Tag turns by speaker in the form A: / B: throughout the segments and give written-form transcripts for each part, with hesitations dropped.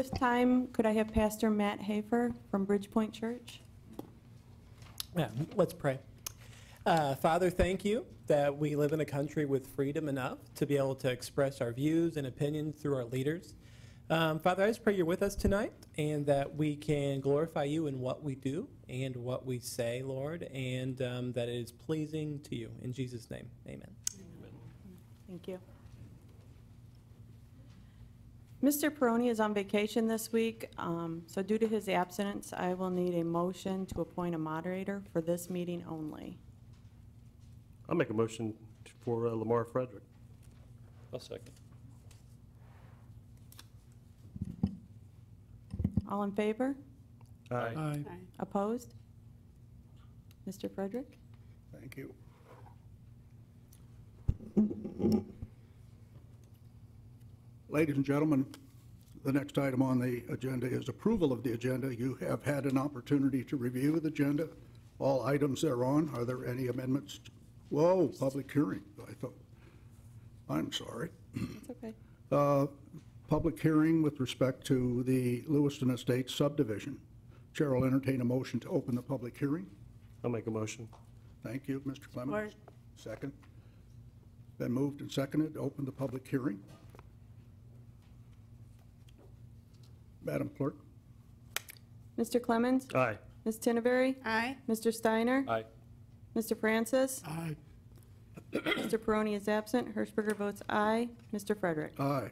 A: This time, could I have Pastor Matt Hafer from Bridgepoint Church?
B: Yeah, let's pray. Father, thank you that we live in a country with freedom enough to be able to express our views and opinions through our leaders. Father, I just pray you're with us tonight and that we can glorify you in what we do and what we say, Lord, and that it is pleasing to you. In Jesus' name, amen.
A: Thank you. Mr. Peroni is on vacation this week, so due to his absence, I will need a motion to appoint a moderator for this meeting only.
C: I'll make a motion for Lamar Frederick.
D: I'll second.
A: All in favor?
C: Aye.
A: Opposed? Mr. Frederick?
E: Thank you. Ladies and gentlemen, the next item on the agenda is approval of the agenda. You have had an opportunity to review the agenda. All items thereon. Are there any amendments? Whoa, public hearing. I thought, I'm sorry.
A: It's okay.
E: Public hearing with respect to the Lewiston Estates subdivision. Chair will entertain a motion to open the public hearing.
C: I'll make a motion.
E: Thank you, Mr. Clemens. Second. Been moved and seconded to open the public hearing. Madam Clerk.
A: Mr. Clemens?
C: Aye.
A: Ms. Tinneberry?
F: Aye.
A: Mr. Steiner?
D: Aye.
A: Mr. Francis?
E: Aye.
A: Mr. Peroni is absent. Hirschberger votes aye. Mr. Frederick?
E: Aye.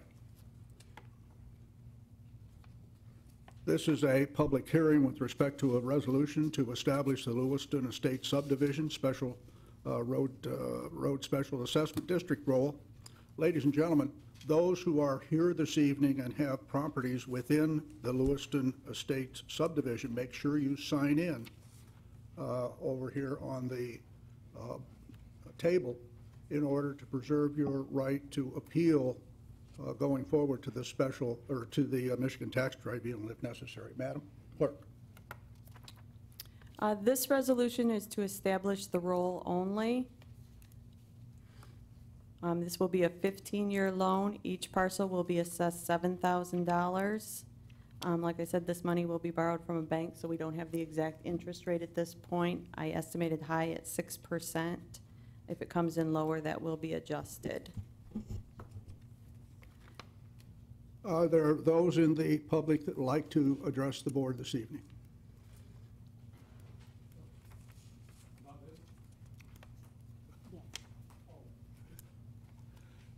E: This is a public hearing with respect to a resolution to establish the Lewiston Estate Subdivision Special Road Special Assessment District role. Ladies and gentlemen, those who are here this evening and have properties within the Lewiston Estates Subdivision, make sure you sign in over here on the table in order to preserve your right to appeal going forward to the special, or to the Michigan Tax Tribunal if necessary. Madam Clerk.
A: This resolution is to establish the role only. This will be a 15-year loan. Each parcel will be assessed $7,000. Like I said, this money will be borrowed from a bank, so we don't have the exact interest rate at this point. I estimated high at 6%. If it comes in lower, that will be adjusted.
E: Are there those in the public that would like to address the board this evening?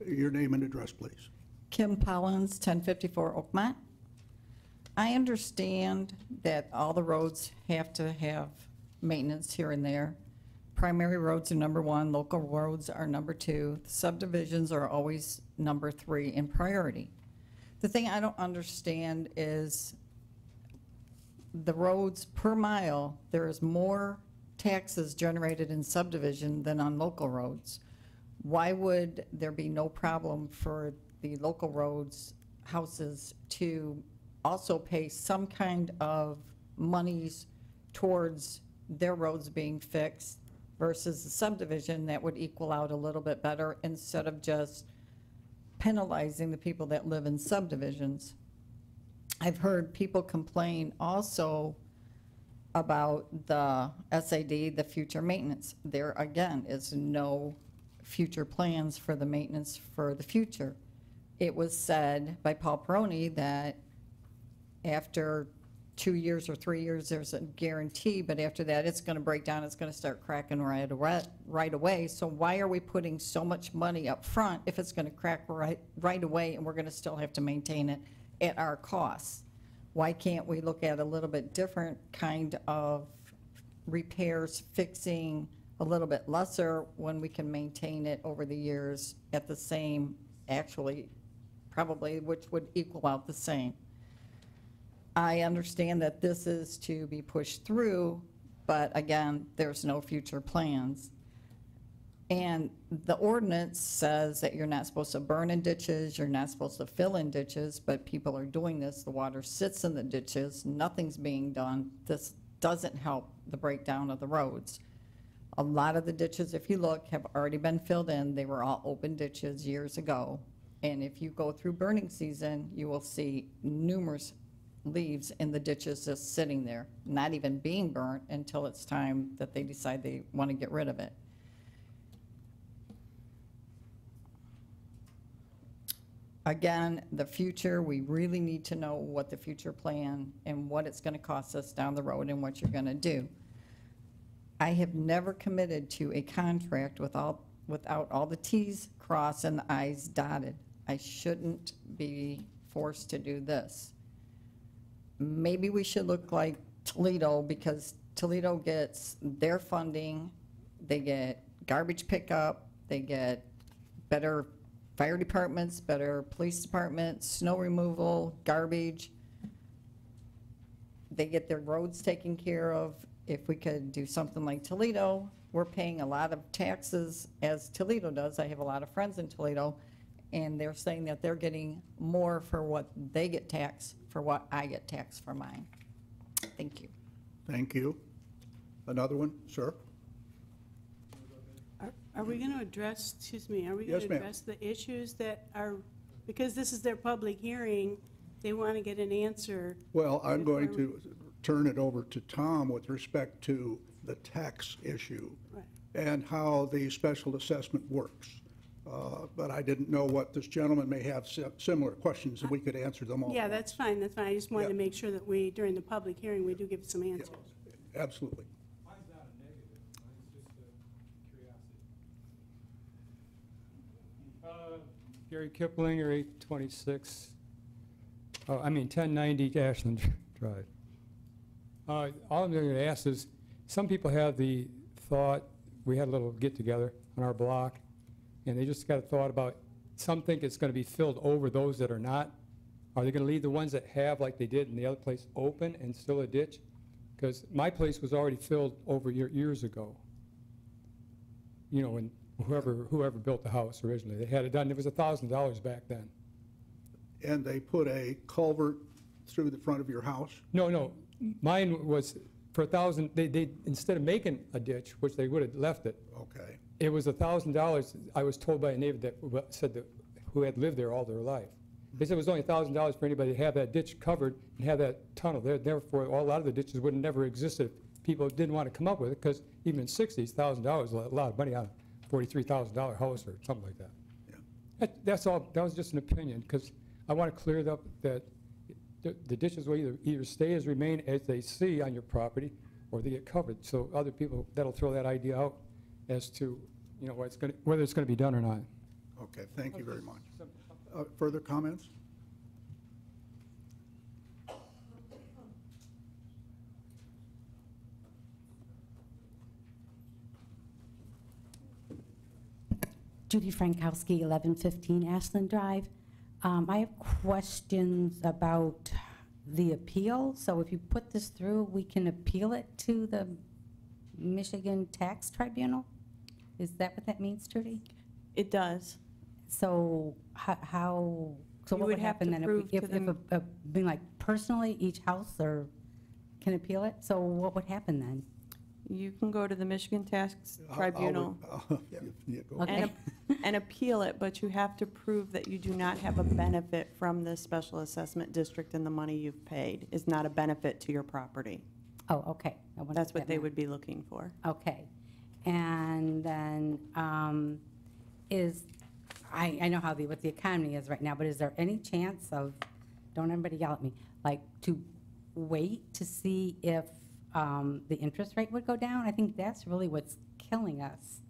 E: Your name and address, please.
F: Kim Collins, 1054 Oakmont. I understand that all the roads have to have maintenance here and there. Primary roads are number one, local roads are number two, subdivisions are always number three in priority. The thing I don't understand is the roads per mile, there is more taxes generated in subdivision than on local roads. Why would there be no problem for the local roads, houses to also pay some kind of monies towards their roads being fixed versus the subdivision that would equal out a little bit better instead of just penalizing the people that live in subdivisions? I've heard people complain also about the SAD, the future maintenance. There again is no future plans for the maintenance for the future. It was said by Paul Peroni that after 2 years or 3 years there's a guarantee, but after that it's going to break down, it's going to start cracking right away. So why are we putting so much money up front if it's going to crack right away and we're going to still have to maintain it at our costs? Why can't we look at a little bit different kind of repairs, fixing a little bit lesser when we can maintain it over the years at the same, actually, probably, which would equal out the same? I understand that this is to be pushed through, but again, there's no future plans. And the ordinance says that you're not supposed to burn in ditches, you're not supposed to fill in ditches, but people are doing this. The water sits in the ditches, nothing's being done. This doesn't help the breakdown of the roads. A lot of the ditches, if you look, have already been filled in. They were all open ditches years ago. And if you go through burning season, you will see numerous leaves in the ditches just sitting there, not even being burnt until it's time that they decide they want to get rid of it. Again, the future, we really need to know what the future plan and what it's going to cost us down the road and what you're going to do. I have never committed to a contract without all the Ts crossed and the Is dotted. I shouldn't be forced to do this. Maybe we should look like Toledo, because Toledo gets their funding, they get garbage pickup, they get better fire departments, better police departments, snow removal, garbage. They get their roads taken care of. If we could do something like Toledo, we're paying a lot of taxes as Toledo does. I have a lot of friends in Toledo, and they're saying that they're getting more for what they get taxed for what I get taxed for mine. Thank you.
E: Thank you. Another one, sir?
G: Are we going to address, excuse me, are we
E: Yes,
G: going to
E: ma'am.
G: address the issues that are, because this is their public hearing, they want to get an answer.
E: Well, I'm going to turn it over to Tom with respect to the tax issue
G: Right.
E: and how the special assessment works. But I didn't know what this gentleman may have similar questions, and we could answer them all.
G: Yeah, that's fine, that's fine. I just wanted to
E: Yeah.
G: make sure that we, during the public hearing, we do give some answers.
E: Absolutely.
H: Mine's not a negative, mine's just a curiosity.
I: Gary Kiplinger, 826, 1090 Ashland Drive. All I'm going to ask is, some people have the thought, we had a little get-together on our block, and they just got a thought about, some think it's going to be filled over those that are not. Are they going to leave the ones that have, like they did in the other place, open and still a ditch? Because my place was already filled over years ago. You know, when whoever built the house originally, they had it done. It was $1,000 back then.
E: And they put a culvert through the front of your house?
I: No, mine was for $1,000. They instead of making a ditch, which they would have left it,
E: Okay.
I: it was $1,000. I was told by a neighbor that said that who had lived there all their life. They said it was only $1,000 for anybody to have that ditch covered and have that tunnel there. Therefore, a lot of the ditches would have never existed if people didn't want to come up with it, because even in '60s, $1,000 is a lot of money on a $43,000 house or something like that.
E: Yeah.
I: That's all. That was just an opinion, because I want to clear it up that the ditches will either stay as remain as they see on your property, or they get covered. So other people, that'll throw that idea out as to, you know, whether it's going to be done or not.
E: Okay, thank you very much. Further comments?
J: Judy Frankowski, 1115 Ashland Drive. I have questions about the appeal. So if you put this through, we can appeal it to the Michigan Tax Tribunal? Is that what that means, Judy?
A: It does.
J: So how, so
A: You
J: what
A: would
J: would
A: have
J: happen
A: to
J: then
A: prove to
J: if
A: them-
J: being like personally, each house or can appeal it? So what would happen then?
A: You can go to the Michigan Tax Tribunal
E: Yeah, go
J: Okay.
E: ahead.
A: and appeal it, but you have to prove that you do not have a benefit from this special assessment district, and the money you've paid is not a benefit to your property.
J: Oh, okay. I wondered
A: That's
J: if
A: what
J: that
A: they
J: meant.
A: would be looking for.
J: Okay. And then I know how what the economy is right now, but is there any chance of, don't everybody yell at me, like to wait to see if the interest rate would go down? I think that's really what's killing us.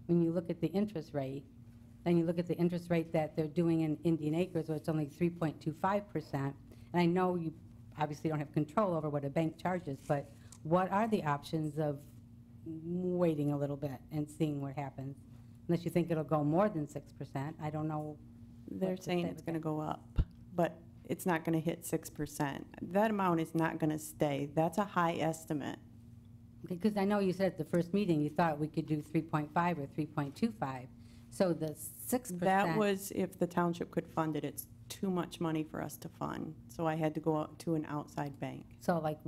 J: When you look at the interest rate, and you look at the interest rate that they're doing in Indian Acres, where it's only 3.25%. And I know you obviously don't have control over what a bank charges, but what are the options of waiting a little bit and seeing what happens? Unless you think it'll go more than 6%, I don't know.
A: They're
J: what to
A: saying
J: say
A: it's
J: with
A: going to
J: that.
A: go up, but it's not going to hit 6%. That amount is not going to stay. That's a high estimate.
J: Because I know you said at the first meeting, you thought we could do 3.5 or 3.25. So the 6%.
A: That was if the township could fund it. It's too much money for us to fund, so I had to go out to an outside bank.
J: So like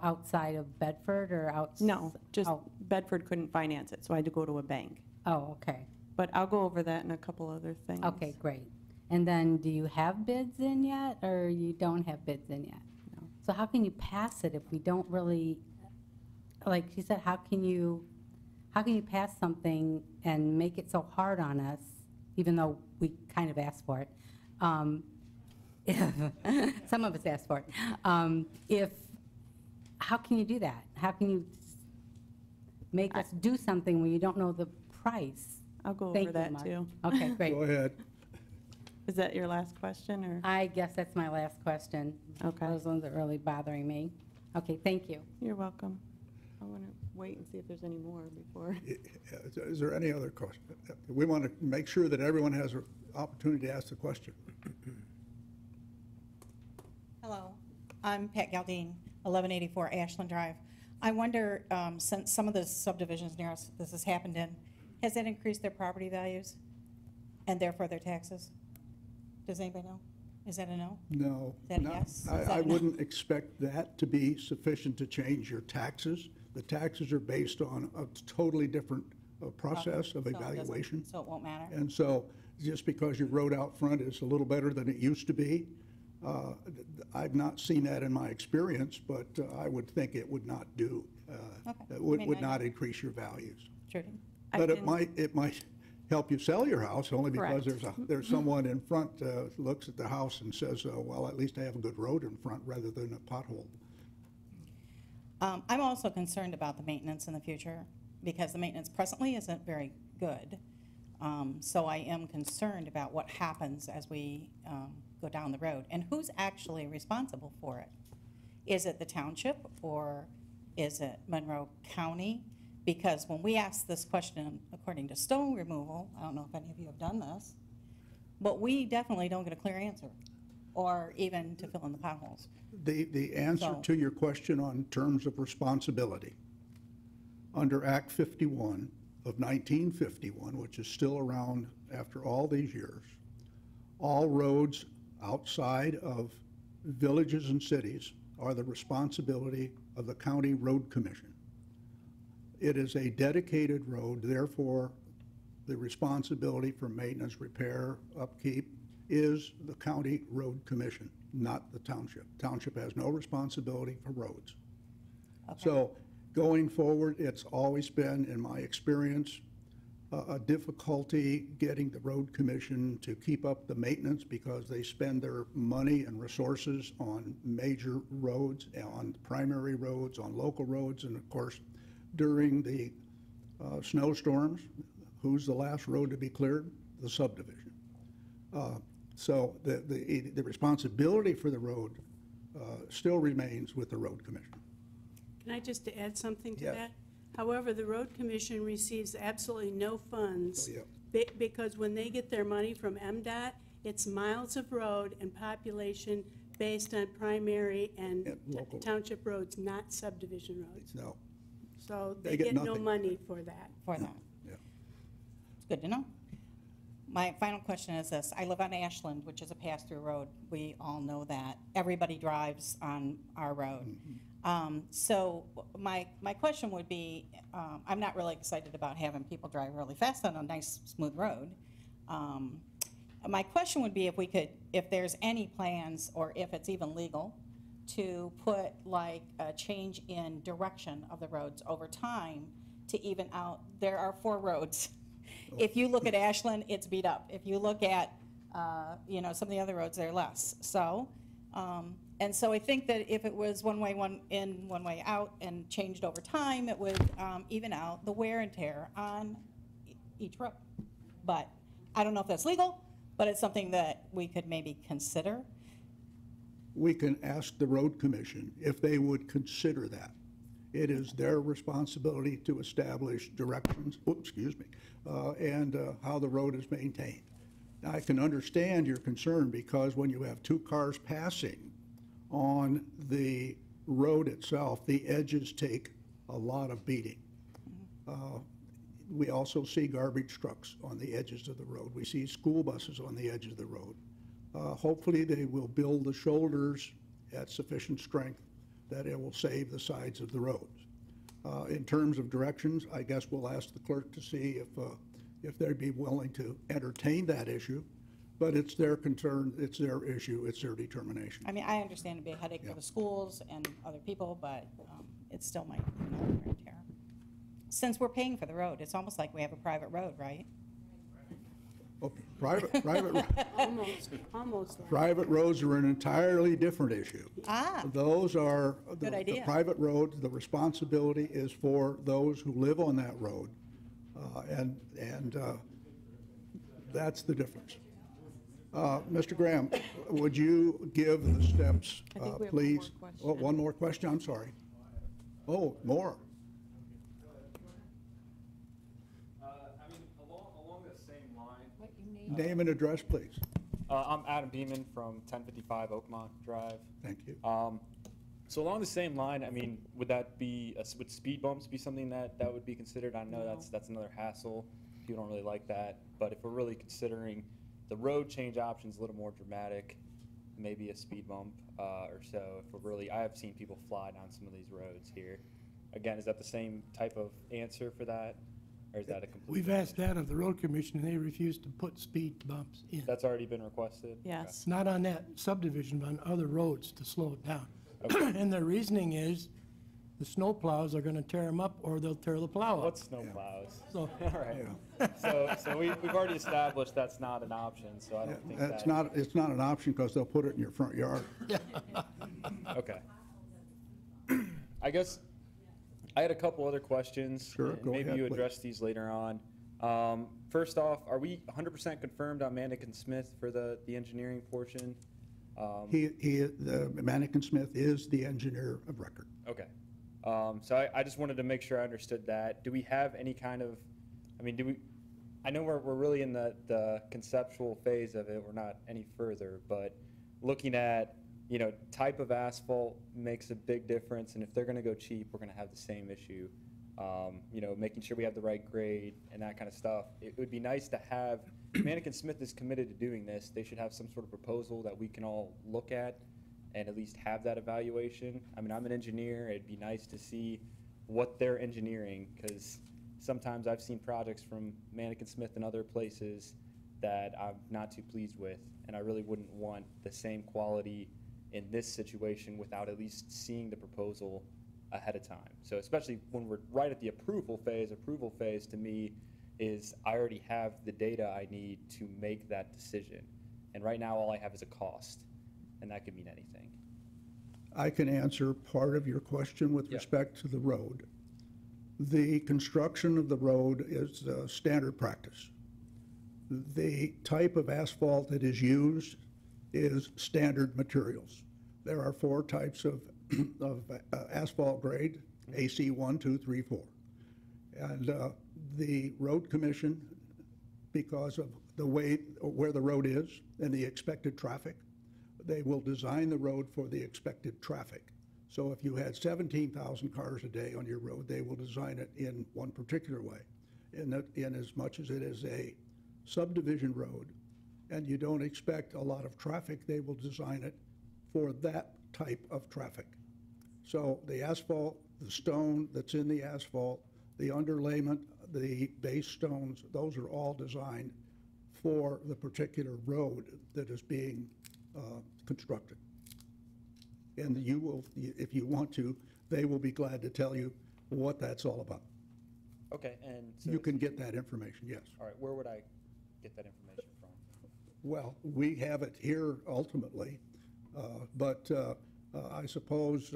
J: outside of Bedford or outside?
A: No, just
J: Oh,
A: Bedford couldn't finance it, so I had to go to a bank.
J: oh, okay.
A: But I'll go over that and a couple other things.
J: Okay, great. And then do you have bids in yet, or you don't have bids in yet? So how can you pass it if we don't really, like she said, how can you pass something and make it so hard on us, even though we kind of asked for it? Some of us asked for it. How can you do that? How can you make us do something when you don't know the price?
A: I'll go
J: Thank
A: over
J: you,
A: that
J: Mark.
A: too.
J: Okay, great.
E: Go ahead.
A: Is that your last question, or?
J: I guess that's my last question.
A: Okay.
J: Those ones are really bothering me. Okay, thank you.
A: You're welcome. I want to wait and see if there's any more before.
E: Is there any other question? We want to make sure that everyone has an opportunity to ask the question.
K: Hello, I'm Pat Galdine, 1184 Ashland Drive. I wonder, since some of the subdivisions near us this has happened in, has that increased their property values and therefore their taxes? Does anybody know? Is that a no?
E: No.
K: Is that a
E: not-
K: yes? Is
E: I
K: that a no?
E: wouldn't expect that to be sufficient to change your taxes. The taxes are based on a totally different process of
K: So it doesn't-
E: evaluation.
K: So it won't matter?
E: And so, just because your road out front is a little better than it used to be, I've not seen that in my experience, but I would think it would not do,
K: Okay.
E: it would
K: I mean, I
E: not
K: know.
E: increase your values.
K: Sure.
A: I
E: But it
A: can-
E: might help you sell your house, only because
A: Correct.
E: there's someone in front looks at the house and says, well, at least I have a good road in front rather than a pothole.
K: I'm also concerned about the maintenance in the future because the maintenance presently isn't very good. So I am concerned about what happens as we go down the road and who's actually responsible for it. Is it the township or is it Monroe County? Because when we asked this question according to stone removal, I don't know if any of you have done this, but we definitely don't get a clear answer or even to fill in the potholes.
E: The answer
K: So-
E: to your question on terms of responsibility, under Act 51 of 1951, which is still around after all these years, all roads outside of villages and cities are the responsibility of the County Road Commission. It is a dedicated road, therefore the responsibility for maintenance, repair, upkeep is the County Road Commission, not the township. Township has no responsibility for roads.
K: Okay.
E: So going forward, it's always been, in my experience, a difficulty getting the road commission to keep up the maintenance because they spend their money and resources on major roads, on primary roads, on local roads, and of course, during the snowstorms, who's the last road to be cleared? The subdivision. So the responsibility for the road still remains with the road commission.
G: Can I just add something to
E: Yes.
G: that? However, the road commission receives absolutely no funds
E: Oh, yeah.
G: because when they get their money from MDOT, it's miles of road and population based on primary and
E: And local.
G: township roads, not subdivision roads.
E: No,
G: So
E: They
G: they
E: get
G: get no
E: nothing.
G: money for that.
K: For that.
E: yeah.
K: It's good to know. My final question is this. I live on Ashland, which is a pass-through road. We all know that. Everybody drives on our road. So my question would be, I'm not really excited about having people drive really fast on a nice, smooth road. My question would be if there's any plans, or if it's even legal, to put like a change in direction of the roads over time to even out. There are 4 roads. If you look at Ashland, it's beat up. If you look at, some of the other roads, they're less. So, and so I think that if it was one way, one in, one way out, and changed over time, it would even out the wear and tear on each road. But I don't know if that's legal, but it's something that we could maybe consider.
E: We can ask the road commission if they would consider that. It is their responsibility to establish directions, and how the road is maintained. Now, I can understand your concern because when you have 2 cars passing on the road itself, the edges take a lot of beating. We also see garbage trucks on the edges of the road. We see school buses on the edge of the road. Hopefully, they will build the shoulders at sufficient strength that it will save the sides of the roads. In terms of directions, I guess we'll ask the clerk to see if they'd be willing to entertain that issue. But it's their concern, it's their issue, it's their determination.
K: I mean, I understand it'd be a headache
E: Yeah.
K: for the schools and other people, but it still might, wear and tear. Since we're paying for the road, it's almost like we have a private road, right?
E: Oh, Private
G: Almost like.
E: private roads are an entirely different issue.
K: Ah,
E: Those are,
K: Good
E: the
K: idea.
E: private roads, the responsibility is for those who live on that road. And that's the difference. Mr. Graham, would you give the steps,
A: I think we have one more
E: please?
A: question.
E: Oh, one more question, I'm sorry. Oh, more.
L: I mean, along the same line.
E: Name and address, please.
L: I'm Adam Beeman from 1055 Oakmont Drive.
E: Thank you.
L: So along the same line, I mean, would that be, would speed bumps be something that would be considered? I know that's another hassle. People don't really like that. But if we're really considering the road change options a little more dramatic, maybe a speed bump or so. If we're really, I have seen people fly down some of these roads here. Again, is that the same type of answer for that? Or is that a complete?
M: We've asked that of the road commission, and they refuse to put speed bumps in.
L: That's already been requested?
A: Yes.
M: Not on that subdivision, but on other roads to slow it down.
L: Okay.
M: And their reasoning is the snow plows are gonna tear them up, or they'll tear the plow
L: What
M: up.
L: snow plows?
M: So,
L: All right. So we've already established that's not an option, so I don't think
E: It's
L: that.
E: not an option because they'll put it in your front yard.
L: Okay. I guess I had a couple other questions.
E: Sure,
L: and
E: go
L: maybe
E: ahead,
L: you
E: please.
L: address these later on. First off, are we 100% confirmed on Manikin Smith for the engineering portion?
E: The Manikin Smith is the engineer of record.
L: Okay. So I just wanted to make sure I understood that. Do we have any kind of, I mean, I know we're really in the conceptual phase of it, we're not any further, but looking at, type of asphalt makes a big difference, and if they're gonna go cheap, we're gonna have the same issue. Making sure we have the right grade and that kind of stuff. It would be nice to have, Manikin Smith is committed to doing this, they should have some sort of proposal that we can all look at and at least have that evaluation. I mean, I'm an engineer, it'd be nice to see what they're engineering, because sometimes I've seen projects from Manikin Smith and other places that I'm not too pleased with, and I really wouldn't want the same quality in this situation without at least seeing the proposal ahead of time. So especially when we're right at the approval phase to me is I already have the data I need to make that decision. And right now, all I have is a cost, and that could mean anything.
E: I can answer part of your question with respect to the road. The construction of the road is standard practice. The type of asphalt that is used is standard materials. There are 4 types of asphalt grade, AC 1, 2, 3, 4. And the road commission, because of the way where the road is and the expected traffic, they will design the road for the expected traffic. So if you had 17,000 cars a day on your road, they will design it in one particular way. In as much as it is a subdivision road and you don't expect a lot of traffic, they will design it for that type of traffic. So the asphalt, the stone that's in the asphalt, the underlayment, the base stones, those are all designed for the particular road that is being constructed. And you will, if you want to, they will be glad to tell you what that's all about.
L: Okay, and so
E: You can get that information, yes.
L: all right, where would I get that information from?
E: Well, we have it here ultimately, but I suppose,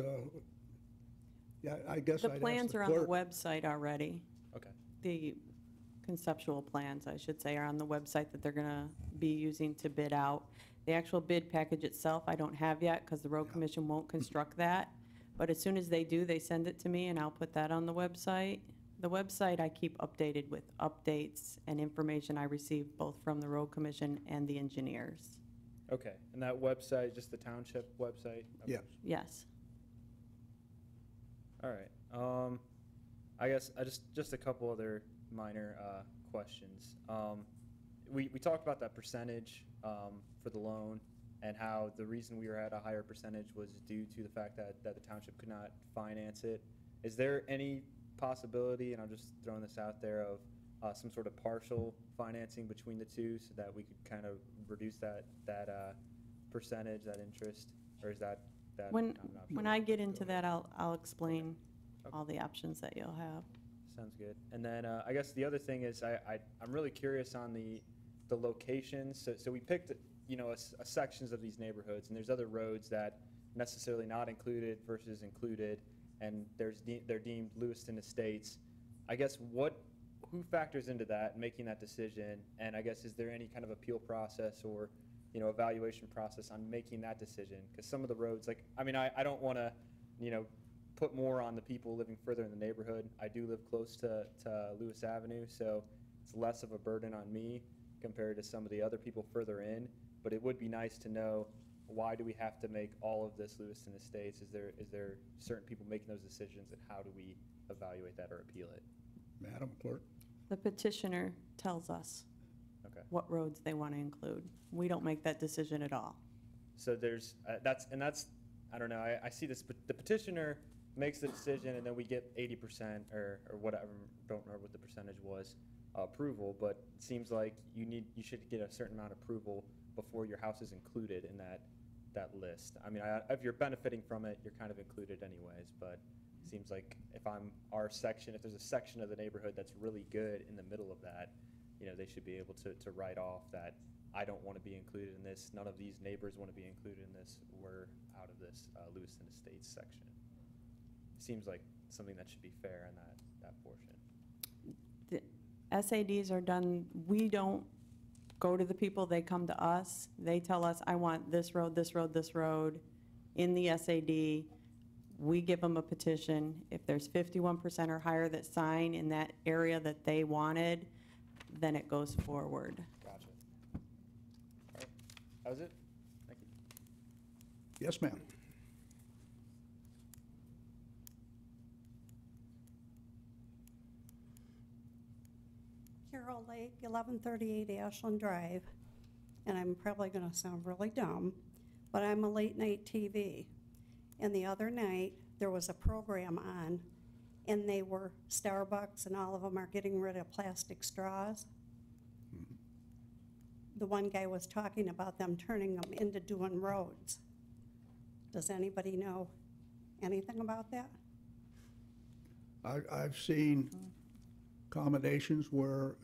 E: I guess
A: The
E: I'd ask
A: plans
E: the
A: are on the
E: clerk.
A: website already.
L: Okay.
A: The conceptual plans, I should say, are on the website that they're gonna be using to bid out. The actual bid package itself, I don't have yet, because the road commission won't construct that. But as soon as they do, they send it to me, and I'll put that on the website. The website I keep updated with updates and information I receive both from the road commission and the engineers.
L: Okay, and that website, just the township website? Okay.
E: Yes.
A: Yes.
L: All right. I guess just a couple other minor questions. We talked about that percentage for the loan and how the reason we were at a higher percentage was due to the fact that the township could not finance it. Is there any possibility, and I'm just throwing this out there, of some sort of partial financing between the two so that we could kind of reduce that percentage, that interest, or is that
A: When,
L: not an option?
A: when I get into that, I'll explain
L: Okay.
A: all the options that you'll have.
L: Sounds good. And then I guess the other thing is I'm really curious on the locations. So we picked, sections of these neighborhoods, and there's other roads that necessarily not included versus included, and they're deemed Lewiston Estates. I guess who factors into that, making that decision? And I guess is there any kind of appeal process or evaluation process on making that decision? Because some of the roads, I don't want to put more on the people living further in the neighborhood. I do live close to Lewis Avenue, so it's less of a burden on me compared to some of the other people further in. But it would be nice to know, why do we have to make all of this Lewiston Estates? Is there certain people making those decisions, and how do we evaluate that or appeal it? Madam Clerk?
A: The petitioner tells us
L: Okay.
A: what roads they want to include. We don't make that decision at all.
L: So there's, that's, I don't know, I see this, the petitioner makes the decision, and then we get 80% or whatever, don't remember what the percentage was, approval, but it seems like you should get a certain amount of approval before your house is included in that list. I mean, if you're benefiting from it, you're kind of included anyways, but it seems like if there's a section of the neighborhood that's really good in the middle of that, they should be able to write off that I don't want to be included in this, none of these neighbors want to be included in this, we're out of this Lewiston Estates section. Seems like something that should be fair in that portion.
A: The SADs are done, we don't go to the people, they come to us. They tell us, I want this road, this road, this road in the SAD. We give them a petition. If there's 51% or higher that sign in that area that they wanted, then it goes forward.
L: Gotcha. All right, that was it? Thank you.
E: Yes, ma'am.
N: Carol Lake, 1138 Ashland Drive, and I'm probably going to sound really dumb, but I'm a late night TV. And the other night, there was a program on, and they were Starbucks, and all of them are getting rid of plastic straws. The one guy was talking about them turning them into doing roads. Does anybody know anything about that?
E: I've seen accommodations where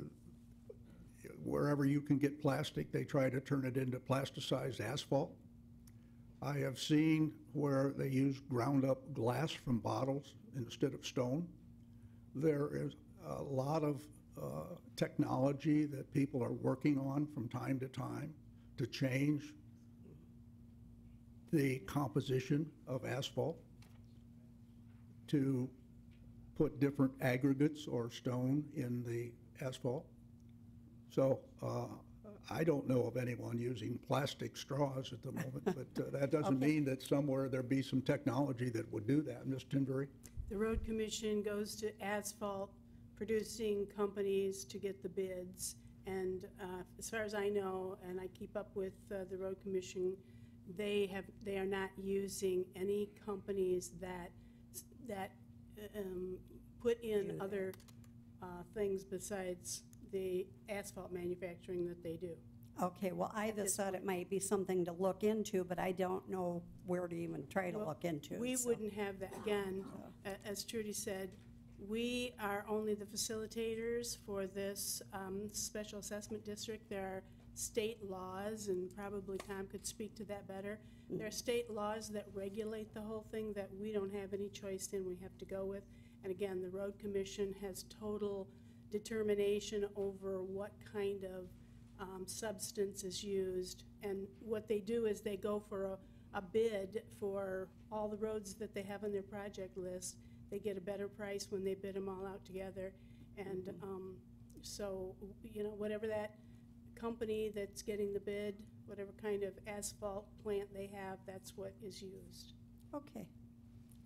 E: wherever you can get plastic, they try to turn it into plasticized asphalt. I have seen where they use ground up glass from bottles instead of stone. There is a lot of technology that people are working on from time to time to change the composition of asphalt, to put different aggregates or stone in the asphalt. So I don't know of anyone using plastic straws at the moment, but that doesn't mean that somewhere there'd be some technology that would do that. Ms. Tinbury?
G: The road commission goes to asphalt producing companies to get the bids. And as far as I know, and I keep up with the road commission, they are not using any companies that put in other things besides the asphalt manufacturing that they do.
N: Okay, well, I just thought it might be something to look into, but I don't know where to even try to look into.
G: We
N: so.
G: wouldn't have that. Again, as Trudy said, we are only the facilitators for this special assessment district. There are state laws, and probably Tom could speak to that better. There are state laws that regulate the whole thing that we don't have any choice in, we have to go with. And again, the road commission has total determination over what kind of substance is used. And what they do is they go for a bid for all the roads that they have on their project list. They get a better price when they bid them all out together. And so, whatever that company that's getting the bid, whatever kind of asphalt plant they have, that's what is used.
N: Okay.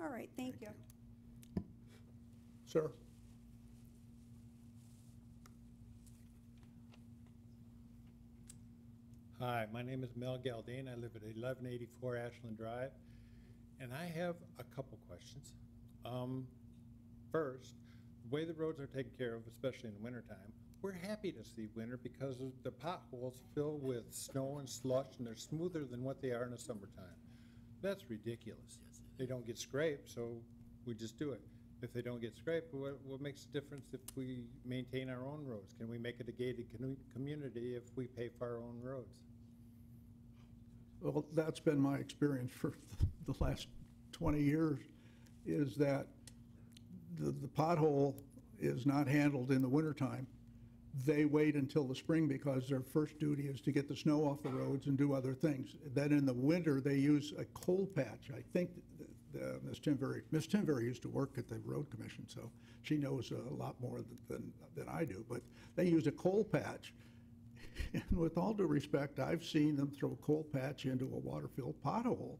N: All right, thank you.
E: Sir?
H: Hi, my name is Mel Galdine. I live at 1184 Ashland Drive, and I have a couple questions. First, the way the roads are taken care of, especially in the wintertime, we're happy to see winter because of the potholes fill with snow and slush, and they're smoother than what they are in the summertime. That's ridiculous. They don't get scraped, so we just do it. If they don't get scraped, what makes the difference if we maintain our own roads? Can we make it a gated community if we pay for our own roads?
E: Well, that's been my experience for the last 20 years, is that the pothole is not handled in the wintertime. They wait until the spring because their first duty is to get the snow off the roads and do other things. Then in the winter, they use a cold patch. I think Ms. Tinberry used to work at the road commission, so she knows a lot more than I do. But they use a cold patch. And with all due respect, I've seen them throw a cold patch into a water-filled pothole.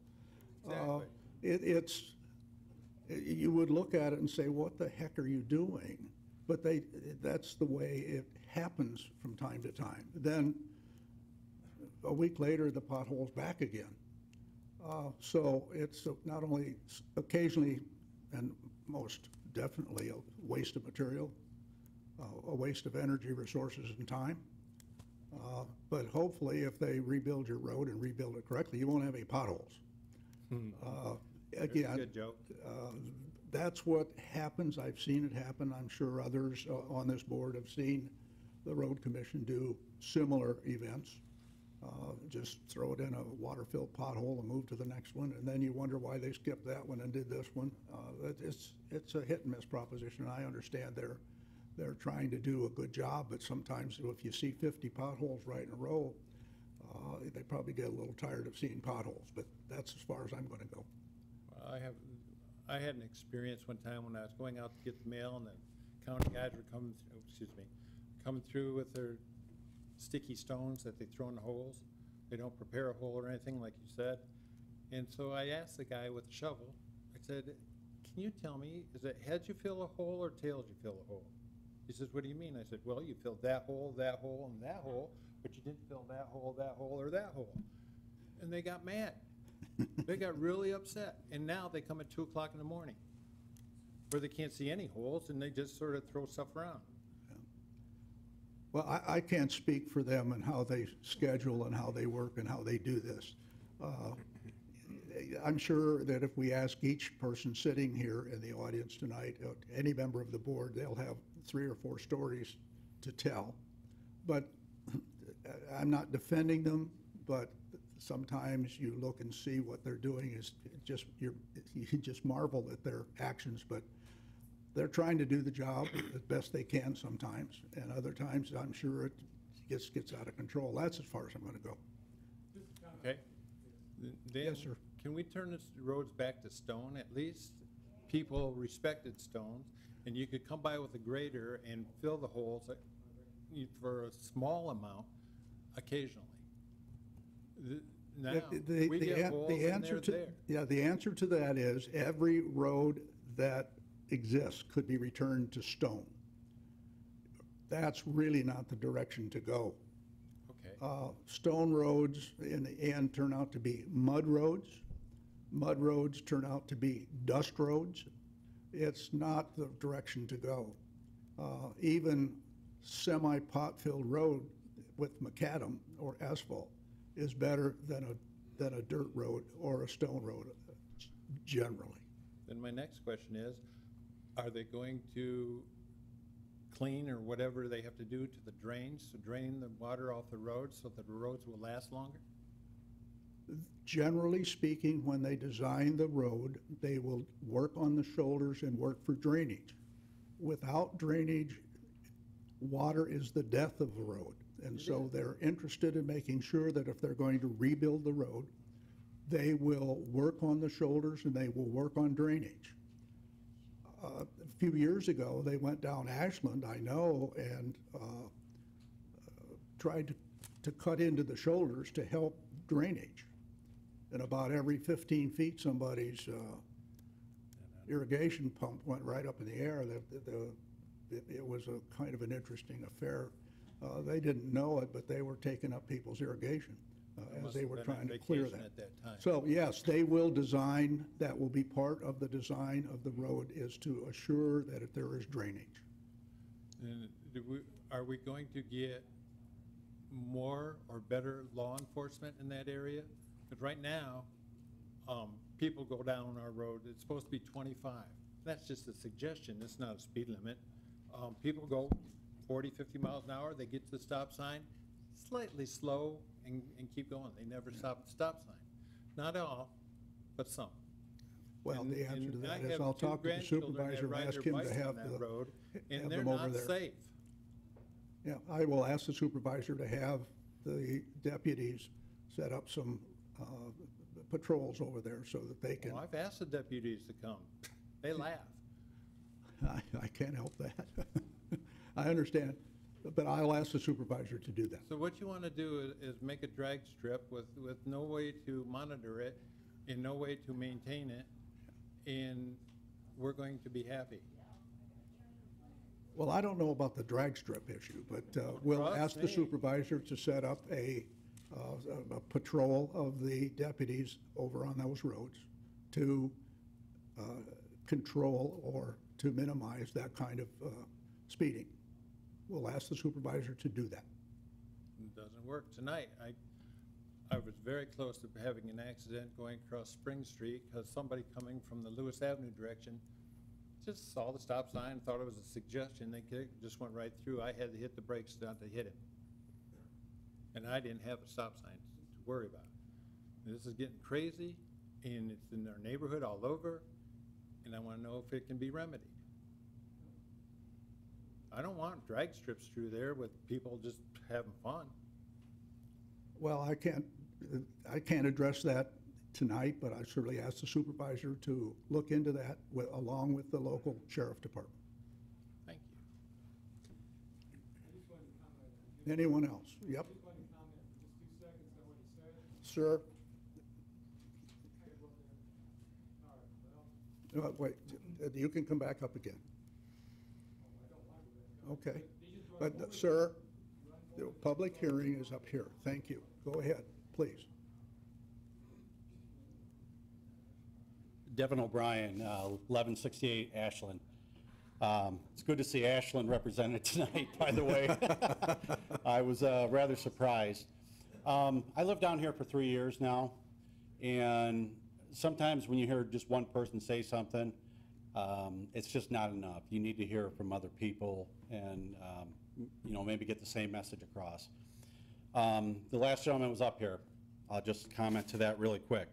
H: Exactly.
E: You would look at it and say, what the heck are you doing? But that's the way it happens from time to time. Then a week later, the pothole's back again. So it's not only occasionally and most definitely a waste of material, a waste of energy, resources, and time. But hopefully, if they rebuild your road and rebuild it correctly, you won't have any potholes. Again,
H: Good joke.
E: That's what happens. I've seen it happen. I'm sure others on this board have seen the road commission do similar events. Just throw it in a water-filled pothole and move to the next one, and then you wonder why they skipped that one and did this one. It's a hit-and-miss proposition. I understand they're trying to do a good job, but sometimes if you see 50 potholes right in a row, they probably get a little tired of seeing potholes, but that's as far as I'm going to go.
H: I had an experience one time when I was going out to get the mail, and the county guys were coming through with their sticky stones that they throw in the holes. They don't prepare a hole or anything, like you said. And so I asked the guy with the shovel, I said, can you tell me, is it heads you fill a hole or tails you fill a hole? He says, what do you mean? I said, well, you filled that hole, and that hole, but you didn't fill that hole, or that hole. And they got mad. They got really upset. And now they come at 2 o'clock in the morning where they can't see any holes, and they just sort of throw stuff around.
E: Well, I can't speak for them and how they schedule and how they work and how they do this. I'm sure that if we ask each person sitting here in the audience tonight, any member of the board, they'll have 3 or 4 stories to tell. But I'm not defending them, but sometimes you look and see what they're doing is just, you just marvel at their actions, but they're trying to do the job as best they can sometimes, and other times I'm sure it gets out of control. That's as far as I'm going to go.
H: Okay. Dan,
E: Yes, sir.
H: Can we turn this roads back to stone at least? People respected stones, and you could come by with a grader and fill the holes for a small amount occasionally. Now, we get holes and they're there.
E: Yeah, the answer to that is every road that exists could be returned to stone. That's really not the direction to go.
H: Okay.
E: Stone roads in the end turn out to be mud roads. Mud roads turn out to be dust roads. It's not the direction to go. Even semi-pot-filled road with macadam or asphalt is better than a dirt road or a stone road, generally.
H: Then my next question is, are they going to clean or whatever they have to do to the drains to drain the water off the roads so that the roads will last longer?
E: Generally speaking, when they design the road, they will work on the shoulders and work for drainage. Without drainage, water is the death of a road. And so they're interested in making sure that if they're going to rebuild the road, they will work on the shoulders and they will work on drainage. A few years ago, they went down Ashland, I know, and tried to cut into the shoulders to help drainage. And about every 15 feet, somebody's irrigation pump went right up in the air. It was a kind of an interesting affair. They didn't know it, but they were taking up people's irrigation as they were trying to clear that.
H: At that time.
E: So yes, they will design, that will be part of the design of the road, is to assure that if there is drainage.
H: And are we going to get more or better law enforcement in that area? Because right now, people go down our road, it's supposed to be 25. That's just a suggestion, it's not a speed limit. People go 40, 50 miles an hour, they get to the stop sign, slightly slow and keep going. They never stop at the stop sign. Not all, but some.
E: Well, the answer to
H: And
E: that
H: I
E: is
H: have
E: I'll
H: two
E: talk to the
H: grandchildren that
E: supervisor and
H: ride
E: ask
H: their
E: him to
H: bikes on
E: have
H: that road, and
E: have
H: they're
E: them over
H: not
E: there.
H: safe.
E: Yeah, I will ask the supervisor to have the deputies set up some patrols over there so that they can,
H: Well, I've asked the deputies to come. They laugh.
E: I can't help that. I understand, but I'll ask the supervisor to do that.
H: So what you want to do is make a drag strip with no way to monitor it and no way to maintain it, and we're going to be happy.
E: Well, I don't know about the drag strip issue, but we'll
H: Trust
E: ask the
H: me.
E: supervisor to set up a patrol of the deputies over on those roads to control or to minimize that kind of speeding. We'll ask the supervisor to do that.
H: It doesn't work. Tonight, I was very close to having an accident going across Spring Street because somebody coming from the Lewis Avenue direction just saw the stop sign, thought it was a suggestion, they just went right through. I had to hit the brakes not to hit him. And I didn't have a stop sign to worry about. This is getting crazy, and it's in our neighborhood all over, and I want to know if it can be remedied. I don't want drag strips through there with people just having fun.
E: Well, I can't address that tonight, but I certainly ask the supervisor to look into that along with the local sheriff department.
H: Thank you.
E: Anyone else? Yep. Sir? Wait, you can come back up again. Okay. But, sir, the public hearing is up here. Thank you. Go ahead, please.
O: Devin O'Brien, 1168 Ashland. It's good to see Ashland represented tonight, by the way. I was rather surprised. I lived down here for 3 years now, and sometimes when you hear just one person say something, it's just not enough. You need to hear it from other people and maybe get the same message across. The last gentleman was up here. I'll just comment to that really quick.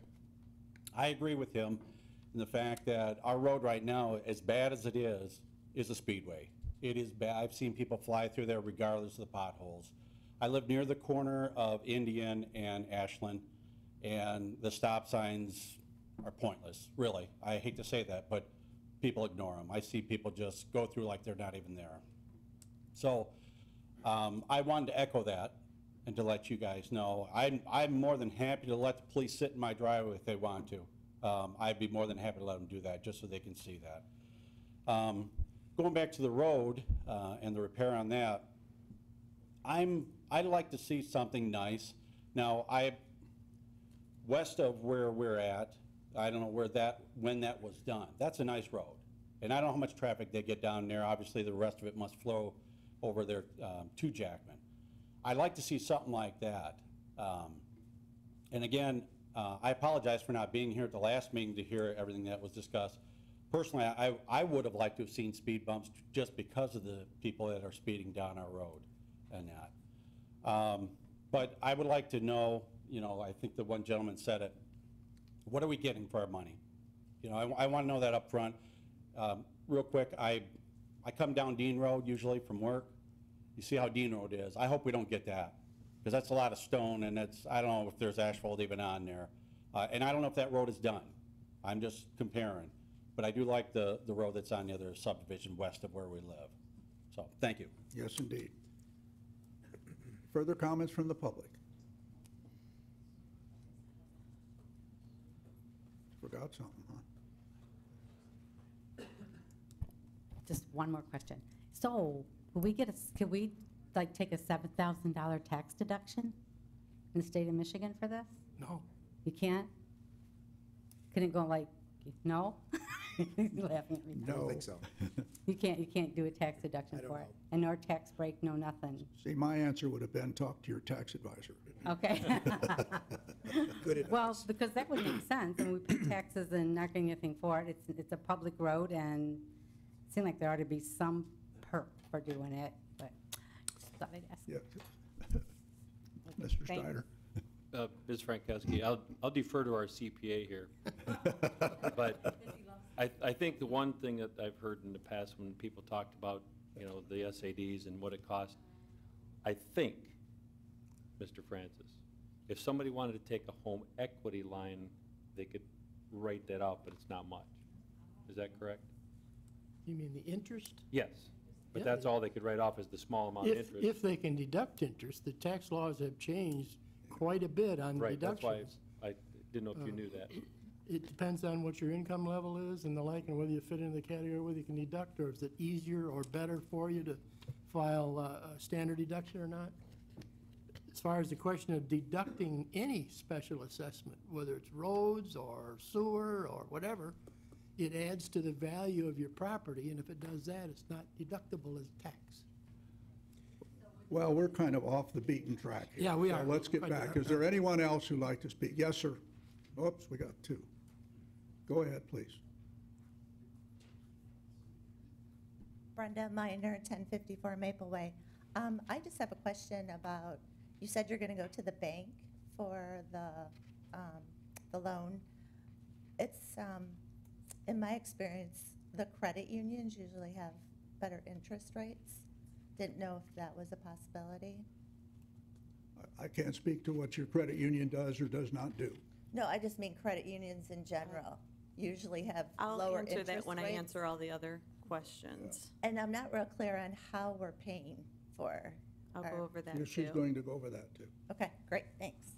O: I agree with him in the fact that our road right now, as bad as it is a speedway. It is bad. I've seen people fly through there regardless of the potholes. I live near the corner of Indian and Ashland, and the stop signs are pointless, really. I hate to say that, but people ignore them. I see people just go through like they're not even there. So I wanted to echo that and to let you guys know. I'm more than happy to let the police sit in my driveway if they want to. I'd be more than happy to let them do that just so they can see that. Going back to the road and the repair on that, I'd like to see something nice. Now, west of where we're at, I don't know when that was done. That's a nice road. And I don't know how much traffic they get down there. Obviously, the rest of it must flow over there to Jackman. I'd like to see something like that. And again, I apologize for not being here at the last meeting to hear everything that was discussed. Personally, I would have liked to have seen speed bumps just because of the people that are speeding down our road and that. But I would like to know, I think the one gentleman said it, what are we getting for our money? I want to know that up front. Real quick, I come down Dean Road usually from work. You see how Dean Road is. I hope we don't get that, because that's a lot of stone, and I don't know if there's asphalt even on there. And I don't know if that road is done. I'm just comparing. But I do like the road that's on the other subdivision west of where we live. So, thank you.
E: Yes, indeed. Further comments from the public? Forgot something, huh?
J: Just one more question. So, could we like take a $7,000 tax deduction in the state of Michigan for this?
M: No.
J: You can't? Can it go like, no? He's laughing at me now.
E: No.
P: I don't think so.
J: You can't do a tax deduction
P: I don't
J: for it.
P: know.
J: And no tax break, no nothing.
E: See, my answer would have been talk to your tax advisor.
J: Okay.
P: Good advice.
J: Well, because that would make sense, and we pay taxes and not getting anything for it. It's a public road, and it seemed like there ought to be some perk for doing it, but just thought I'd ask.
E: Yeah. Mr.
J: Thanks.
E: Steiner?
D: Ms. Frankowski, I'll defer to our CPA here. But I think the one thing that I've heard in the past when people talked about, you know, the SADs and what it costs, I think, Mr. Francis, if somebody wanted to take a home equity line, they could write that out, but it's not much. Is that correct?
M: You mean the interest?
D: Yes, but
M: Yeah.
D: that's all they could write off is the small amount of interest.
M: If they can deduct interest, the tax laws have changed quite a bit on
D: Right, that's why
M: deductions.
D: I didn't know if you knew that.
M: It depends on what your income level is and the like, and whether you fit into the category, whether you can deduct, or is it easier or better for you to file a standard deduction or not? As far as the question of deducting any special assessment, whether it's roads or sewer or whatever, it adds to the value of your property, and if it does that, it's not deductible as tax.
E: Well, we're kind of off the beaten track here.
M: Yeah, we
E: So
M: are.
E: let's get back. Is there anyone else who'd like to speak? Yes, sir. Oops, we got two. Go ahead, please.
Q: Brenda Miner, 1054 Maple Way. I just have a question about, you said you're going to go to the bank for the loan. It's, in my experience, the credit unions usually have better interest rates. Didn't know if that was a possibility.
E: I can't speak to what your credit union does or does not do.
Q: No, I just mean credit unions in general usually have
A: I'll
Q: lower
A: answer
Q: interest
A: that when I
Q: rates.
A: answer all the other questions.
Q: And I'm not real clear on how we're paying for.
A: I'll
Q: our-
A: go over that
E: Yeah,
A: too.
E: she's going to go over that, too.
Q: Okay, great, thanks.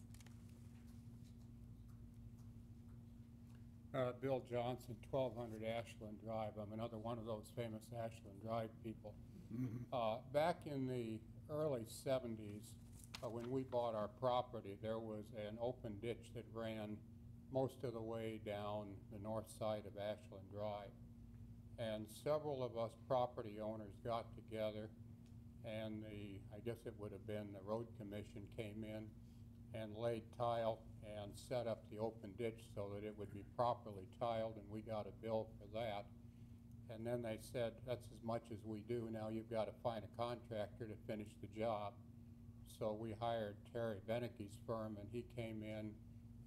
I: Bill Johnson, 1200 Ashland Drive. I'm another one of those famous Ashland Drive people. Back in the early 70s, when we bought our property, there was an open ditch that ran most of the way down the north side of Ashland Drive. And several of us property owners got together, and I guess it would have been the road commission came in and laid tile and set up the open ditch so that it would be properly tiled, and we got a bill for that. And then they said, that's as much as we do, now you've got to find a contractor to finish the job. So we hired Terry Benecke's firm, and he came in,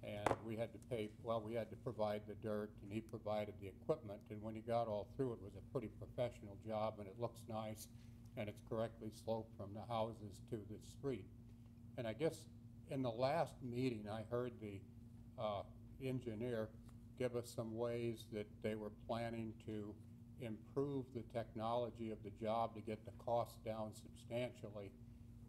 I: and we had to pay, well, we had to provide the dirt, and he provided the equipment, and when he got all through, it was a pretty professional job, and it looks nice, and it's correctly sloped from the houses to the street. And I guess in the last meeting, I heard the engineer give us some ways that they were planning to improve the technology of the job to get the cost down substantially.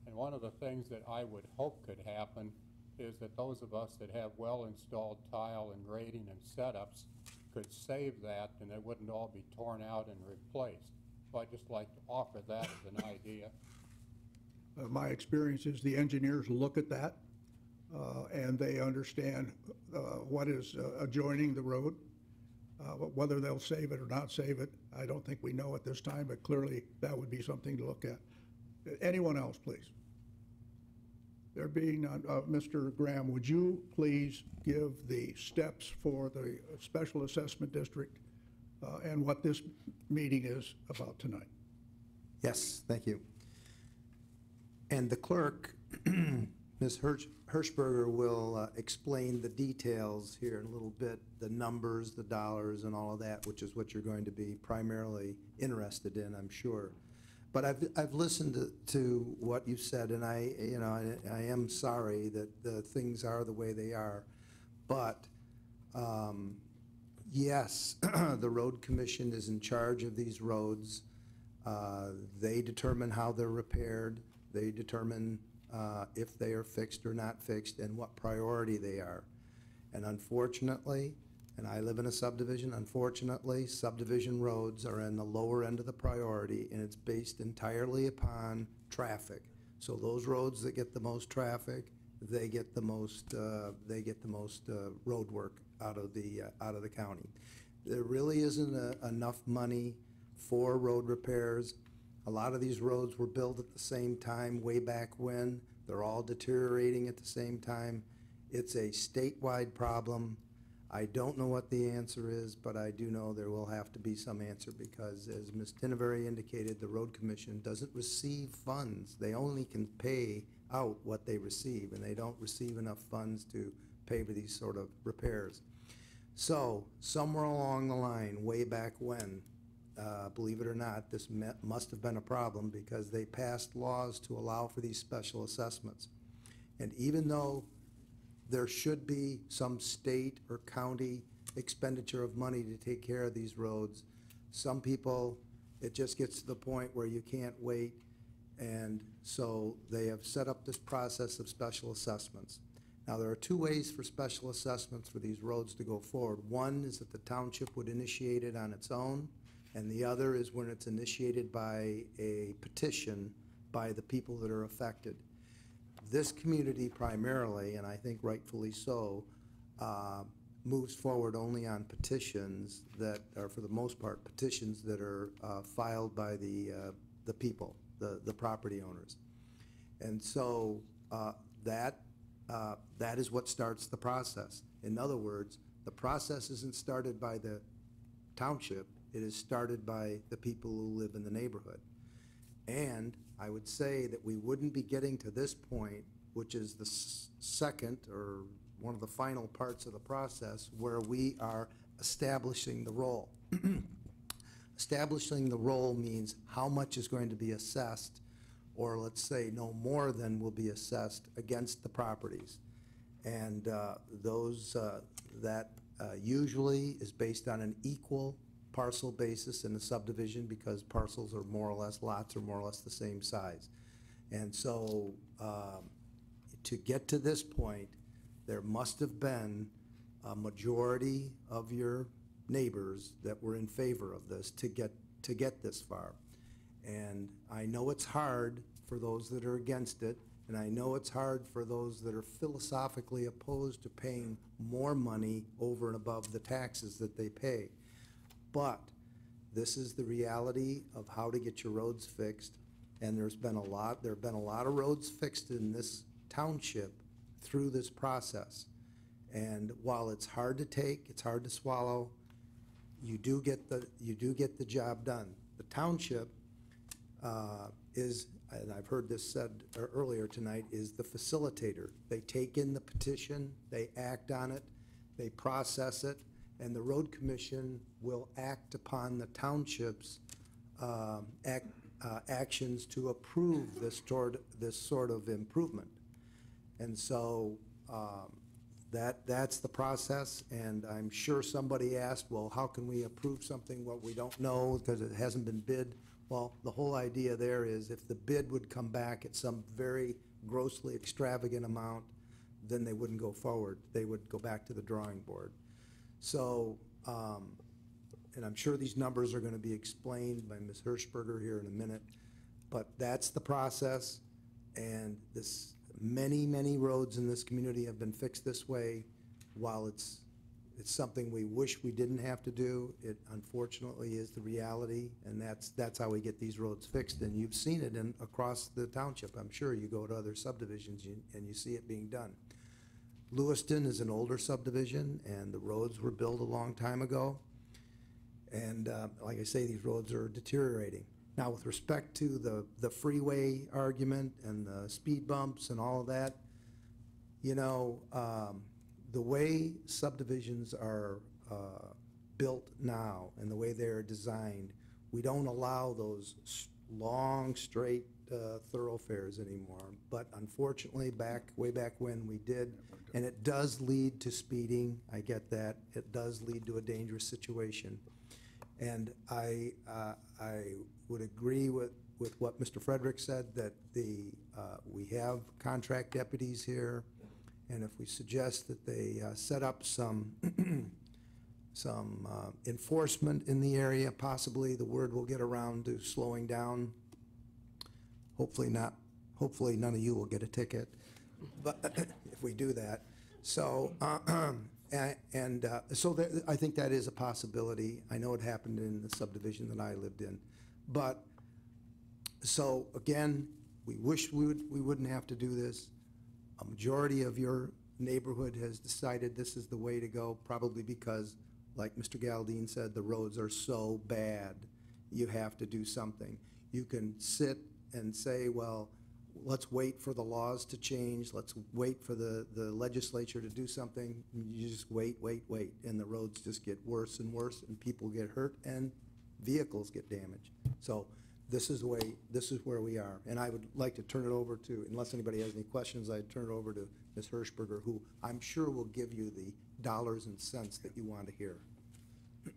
I: And one of the things that I would hope could happen is that those of us that have well-installed tile and grading and setups could save that, and it wouldn't all be torn out and replaced. So I'd just like to offer that as an idea.
E: My experience is the engineers look at that, and they understand what is adjoining the road. Whether they'll save it or not save it, I don't think we know at this time, but clearly that would be something to look at. Anyone else, please? There being none, Mr. Graham, would you please give the steps for the Special Assessment District and what this meeting is about tonight?
P: Yes, thank you. And the clerk, Ms. Hirschberger, will explain the details here in a little bit, the numbers, the dollars, and all of that, which is what you're going to be primarily interested in, I'm sure. But I've listened to what you said, and I am sorry that the things are the way they are. But yes, the road commission is in charge of these roads. They determine how they're repaired. They determine if they are fixed or not fixed and what priority they are. And unfortunately, and I live in a subdivision, unfortunately, subdivision roads are in the lower end of the priority, and it's based entirely upon traffic. So those roads that get the most traffic, they get the most road work out of the county. There really isn't enough money for road repairs. A lot of these roads were built at the same time way back when. They're all deteriorating at the same time. It's a statewide problem. I don't know what the answer is, but I do know there will have to be some answer because, as Ms. Tinneberry indicated, the Road Commission doesn't receive funds. They only can pay out what they receive, and they don't receive enough funds to pay for these sort of repairs. So, somewhere along the line, way back when, believe it or not, this must have been a problem because they passed laws to allow for these special assessments. And even though there should be some state or county expenditure of money to take care of these roads, some people, it just gets to the point where you can't wait, and so they have set up this process of special assessments. Now, there are two ways for special assessments for these roads to go forward. One is that the township would initiate it on its own, and the other is when it's initiated by a petition by the people that are affected. This community primarily, and I think rightfully so, moves forward only on petitions that are, for the most part, petitions that are filed by the people, the property owners. And so that is what starts the process. In other words, the process isn't started by the township, it is started by the people who live in the neighborhood. And I would say that we wouldn't be getting to this point, which is the second or one of the final parts of the process, where we are establishing the role. Establishing the role means how much is going to be assessed, or let's say no more than will be assessed against the properties. And that usually is based on an equal parcel basis in the subdivision, because parcels are more or less, lots are more or less the same size. And so to get to this point, there must have been a majority of your neighbors that were in favor of this to get this far. And I know it's hard for those that are against it, and I know it's hard for those that are philosophically opposed to paying more money over and above the taxes that they pay. But this is the reality of how to get your roads fixed, and there have been a lot of roads fixed in this township through this process. And while it's hard to take, it's hard to swallow, you do get the job done. The township is, and I've heard this said earlier tonight, is the facilitator. They take in the petition, they act on it, they process it, and the road commission will act upon the township's actions to approve this sort of improvement. And so that's the process, and I'm sure somebody asked, well, how can we approve something what we don't know because it hasn't been bid? Well, the whole idea there is if the bid would come back at some very grossly extravagant amount, then they wouldn't go forward. They would go back to the drawing board. So, and I'm sure these numbers are going to be explained by Ms. Hirschberger here in a minute, but that's the process, and many, many roads in this community have been fixed this way. While it's something we wish we didn't have to do, it unfortunately is the reality, and that's how we get these roads fixed. And you've seen it across the township. I'm sure you go to other subdivisions and you see it being done. Lewiston is an older subdivision, and the roads were built a long time ago. And like I say, these roads are deteriorating. Now, with respect to the freeway argument and the speed bumps and all of that, you know, the way subdivisions are built now and the way they're designed, we don't allow those long, straight thoroughfares anymore. But unfortunately, way back when we did, and it does lead to speeding. I get that. It does lead to a dangerous situation. And I would agree with what Mr. Frederick said, that we have contract deputies here, and if we suggest that they set up some enforcement in the area, possibly the word will get around to slowing down. Hopefully not. Hopefully none of you will get a ticket, but if we do that. So So I think that is a possibility. I know it happened in the subdivision that I lived in. But, so again, we wish we wouldn't have to do this. A majority of your neighborhood has decided this is the way to go, probably because, like Mr. Galdine said, the roads are so bad, you have to do something. You can sit and say, well, let's wait for the laws to change, let's wait for the legislature to do something. You just wait, and the roads just get worse and worse, and people get hurt, and vehicles get damaged. So this is where we are. And I would like to turn it over to, unless anybody has any questions, I'd turn it over to Ms. Hirschberger, who I'm sure will give you the dollars and cents that you want to hear.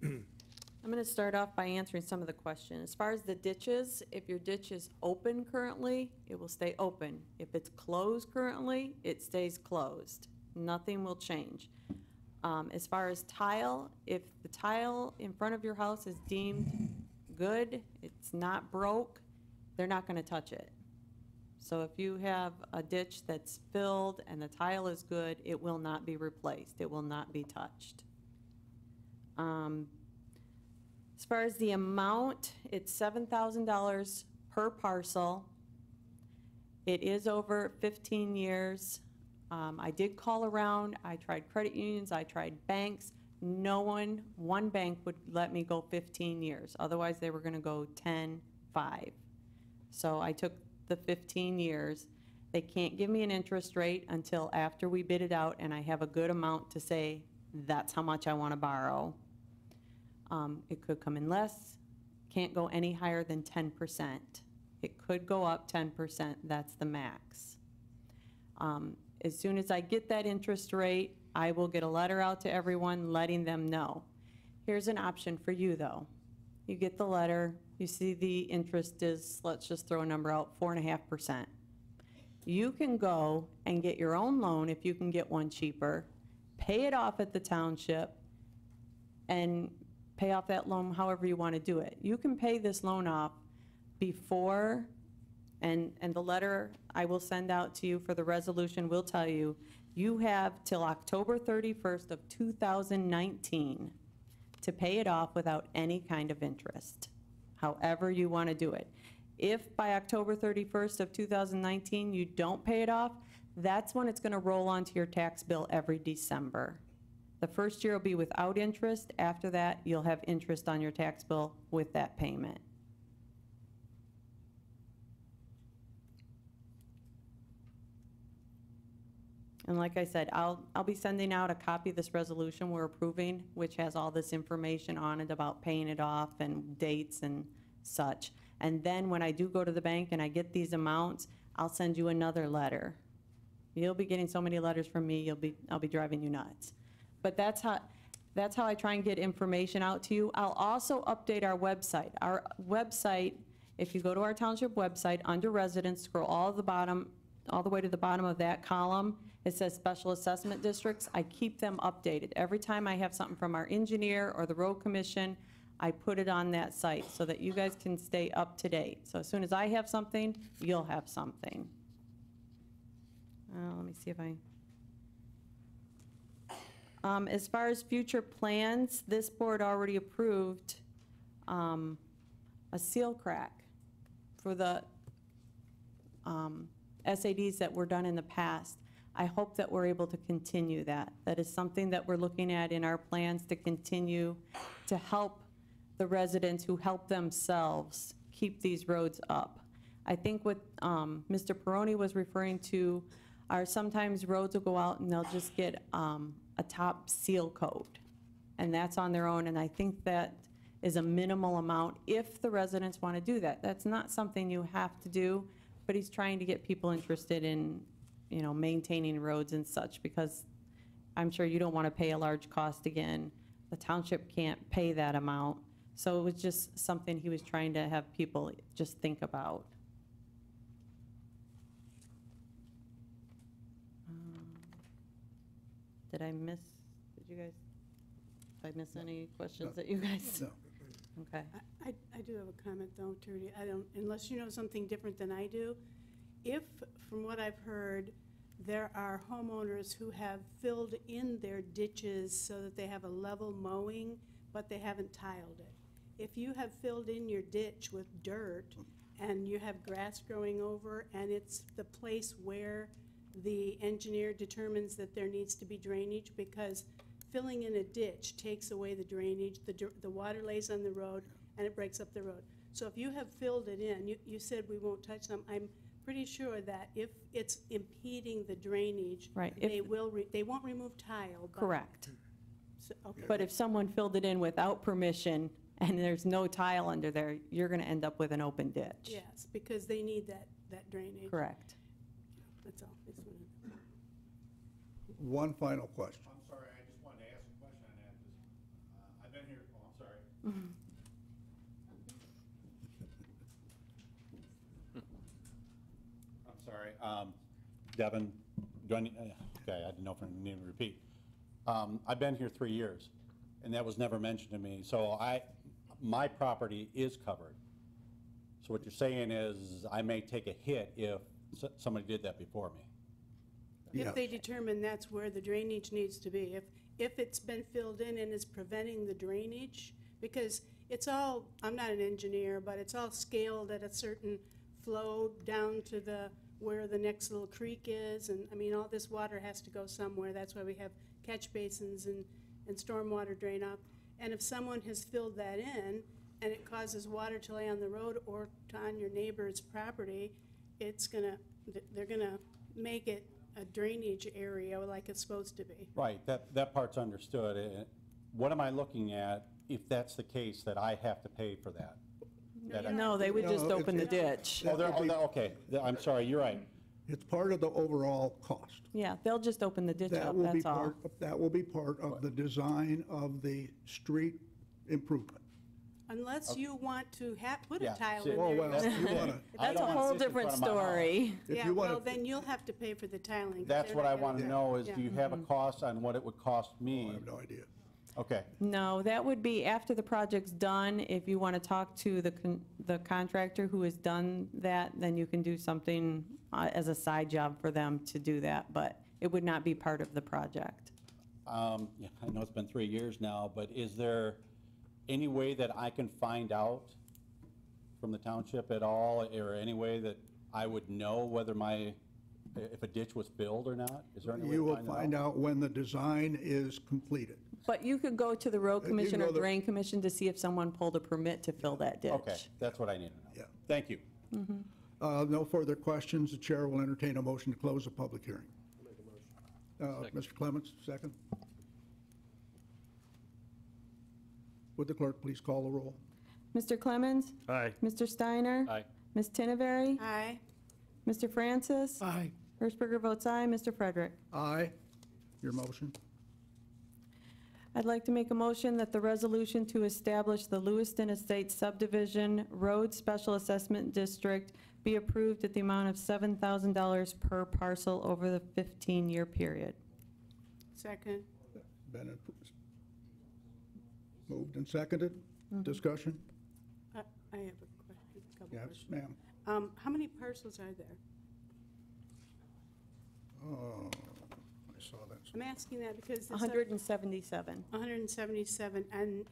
A: I'm going to start off by answering some of the questions. As far as the ditches, if your ditch is open currently, it will stay open. If it's closed currently, it stays closed. Nothing will change. As far as tile, if the tile in front of your house is deemed good, it's not broke, they're not going to touch it. So if you have a ditch that's filled and the tile is good, it will not be replaced. It will not be touched. As far as the amount, it's $7,000 per parcel. It is over 15 years. I did call around. I tried credit unions. I tried banks. One bank would let me go 15 years. Otherwise, they were going to go 10, 5. So I took the 15 years. They can't give me an interest rate until after we bid it out and I have a good amount to say that's how much I want to borrow. It could come in less, can't go any higher than 10%. It could go up 10%, that's the max. As soon as I get that interest rate, I will get a letter out to everyone letting them know. Here's an option for you though. You get the letter, you see the interest is, let's just throw a number out, 4.5%. You can go and get your own loan if you can get one cheaper, pay it off at the township, and pay off that loan however you want to do it. You can pay this loan off before, and the letter I will send out to you for the resolution will tell you, you have till October 31st of 2019 to pay it off without any kind of interest, however you want to do it. If by October 31st of 2019 you don't pay it off, that's when it's going to roll onto your tax bill every December. The first year will be without interest. After that, you'll have interest on your tax bill with that payment. And like I said, I'll be sending out a copy of this resolution we're approving, which has all this information on it about paying it off and dates and such. And then when I do go to the bank and I get these amounts, I'll send you another letter. You'll be getting so many letters from me, I'll be driving you nuts. But that's how I try and get information out to you. I'll also update our website. Our website, if you go to our township website, under residents, scroll all the way to the bottom of that column, it says special assessment districts. I keep them updated. Every time I have something from our engineer or the road commission, I put it on that site so that you guys can stay up to date. So as soon as I have something, you'll have something. Let me see if I... as far as future plans, this board already approved a seal crack for the SADs that were done in the past. I hope that we're able to continue that. That is something that we're looking at in our plans to continue to help the residents who help themselves keep these roads up. I think what Mr. Peroni was referring to are sometimes roads will go out and they'll just get a top seal coat, and that's on their own, and I think that is a minimal amount if the residents want to do that. That's not something you have to do, but he's trying to get people interested in, you know, maintaining roads and such, because I'm sure you don't want to pay a large cost again. The township can't pay that amount, so it was just something he was trying to have people just think about. Did I miss any questions that you guys?
E: No.
A: Okay.
G: I do have a comment though, Trudy. Unless you know something different than I do. If, from what I've heard, there are homeowners who have filled in their ditches so that they have a level mowing, but they haven't tiled it. If you have filled in your ditch with dirt and you have grass growing over and it's the place where the engineer determines that there needs to be drainage, because filling in a ditch takes away the drainage, the water lays on the road and it breaks up the road. So if you have filled it in, you said we won't touch them, I'm pretty sure that if it's impeding the drainage,
A: Right,
G: they won't remove tile. But,
A: Correct.
G: okay.
A: But if someone filled it in without permission and there's no tile under there, you're going to end up with an open ditch.
G: Yes, because they need that drainage.
A: Correct.
G: That's all. Just wanted-
E: One final question.
O: I'm sorry, I just wanted to ask a question on that, because I've been here, oh, I'm sorry. I'm sorry, Devin, do I need, okay, I didn't know if I needed to repeat. I've been here 3 years, and that was never mentioned to me, so my property is covered. So what you're saying is, I may take a hit if somebody did that before me?
G: If they determine that's where the drainage needs to be. If it's been filled in and is preventing the drainage, because it's all, I'm not an engineer, but it's all scaled at a certain flow down to where the next little creek is, and I mean, all this water has to go somewhere. That's why we have catch basins and stormwater drain up. And if someone has filled that in and it causes water to lay on the road or on your neighbor's property, they're gonna make it a drainage area like it's supposed to be.
O: Right, that part's understood. What am I looking at if that's the case, that I have to pay for that?
A: No, they would just open the ditch.
O: Okay, I'm sorry, you're right.
E: It's part of the overall cost.
A: Yeah, they'll just open the ditch
E: That
A: up,
E: will be
A: that's all.
E: part, that will be part of the design of the street improvement.
G: Unless you want to put a
O: Yeah,
G: tile
O: see-
G: in
E: Oh,
G: there.
E: well, if you wanna,
O: I
A: That's a
O: don't want
A: whole
O: this in
A: different
O: front of my house.
A: story.
E: if
G: Yeah,
E: you wanna.
G: well, then you'll have to pay for the tiling. 'cause
O: That's
G: they're
O: what
G: not
O: I
G: gonna-
O: want to know, is
G: Yeah.
O: do you have a cost on what it would cost me?
E: I have no idea.
O: Okay,
A: No, that would be after the project's done. If you want to talk to the contractor who has done that, then you can do something as a side job for them to do that, but it would not be part of the project.
O: yeah, I know it's been 3 years now, but is there any way that I can find out from the township at all, or any way that I would know whether if a ditch was filled or not? Is there any way
E: You
O: to
E: will
O: find that
E: find out when the design is completed.
A: But you could go to the road
E: can
A: commission or
E: go to-
A: drain commission to see if someone pulled a permit to fill that ditch.
O: Okay, that's what I need to know.
E: Yeah.
O: Thank you.
E: No further questions. The chair will entertain a motion to close the public hearing. Mr. Clements, second. Would the clerk please call the roll?
A: Mr. Clemens?
C: Aye.
A: Mr. Steiner?
D: Aye.
A: Ms. Tinneberry?
G: Aye.
A: Mr. Francis?
M: Aye.
A: Hirschberger votes aye. Mr. Frederick?
E: Aye. Your motion?
A: I'd like to make a motion that the resolution to establish the Lewiston Estates Subdivision Road Special Assessment District be approved at the amount of $7,000 per parcel over the 15-year period.
G: Second.
E: Been moved and seconded. Discussion?
G: I have a question, a couple
E: Yes,
G: questions.
E: ma'am.
G: How many parcels are there?
E: Oh, I saw that.
G: I'm asking that because this
A: 177.
G: 177, and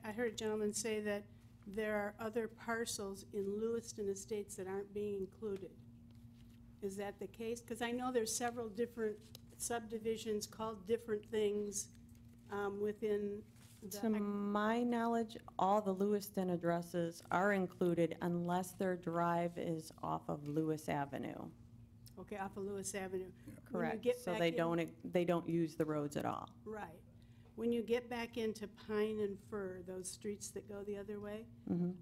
G: I heard a gentleman say that there are other parcels in Lewiston Estates that aren't being included. Is that the case? Because I know there's several different subdivisions called different things within
A: To
G: the,
A: my knowledge, all the Lewiston addresses are included unless their drive is off of Lewis Avenue.
G: okay, off of Lewis Avenue. When you
A: Correct.
G: get
A: So
G: back
A: they don't use the roads at all.
G: Right. When you get back into Pine and Fir, those streets that go the other way,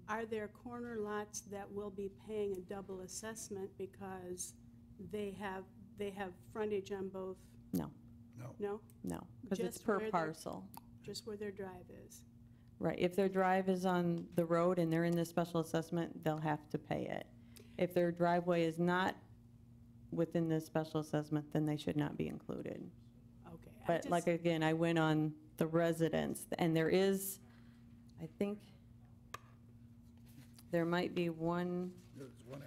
G: are there corner lots that will be paying a double assessment because they have frontage on both?
A: No,
E: No.
G: No?
A: no, because it's
G: Just
A: per
G: where they're-
A: parcel.
G: Just where their drive is?
A: Right, if their drive is on the road and they're in the special assessment, they'll have to pay it. If their driveway is not within the special assessment, then they should not be included.
G: Okay.
A: But like, again, I went on the residents, and there is, I think, there might be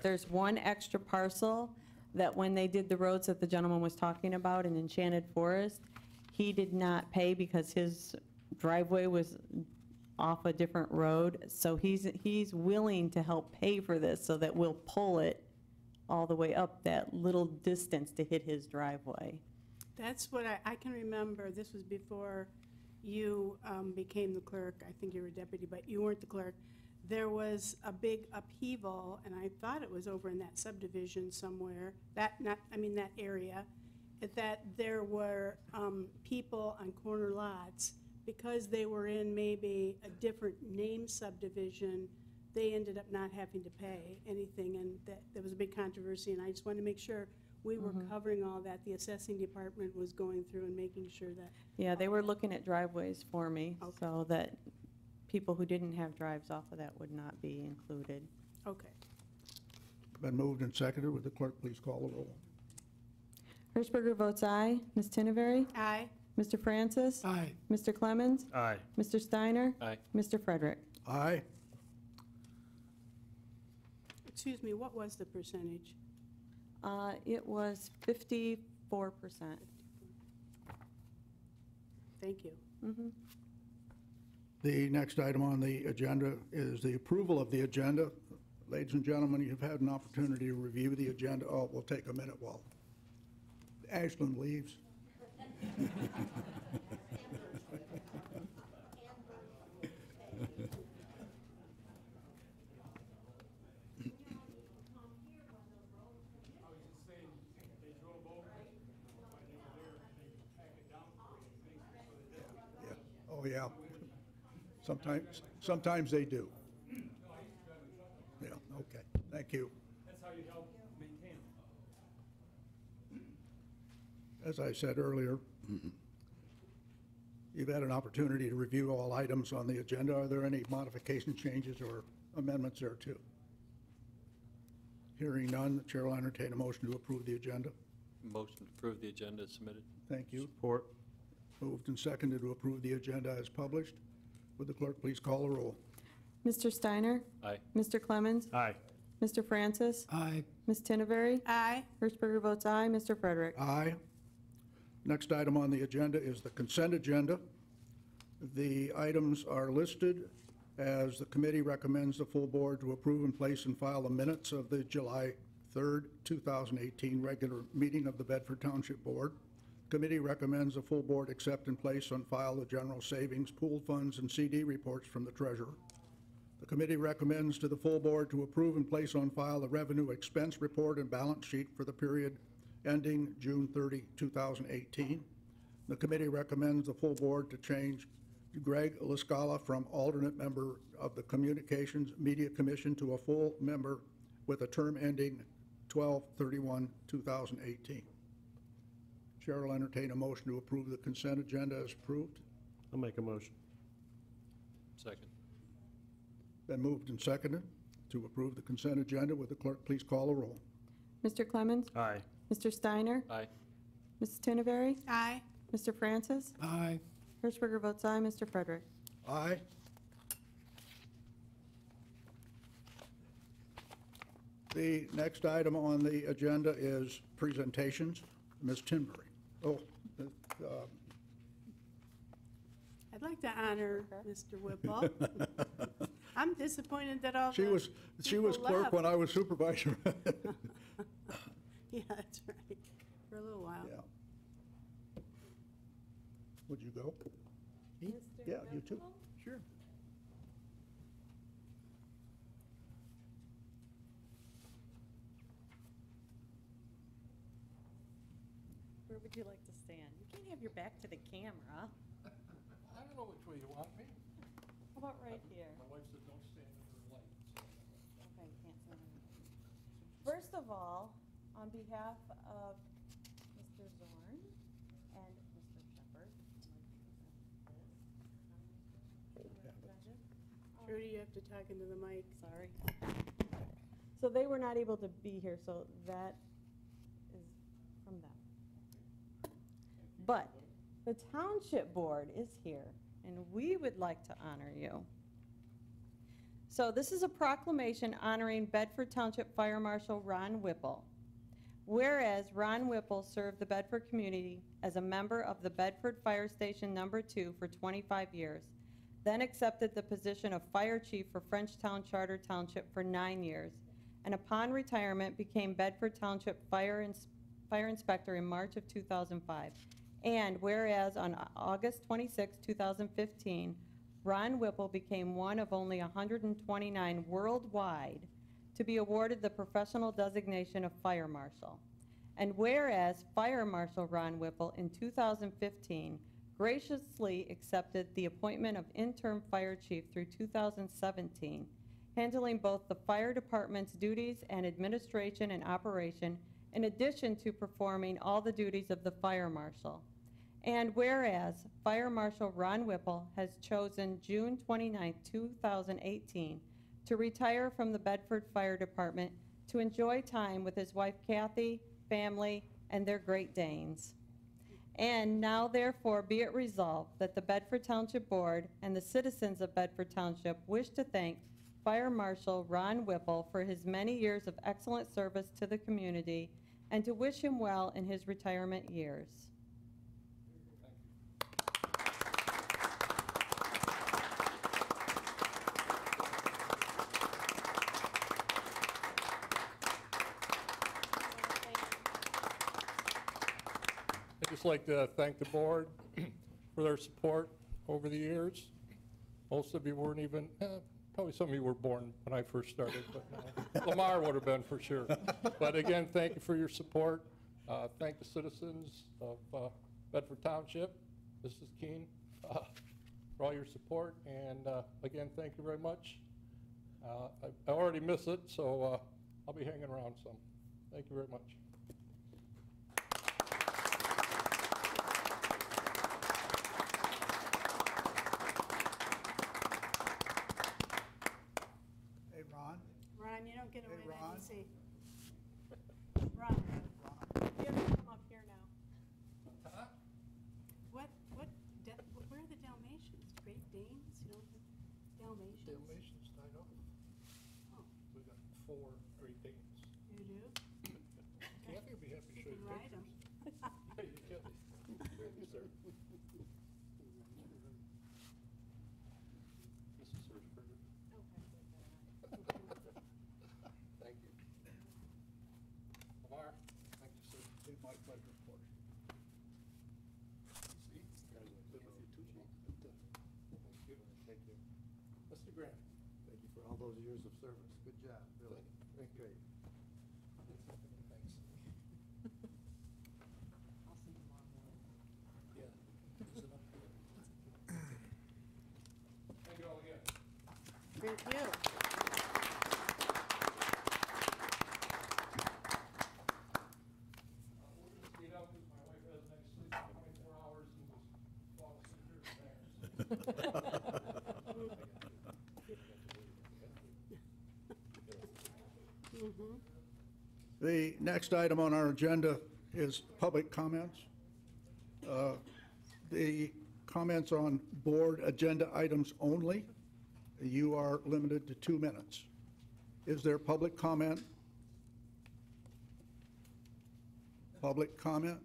A: there's one extra parcel, that when they did the roads that the gentleman was talking about in Enchanted Forest, he did not pay because his driveway was off a different road. So he's willing to help pay for this so that we'll pull it all the way up that little distance to hit his driveway.
G: That's what I can remember. This was before you became the clerk. I think you were deputy, but you weren't the clerk. There was a big upheaval, and I thought it was over in that subdivision somewhere, that area, that there were people on corner lots, because they were in maybe a different name subdivision, they ended up not having to pay anything, and there was a big controversy, and I just wanted to make sure we were covering all that. The assessing department was going through and making sure that.
A: Yeah, they were looking at driveways for me, so that people who didn't have drives off of that would not be included.
G: Okay.
E: Been moved and seconded. Would the clerk please call the roll?
A: Hertzberger votes aye. Ms. Tinnevery?
G: Aye.
A: Mr. Francis?
M: Aye.
A: Mr. Clemens?
C: Aye.
A: Mr. Steiner?
D: Aye.
A: Mr. Frederick?
E: Aye.
G: Excuse me, what was the percentage?
A: It was 54%.
G: Thank you.
E: The next item on the agenda is the approval of the agenda. Ladies and gentlemen, you've had an opportunity to review the agenda. Oh, we'll take a minute while Ashland leaves. Oh, yeah. Sometimes they do. Yeah, okay. Thank you.
B: That's how you help maintain them.
E: As I said earlier, you've had an opportunity to review all items on the agenda. Are there any modification, changes, or amendments thereto? Hearing none, the chair will entertain a motion to approve the agenda.
D: Motion to approve the agenda is submitted.
E: Thank you.
C: Support.
E: Moved and seconded to approve the agenda as published. Would the clerk please call the roll?
A: Mr. Steiner?
D: Aye.
A: Mr. Clemens?
C: Aye.
A: Mr. Francis?
M: Aye.
A: Ms. Tinnevery?
G: Aye.
A: Hertzberger votes aye. Mr. Frederick?
E: Aye. Next item on the agenda is the consent agenda. The items are listed as the committee recommends the full board to approve and place and file the minutes of the July 3rd, 2018 regular meeting of the Bedford Township Board. Committee recommends the full board accept and place on file the general savings, pool funds, and CD reports from the treasurer. The committee recommends to the full board to approve and place on file the revenue expense report and balance sheet for the period ending June 30, 2018. The committee recommends the full board to change Greg Lascala from alternate member of the Communications Media Commission to a full member with a term ending 12/31/2018. Chair will entertain a motion to approve the consent agenda as approved.
C: I'll make a motion.
D: Second.
E: Been moved and seconded to approve the consent agenda. Would the clerk please call the roll?
A: Mr. Clemens?
C: Aye.
A: Mr. Steiner?
D: Aye.
A: Mrs. Tinnevery?
G: Aye.
A: Mr. Francis?
M: Aye.
A: Hertzberger votes aye. Mr. Frederick?
E: Aye. The next item on the agenda is presentations. Ms. Tinbury. Oh,
G: I'd like to honor Mr. Whipple. I'm disappointed that all
E: she
G: the
E: was
G: people
E: clerk
G: left.
E: when I was supervisor.
G: Yeah, that's right, for a little while.
E: Yeah. Would you go? Yeah, you too. Sure.
A: Where would you like to stand? You can't have your back to the camera.
M: I don't know which way you want me.
A: How about right here?
M: My wife said don't stand under the light.
A: Okay, can't stand under. First of all, on behalf of Mr. Zorn and Mr. Shepherd,
G: Trudy, you have to talk into the mic.
A: Sorry. So they were not able to be here, so that is from them. But the Township Board is here, and we would like to honor you. So this is a proclamation honoring Bedford Township Fire Marshal Ron Whipple. Whereas Ron Whipple served the Bedford community as a member of the Bedford Fire Station No. 2 for 25 years, then accepted the position of fire chief for Frenchtown Charter Township for 9 years, and upon retirement became Bedford Township Fire Inspector in March of 2005. And whereas on August 26, 2015, Ron Whipple became one of only 129 worldwide to be awarded the professional designation of Fire Marshal. And whereas Fire Marshal Ron Whipple in 2015 graciously accepted the appointment of interim fire chief through 2017, handling both the fire department's duties and administration and operation, in addition to performing all the duties of the fire marshal. And whereas Fire Marshal Ron Whipple has chosen June 29, 2018, to retire from the Bedford Fire Department to enjoy time with his wife Kathy, family, and their Great Danes. And now therefore be it resolved that the Bedford Township Board and the citizens of Bedford Township wish to thank Fire Marshal Ron Whipple for his many years of excellent service to the community and to wish him well in his retirement years.
R: I'd just like to thank the board for their support over the years. Most of you weren't even, probably some of you were born when I first started, but Lamar would have been for sure. But again, thank you for your support. Thank the citizens of Bedford Township, Mrs. Keene, for all your support. And again, thank you very much. I already miss it, so I'll be hanging around some. Thank you very much.
G: Ron, you don't get away
E: Hey,
G: that
E: Ron.
G: easy. Ron, you have to come up here now. What, where are the Dalmatians? Great Danes? You don't have Dalmatians?
R: Dalmatians tied up.
G: Oh,
R: We got 4 Great Danes.
G: you do?
R: Kathy would be happy to show
G: You
R: you
G: can ride
R: pictures.
G: 'em.
R: Hey, you Kathy. Thank you, sir. Mrs. Hirschberger. Thank you. Lamar, thank you, sir.
E: It's my pleasure, of course.
R: See, been with you too, Chief. Thank you. Thank you. Mr. Grant.
P: Thank you for all those years of service. Good job, really.
R: Thank you.
P: Great.
R: Thanks. Yeah. Is it up here? Thank you all again.
G: Thank you.
R: We'll just speed up because my wife has nice sleep for 24 hours and just fall asleep here and there.
E: The next item on our agenda is public comments. The comments on board agenda items only. You are limited to 2 minutes. Is there public comment? Public comment?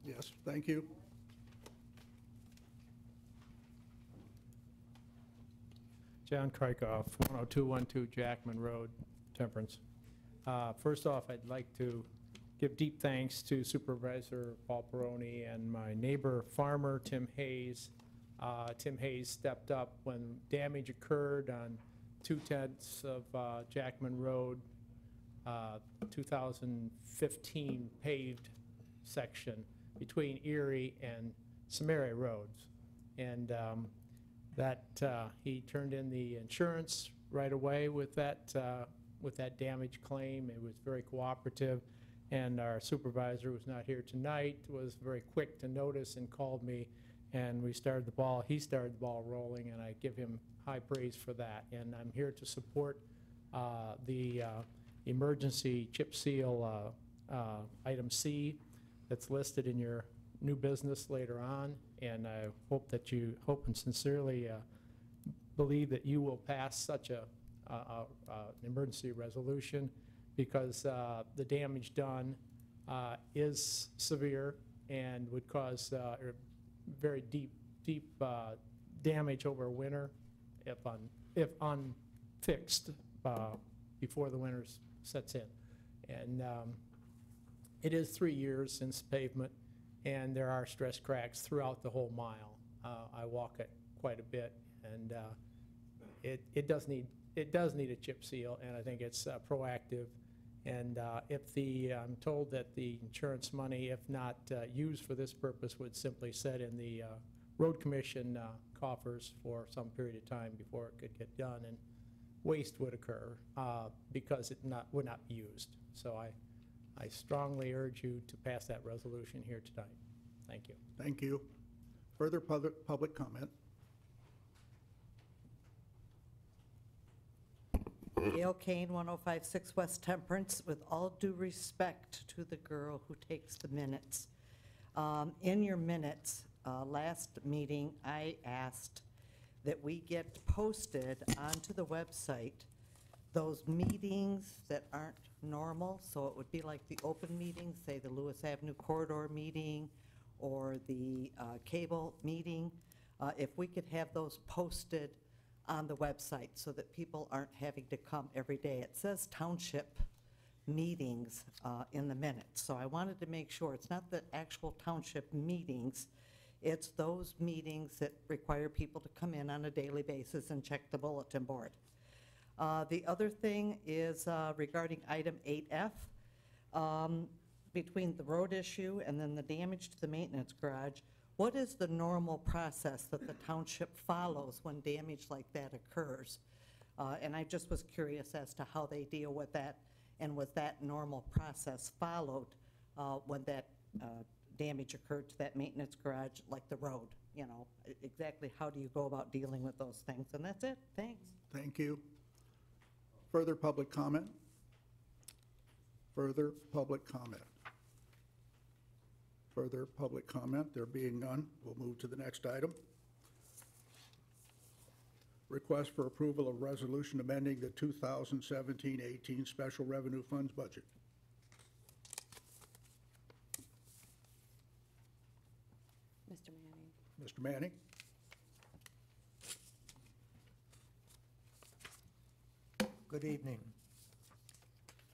E: Yes, thank you.
S: John Krykoff, 10212 Jackman Road, Temperance. First off, I'd like to give deep thanks to Supervisor Paul Peroni and my neighbor farmer, Tim Hayes. Tim Hayes stepped up when damage occurred on 2/10 of Jackman Road, 2015 paved section between Erie and Sumeria roads. And he turned in the insurance right away with that damage claim. It was very cooperative, and our supervisor, who's not here tonight, was very quick to notice and called me, and he started the ball rolling, and I give him high praise for that. And I'm here to support the emergency chip seal item C that's listed in your new business later on, and I hope and sincerely believe that you will pass such an emergency resolution, because the damage done is severe and would cause very deep damage over winter if unfixed before the winter sets in. And it is 3 years since pavement, and there are stress cracks throughout the whole mile. I walk it quite a bit, and it does need a chip seal, and I think it's proactive. And I'm told that the insurance money, if not used for this purpose, would simply sit in the road commission coffers for some period of time before it could get done, and waste would occur because it would not be used. So I strongly urge you to pass that resolution here tonight. Thank you.
E: Thank you. Further public comment?
T: Gail Kane, 1056 West Temperance. With all due respect to the girl who takes the minutes, in your minutes, last meeting, I asked that we get posted onto the website those meetings that aren't normal, so it would be like the open meetings, say the Lewis Avenue Corridor meeting or the cable meeting, if we could have those posted on the website so that people aren't having to come every day. It says township meetings in the minutes, so I wanted to make sure it's not the actual township meetings, it's those meetings that require people to come in on a daily basis and check the bulletin board. The other thing is regarding item 8F, between the road issue and then the damage to the maintenance garage, what is the normal process that the township follows when damage like that occurs? And I just was curious as to how they deal with that, and was that normal process followed when that damage occurred to that maintenance garage, like the road? You know, exactly how do you go about dealing with those things? And that's it. Thanks.
E: Thank you. Further public comment? Further public comment? Further public comment? There being none, we'll move to the next item. Request for approval of resolution amending the 2017-18 Special Revenue Funds budget.
A: Mr. Manning.
E: Mr. Manning?
U: Good evening.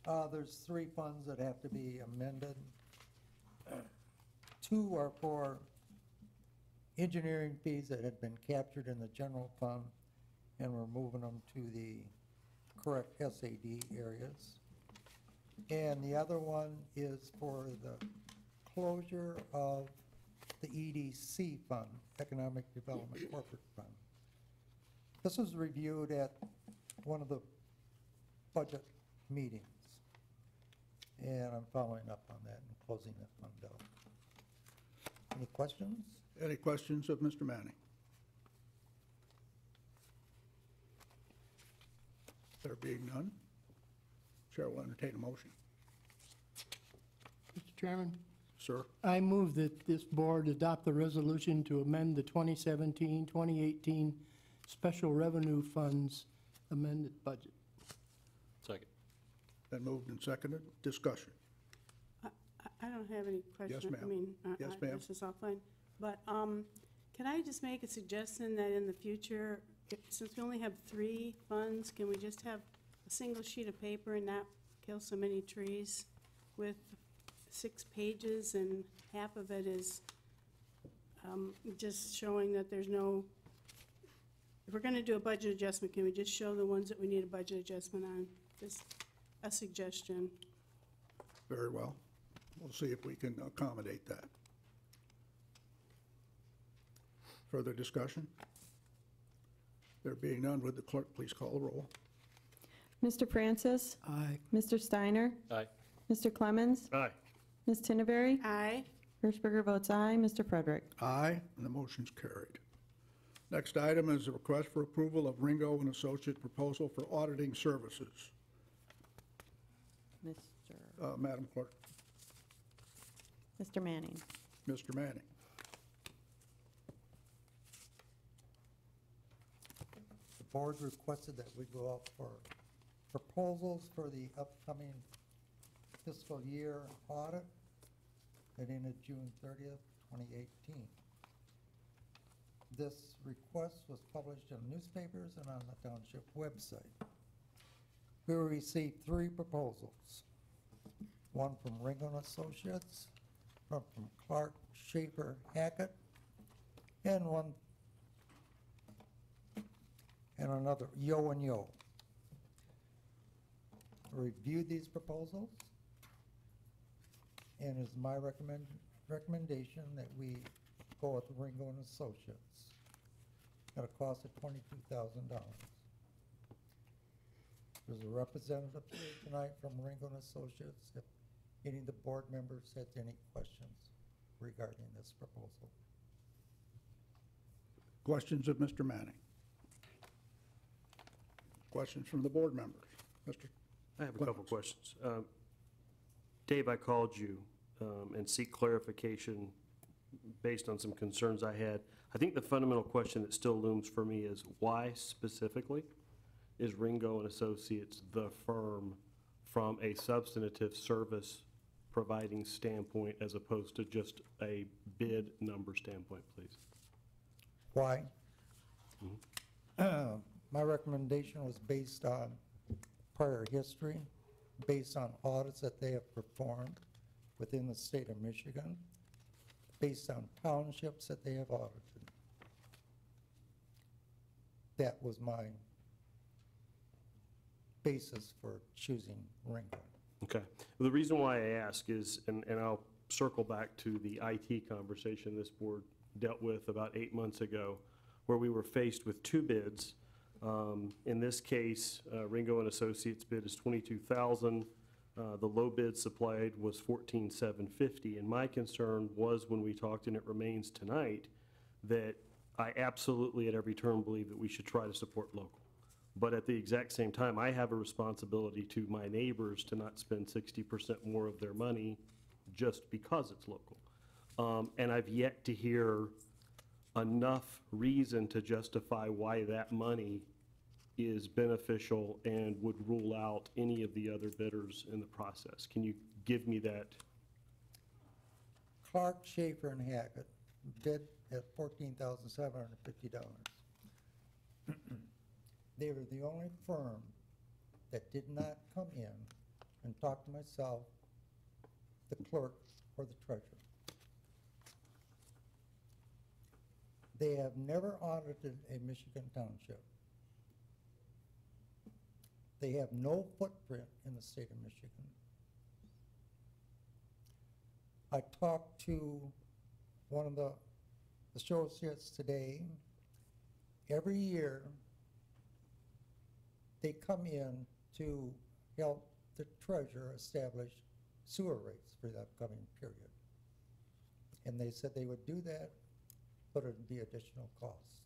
U: There's 3 funds that have to be amended. 2 are for engineering fees that had been captured in the general fund, and we're moving them to the correct SAD areas. And the other one is for the closure of the EDC fund, Economic Development Corporate Fund. This was reviewed at one of the budget meetings, and I'm following up on that and closing that fund out. Any questions?
E: Any questions of Mr. Manning? There being none, Chair will entertain a motion.
M: Mr. Chairman?
E: Sir?
M: I move that this board adopt the resolution to amend the 2017-2018 Special Revenue Funds amended budget.
D: Second.
E: Been moved and seconded. Discussion.
G: I don't have any question.
E: Yes, ma'am.
G: I mean,
E: Yes, ma'am.
G: this is all fine. But can I just make a suggestion that in the future, since we only have 3 funds, can we just have a single sheet of paper and not kill so many trees with 6 pages and half of it is just showing that there's no, if we're going to do a budget adjustment, can we just show the ones that we need a budget adjustment on? Just a suggestion.
E: Very well. We'll see if we can accommodate that. Further discussion? There being none, would the clerk please call the roll?
A: Mr. Francis?
M: Aye.
A: Mr. Steiner?
D: Aye.
A: Mr. Clemens?
C: Aye.
A: Ms. Tinneberry?
G: Aye.
A: Hirschberger votes aye. Mr. Frederick?
E: Aye, and the motion's carried. Next item is a request for approval of Ringo and Associate proposal for auditing services. Madam Clerk.
A: Mr. Manning.
E: Mr. Manning.
U: The board requested that we go out for proposals for the upcoming fiscal year audit. that ended June 30th, 2018. This request was published in newspapers and on the township website. We received 3 proposals. One from Ringo and Associates, one from Clark Schaefer Hackett, and another, Yo and Yo. Reviewed these proposals, and it's my recommendation that we go with Ringo and Associates at a cost of $22,000. There's a representative here tonight from Ringo and Associates, if any of the board members had any questions regarding this proposal.
E: Questions of Mr. Manning? Questions from the board members? Mr.
C: I have a couple questions. Dave, I called you and seek clarification based on some concerns I had. I think the fundamental question that still looms for me is why specifically is Ringo and Associates the firm from a substantive service providing standpoint as opposed to just a bid number standpoint, please?
U: Why? My recommendation was based on prior history, based on audits that they have performed within the state of Michigan, based on townships that they have audited. That was my basis for choosing Ringo.
C: Okay. Well, the reason why I ask is, and I'll circle back to the IT conversation this board dealt with about 8 months ago, where we were faced with 2 bids. In this case, Ringo and Associates bid is $22,000. The low bid supplied was $14,750. And my concern was when we talked, and it remains tonight, that I absolutely at every turn believe that we should try to support local. But at the exact same time, I have a responsibility to my neighbors to not spend 60% more of their money just because it's local. And I've yet to hear enough reason to justify why that money is beneficial and would rule out any of the other bidders in the process. Can you give me that?
U: Clark, Schaefer, and Hackett bid at $14,750. They were the only firm that did not come in and talk to myself, the clerk, or the treasurer. They have never audited a Michigan township. They have no footprint in the state of Michigan. I talked to one of the associates today. Every year, they come in to help the treasurer establish sewer rates for the upcoming period. And they said they would do that, but it would be additional cost.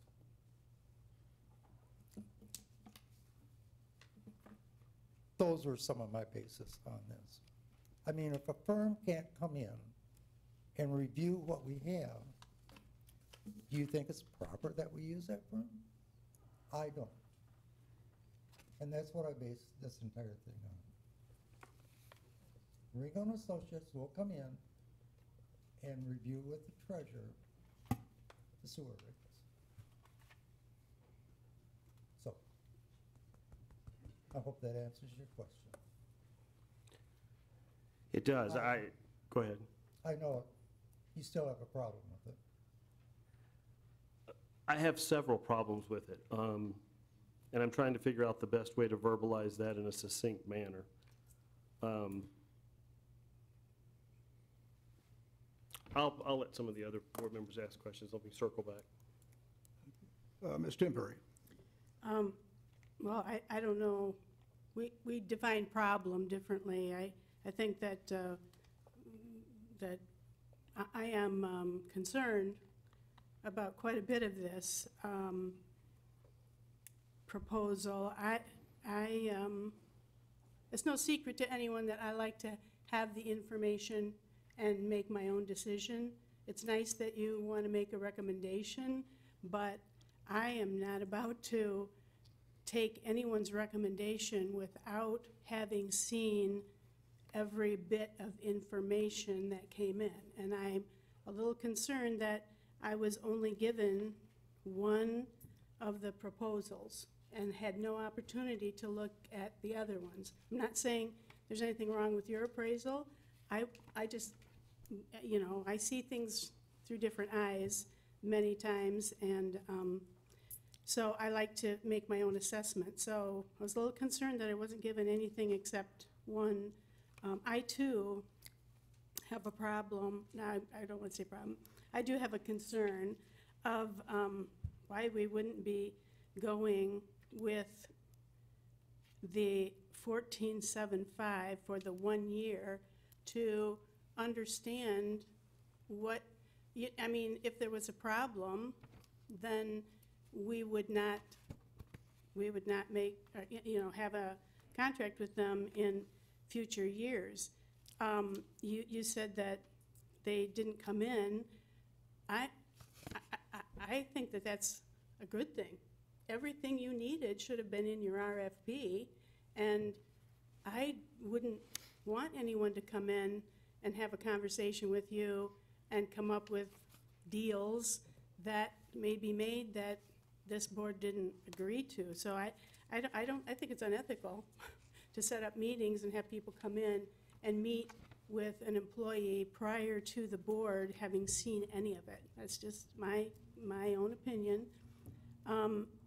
U: Those were some of my basis on this. I mean, if a firm can't come in and review what we have, do you think it's proper that we use that firm? I don't. And that's what I base this entire thing on. Ringo and Associates will come in and review with the treasurer the sewer rates. So, I hope that answers your question.
C: It does. Go ahead.
U: I know you still have a problem with it.
C: I have several problems with it. And I'm trying to figure out the best way to verbalize that in a succinct manner. I'll let some of the other board members ask questions. Let me circle back.
E: Ms. Timpery.
G: Well, I don't know. We define problem differently. I think that that I am concerned about quite a bit of this proposal. It's no secret to anyone that I like to have the information and make my own decision. It's nice that you want to make a recommendation, but I am not about to take anyone's recommendation without having seen every bit of information that came in. And I'm a little concerned that I was only given one of the proposals and had no opportunity to look at the other ones. I'm not saying there's anything wrong with your appraisal. I just, you know, I see things through different eyes many times, and so I like to make my own assessment. So I was a little concerned that I wasn't given anything except one. I too have a problem, no, I don't want to say problem, I do have a concern of why we wouldn't be going with the 14.75 for the 1 year to understand what, I mean, if there was a problem, then we would not make, you know, have a contract with them in future years. You said that they didn't come in. I think that that's a good thing. Everything you needed should have been in your RFP, and I wouldn't want anyone to come in and have a conversation with you and come up with deals that may be made that this board didn't agree to. So I think it's unethical to set up meetings and have people come in and meet with an employee prior to the board having seen any of it. That's just my own opinion.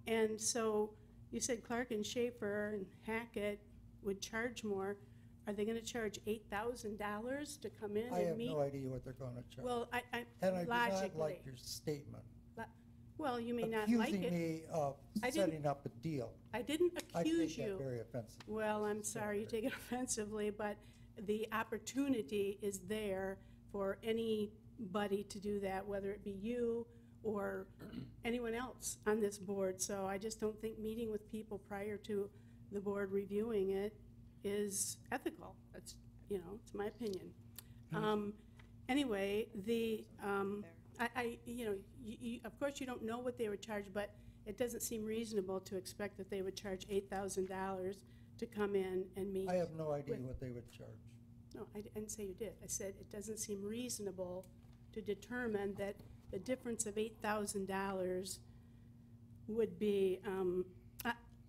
G: And so you said Clark and Schaefer and Hackett would charge more. Are they going to charge $8,000 to come in and meet?
U: I have no idea what they're going to charge.
G: Well,
U: And I do not
G: logically.
U: like your statement.
G: Well, you may not like
U: Accusing
G: it.
U: me of setting up a deal.
G: I didn't accuse
U: I take
G: you.
U: that very offensive.
G: Well, I'm sorry you take it offensively, but the opportunity is there for anybody to do that, whether it be you or anyone else on this board. So I just don't think meeting with people prior to the board reviewing it is ethical. That's, you know, it's my opinion. Anyway, you know, of course you don't know what they would charge, but it doesn't seem reasonable to expect that they would charge $8,000 to come in and meet.
U: I have no idea what they would charge.
G: No, I didn't say you did. I said it doesn't seem reasonable to determine that the difference of $8,000 would be,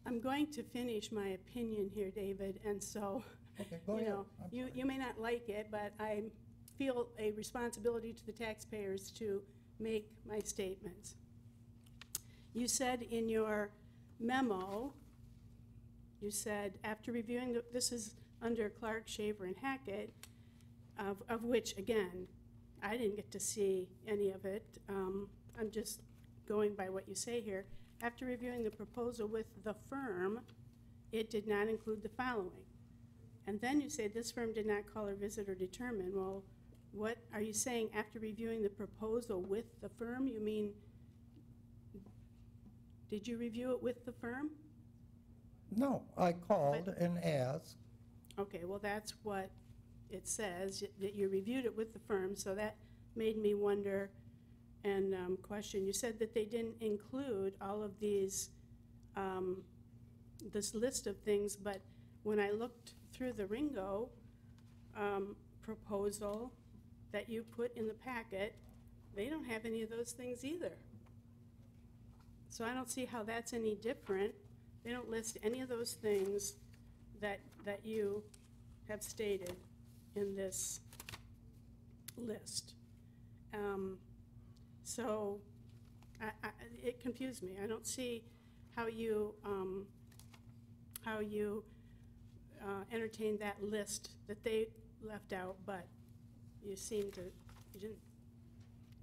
G: I'm going to finish my opinion here, David, and so,
U: Okay, go
G: you
U: ahead.
G: know, you may not like it, but I feel a responsibility to the taxpayers to make my statements. You said in your memo, you said, after reviewing, this is under Clark, Shaver, and Hackett, of which, again, I didn't get to see any of it. I'm just going by what you say here. After reviewing the proposal with the firm, it did not include the following. And then you say this firm did not call or visit or determine. Well, what are you saying? After reviewing the proposal with the firm, you mean, did you review it with the firm?
U: No, I called and asked.
G: Okay, well, that's what it says, that you reviewed it with the firm, so that made me wonder and question. You said that they didn't include all of these, this list of things, but when I looked through the Ringo proposal that you put in the packet, they don't have any of those things either. So I don't see how that's any different. They don't list any of those things that you have stated in this list. So it confused me. I don't see how you entertained that list that they left out, but you seem to, you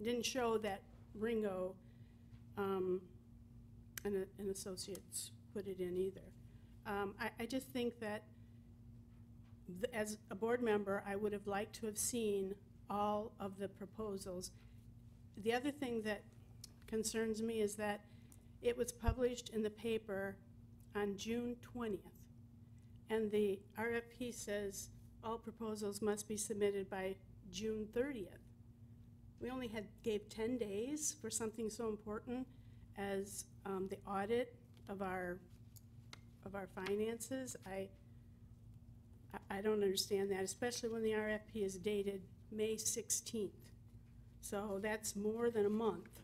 G: didn't show that Ringo and Associates put it in either. I just think that as a board member, I would have liked to have seen all of the proposals. The other thing that concerns me is that it was published in the paper on June 20th, and the RFP says all proposals must be submitted by June 30th. We only gave 10 days for something so important as the audit of our finances. I don't understand that, especially when the RFP is dated May 16th. So that's more than a month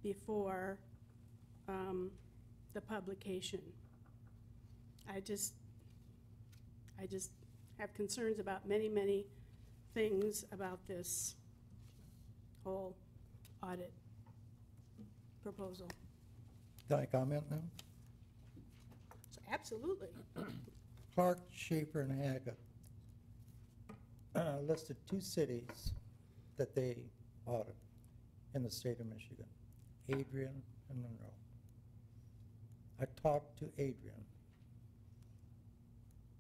G: before the publication. I just have concerns about many, many things about this whole audit proposal.
U: Can I comment now?
G: So absolutely.
U: Clark, Schaefer, and Hackett listed 2 cities that they audit in the state of Michigan, Adrian and Monroe. I talked to Adrian.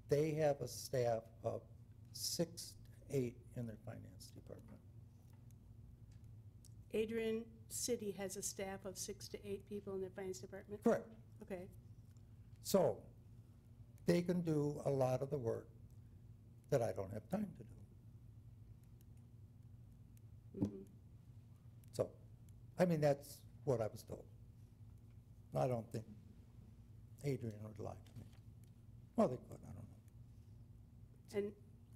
U: They have a staff of 6 to 8 in their finance department.
G: Adrian City has a staff of 6 to 8 people in their finance department?
U: Correct.
G: Okay.
U: So they can do a lot of the work that I don't have time to do.
G: Mhm.
U: So, I mean, that's what I was told. I don't think Adrian would lie to me. Well, they could, I don't know.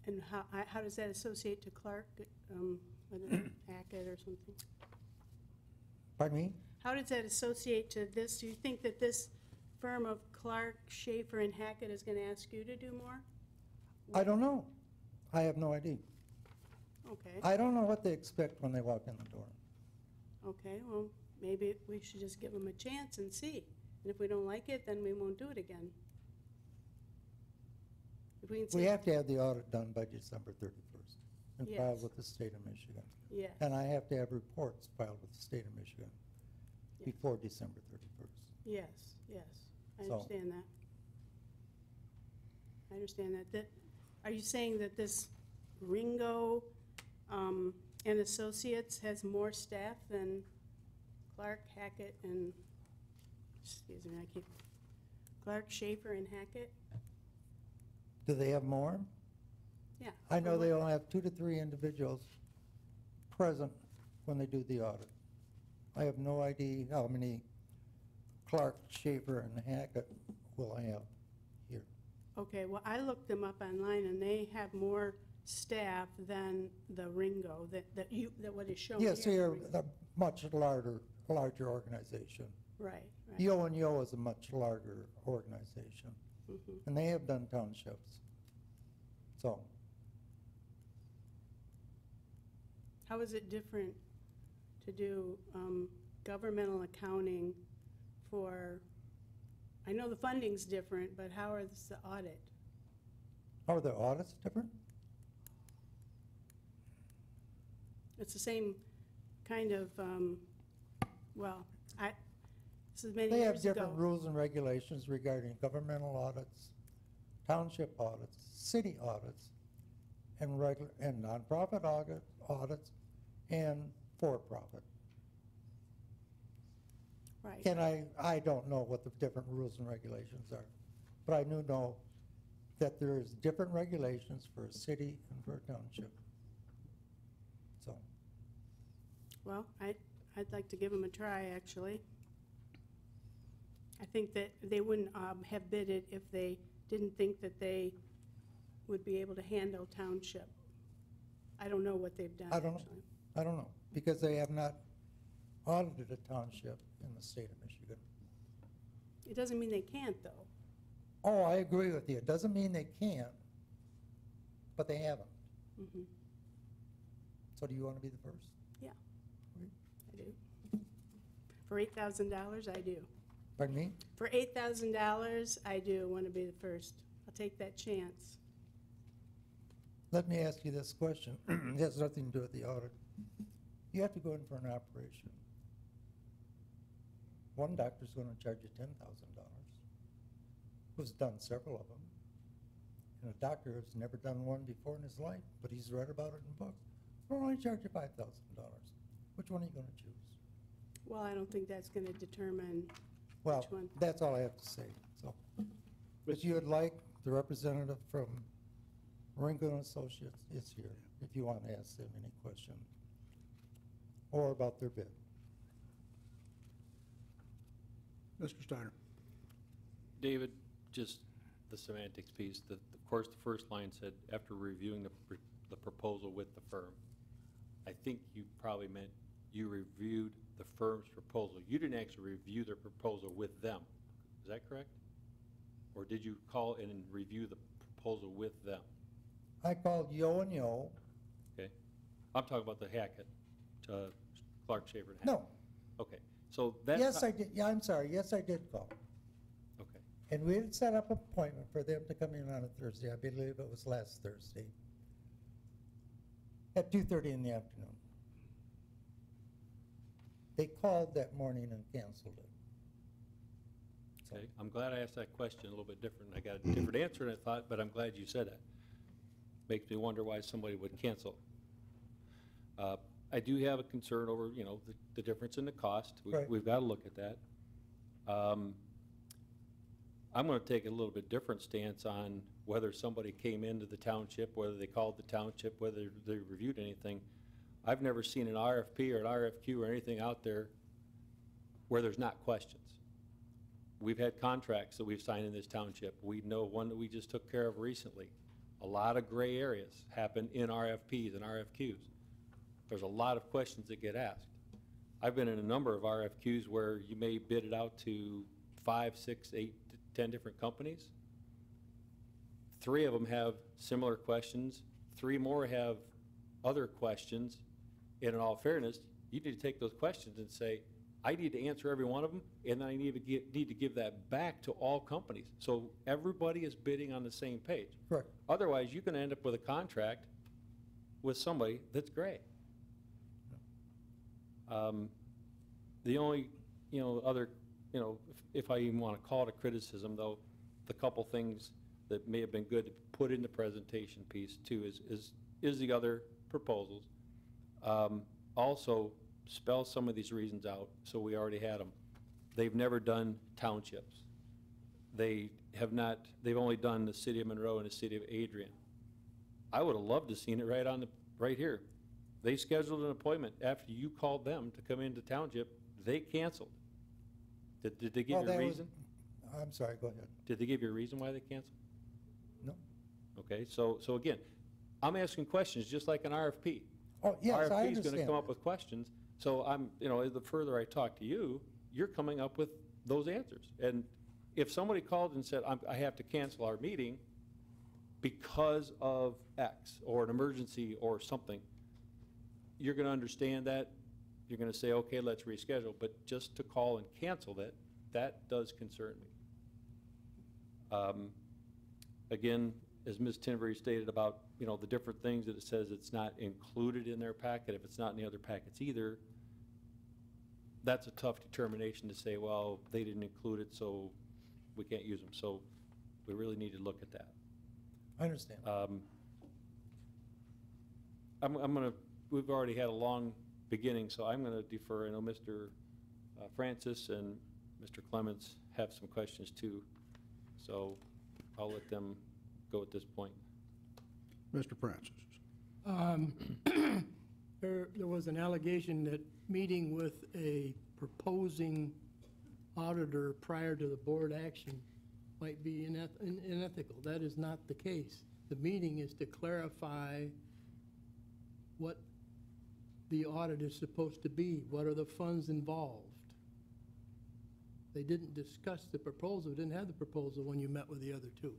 G: And how does that associate to Clark, with an Hackett or something?
U: Pardon me?
G: How does that associate to this? Do you think that this firm of Clark, Schaefer, and Hackett is going to ask you to do more?
U: I don't know. I have no idea.
G: Okay.
U: I don't know what they expect when they walk in the door.
G: Okay, well, maybe we should just give them a chance and see. And if we don't like it, then we won't do it again. If we can
U: We
G: say,
U: have to have the audit done by December 31st and filed
G: Yes.
U: with the state of Michigan.
G: Yes.
U: And I have to have reports filed with the state of Michigan
G: Yes.
U: before December 31st.
G: yes, yes, I
U: So-
G: understand that. I understand that. Are you saying that this Ringo and Associates has more staff than Clark, Hackett, and, excuse me, Clark, Schaefer, and Hackett?
U: Do they have more?
G: Yeah.
U: I know they only have 2 to 3 individuals present when they do the audit. I have no idea how many Clark, Schaefer, and Hackett will I have here.
G: Okay, well, I looked them up online, and they have more staff than the Ringo, that what is shown here.
U: Yes, they're a much larger organization.
G: Right, right.
U: Yo and Yo is a much larger organization,
G: Mhm.
U: and they have done townships. So,
G: How is it different to do governmental accounting for, I know the funding's different, but how is the audit?
U: are the audits different?
G: It's the same kind of, well, this is many
U: They have
G: years ago.
U: different rules and regulations regarding governmental audits, township audits, city audits, and regular, and nonprofit audits, and for-profit.
G: Right.
U: And I don't know what the different rules and regulations are, but I do know that there's different regulations for a city and for a township. So,
G: Well, I'd like to give them a try, actually. I think that they wouldn't have bid it if they didn't think that they would be able to handle township. I don't know what they've done,
U: I don't know.
G: actually.
U: I don't know, because they have not audited a township in the state of Michigan.
G: It doesn't mean they can't, though.
U: Oh, I agree with you. It doesn't mean they can't, but they haven't.
G: Mhm.
U: So do you want to be the first?
G: Yeah, I do. For $8,000, I do.
U: Pardon me?
G: For $8,000, I do want to be the first. I'll take that chance.
U: Let me ask you this question. It has nothing to do with the audit. You have to go in for an operation. One doctor's going to charge you $10,000, who's done several of them. And a doctor who's never done one before in his life, but he's read about it in books, will only charge you $5,000. Which one are you going to choose?
G: Well, I don't think that's going to determine
U: Well,
G: which one.
U: that's all I have to say, so. If you would like, the representative from Ringo and Associates is here, if you want to ask them any question, or about their bid.
E: Mr. Steiner.
D: David, just the semantics piece. Of course, the first line said, after reviewing the proposal with the firm. I think you probably meant you reviewed the firm's proposal. You didn't actually review their proposal with them. Is that correct? Or did you call in and review the proposal with them?
U: I called Yo and Yo.
D: Okay. I'm talking about the Hackett, Clark Shaver.
U: No.
D: Okay. So that's.
U: Yes, I did. Yeah, I'm sorry. Yes, I did call.
D: Okay.
U: And we had set up an appointment for them to come in on a Thursday. I believe it was last Thursday at 2:30 in the afternoon. They called that morning and canceled it.
D: Okay. I'm glad I asked that question a little bit different. I got a different answer than I thought, but I'm glad you said that. Makes me wonder why somebody would cancel. I do have a concern over, you know, the difference in the cost.
U: Right.
D: We've got to look at that. I'm going to take a little bit different stance on whether somebody came into the township, whether they called the township, whether they reviewed anything. I've never seen an RFP or an RFQ or anything out there where there's not questions. We've had contracts that we've signed in this township. We know one that we just took care of recently. A lot of gray areas happen in RFPs and RFQs. There's a lot of questions that get asked. I've been in a number of RFQs where you may bid it out to 5, 6, 8, 10 different companies. 3 of them have similar questions. 3 more have other questions. And in all fairness, you need to take those questions and say, I need to answer every one of them, and then I need to give that back to all companies. So everybody is bidding on the same page.
U: Correct.
D: Otherwise, you're going to end up with a contract with somebody that's gray. The only, other, if I even want to call it a criticism, though, the couple things that may have been good to put in the presentation piece, too, is the other proposals. Also, spell some of these reasons out, so we already had them. They've never done townships. They've only done the city of Monroe and the city of Adrian. I would have loved to seen it right here. They scheduled an appointment after you called them to come into township. They canceled. Did they give you a reason?
U: I'm sorry, go ahead.
D: Did they give you a reason why they canceled?
U: No.
D: Okay, so again, I'm asking questions just like an RFP.
U: Oh, yes, I
D: RFP is
U: understand
D: going to come up
U: that.
D: with questions. So the further I talk to you, you're coming up with those answers. And if somebody called and said, I have to cancel our meeting because of X or an emergency or something, you're going to understand that. You're going to say, okay, let's reschedule. But just to call and cancel that does concern me. Again, as Ms. Tinbury stated about, the different things that it says it's not included in their packet, if it's not in the other packets either, that's a tough determination to say, well, they didn't include it, so we can't use them. So we really need to look at that.
U: I understand.
D: We've already had a long beginning, so I'm going to defer. I know Mr. Francis and Mr. Clements have some questions too, so I'll let them go at this point.
E: Mr. Francis.
M: There was an allegation that meeting with a proposing auditor prior to the board action might be unethical. That is not the case. The meeting is to clarify what the audit is supposed to be, what are the funds involved. They didn't discuss the proposal, didn't have the proposal when you met with the other 2,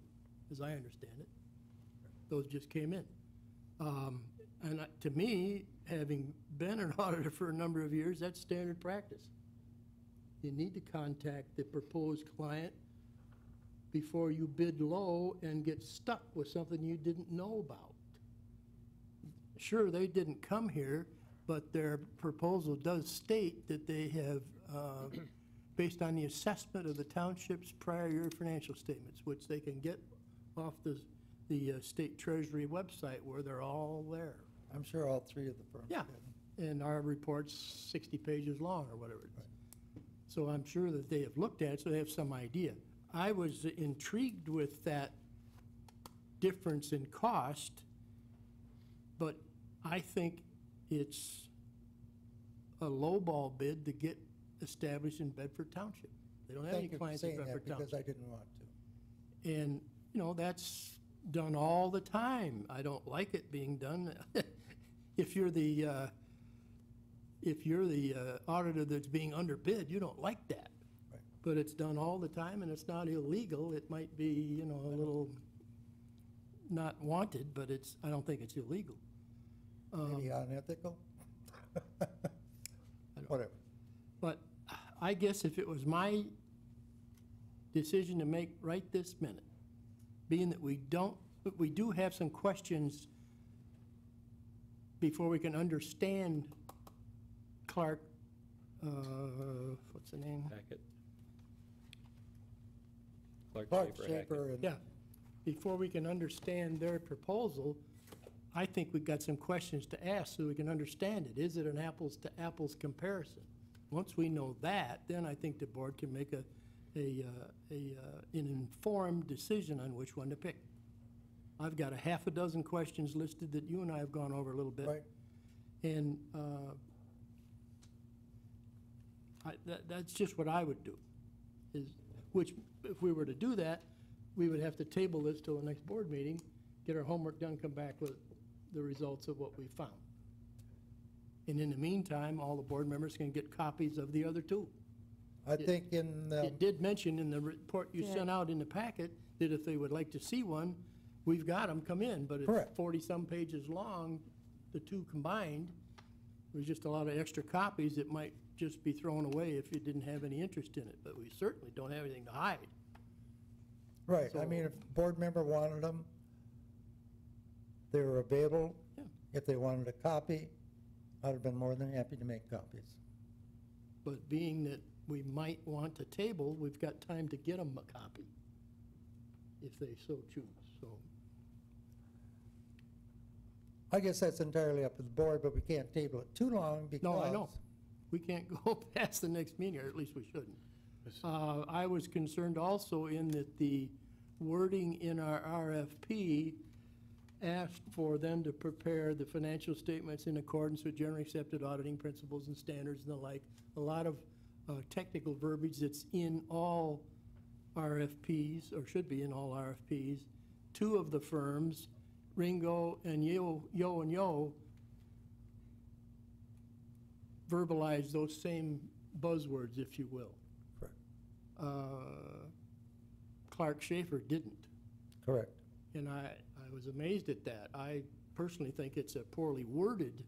M: as I understand it. Those just came in. To me, having been an auditor for a number of years, that's standard practice. You need to contact the proposed client before you bid low and get stuck with something you didn't know about. Sure, they didn't come here, but their proposal does state that they have, based on the assessment of the township's prior year financial statements, which they can get off the state treasury website where they're all there.
U: I'm sure all 3 of the firms
M: Yeah,
U: did.
M: and our report's 60 pages long or whatever it is. Right. So I'm sure that they have looked at it, so they have some idea. I was intrigued with that difference in cost, but I think it's a lowball bid to get established in Bedford Township. They don't have any clients in Bedford Township.
U: Because I didn't want to.
M: And you know, that's done all the time. I don't like it being done. If you're the auditor that's being underbid, you don't like that. But it's done all the time, and it's not illegal. It might be, you know, a little not wanted, but I don't think it's illegal.
U: Maybe unethical? Whatever.
M: But I guess if it was my decision to make right this minute, being that we do have some questions before we can understand Clark, what's the name?
D: Hackett.
U: Clark
D: Schaefer
U: Schaefer
D: Hackett.
U: and
M: Yeah, before we can understand their proposal, I think we've got some questions to ask so we can understand it. Is it an apples to apples comparison? Once we know that, then I think the board can make an informed decision on which one to pick. I've got a half a dozen questions listed that you and I have gone over a little bit.
U: Right.
M: And that's just what I would do, which, if we were to do that, we would have to table this till the next board meeting, get our homework done, come back with the results of what we found. And in the meantime, all the board members can get copies of the other two.
U: I think in,
M: It did mention in the report you
J: Yeah.
M: sent out in the packet that if they would like to see one, we've got them, come in, but it's
U: Correct.
M: 40-some pages long, the two combined. There's just a lot of extra copies that might just be thrown away if you didn't have any interest in it, but we certainly don't have anything to hide.
U: right, I
M: So-
U: mean, if a board member wanted them, they were available.
M: Yeah.
U: If they wanted a copy, I'd have been more than happy to make copies.
M: But being that we might want to table, we've got time to get them a copy, if they so choose, so.
U: I guess that's entirely up to the board, but we can't table it too long because.
M: No, I know. We can't go past the next meeting, or at least we shouldn't. I was concerned also in that the wording in our RFP asked for them to prepare the financial statements in accordance with generally accepted auditing principles and standards and the like. A lot of technical verbiage that's in all RFPs, or should be in all RFPs. Two of the firms, Ringo and Yo, verbalize those same buzzwords, if you will.
U: Correct.
M: Clark Schaefer didn't.
U: Correct.
M: And I was amazed at that. I personally think it's a poorly worded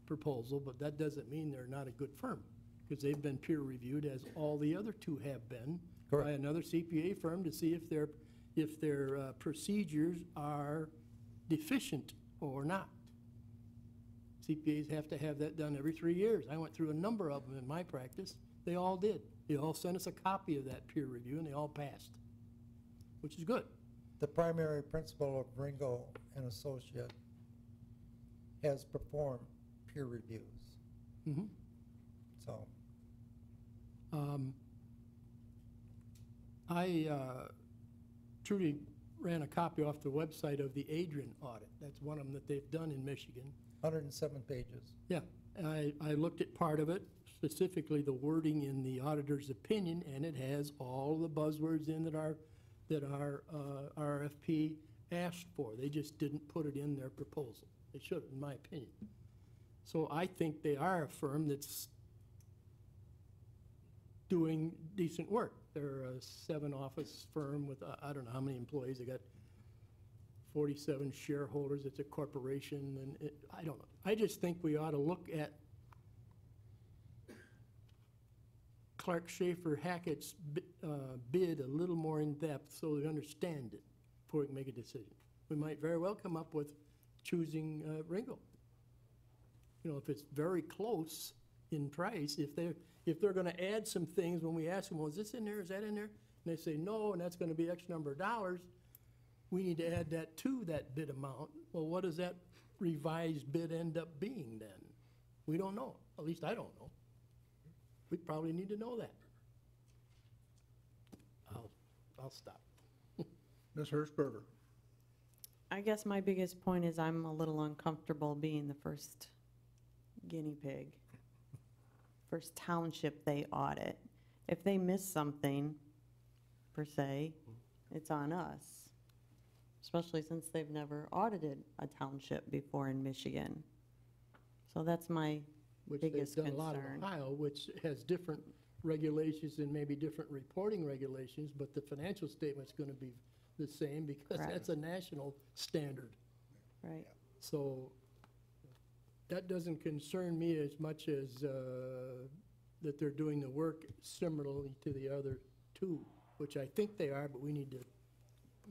M: proposal, but that doesn't mean they're not a good firm, because they've been peer reviewed, as all the other two have been, by
U: Correct.
M: another CPA firm to see if their procedures are deficient or not. CPAs have to have that done every 3 years. I went through a number of them in my practice. They all did. They all sent us a copy of that peer review, and they all passed, which is good.
U: The primary principal of Ringo and Associate has performed peer reviews,
M: Mhm.
U: so.
M: Trudy ran a copy off the website of the Adrian audit. That's one of them that they've done in Michigan.
U: 107 pages.
M: Yeah, I looked at part of it, specifically the wording in the auditor's opinion, and it has all the buzzwords in that our RFP asked for. They just didn't put it in their proposal. They should, in my opinion. So I think they are a firm that's doing decent work. They're a 7-office firm with, I don't know how many employees. They got 47 shareholders. It's a corporation, and I don't know. I just think we ought to look at Clark Schaefer Hackett's bid a little more in depth so we understand it before we can make a decision. We might very well come up with choosing Ringo. You know, if it's very close in price, if they're gonna add some things, when we ask them, well, is this in there, is that in there? And they say no, and that's gonna be X number of dollars, we need to add that to that bid amount. Well, what does that revised bid end up being then? We don't know, at least I don't know. We probably need to know that. I'll stop.
E: Ms. Hershberger.
A: I guess my biggest point is I'm a little uncomfortable being the first guinea pig, first township they audit. If they miss something, per se, it's on us. especially since they've never audited a township before in Michigan. So that's my
M: Which
A: biggest
M: they've done a lot in
A: concern.
M: Ohio, which has different regulations and maybe different reporting regulations, but the financial statement's gonna be the same because
A: Correct.
M: that's a national standard.
A: Right.
M: So that doesn't concern me as much as that they're doing the work similarly to the other two, which I think they are, but we need to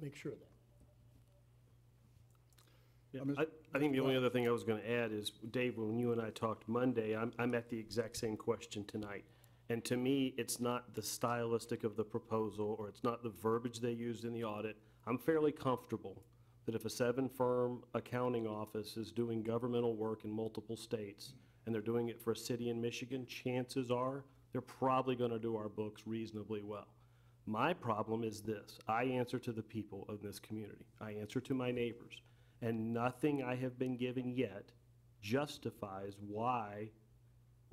M: make sure of that.
C: Yeah, I think the only other thing I was going to add is, Dave, when you and I talked Monday, I'm at the exact same question tonight. And to me, it's not the stylistic of the proposal, or it's not the verbiage they used in the audit. I'm fairly comfortable that if a 7-firm accounting office is doing governmental work in multiple states, and they're doing it for a city in Michigan, chances are they're probably going to do our books reasonably well. My problem is this: I answer to the people of this community. I answer to my neighbors. And nothing I have been given yet justifies why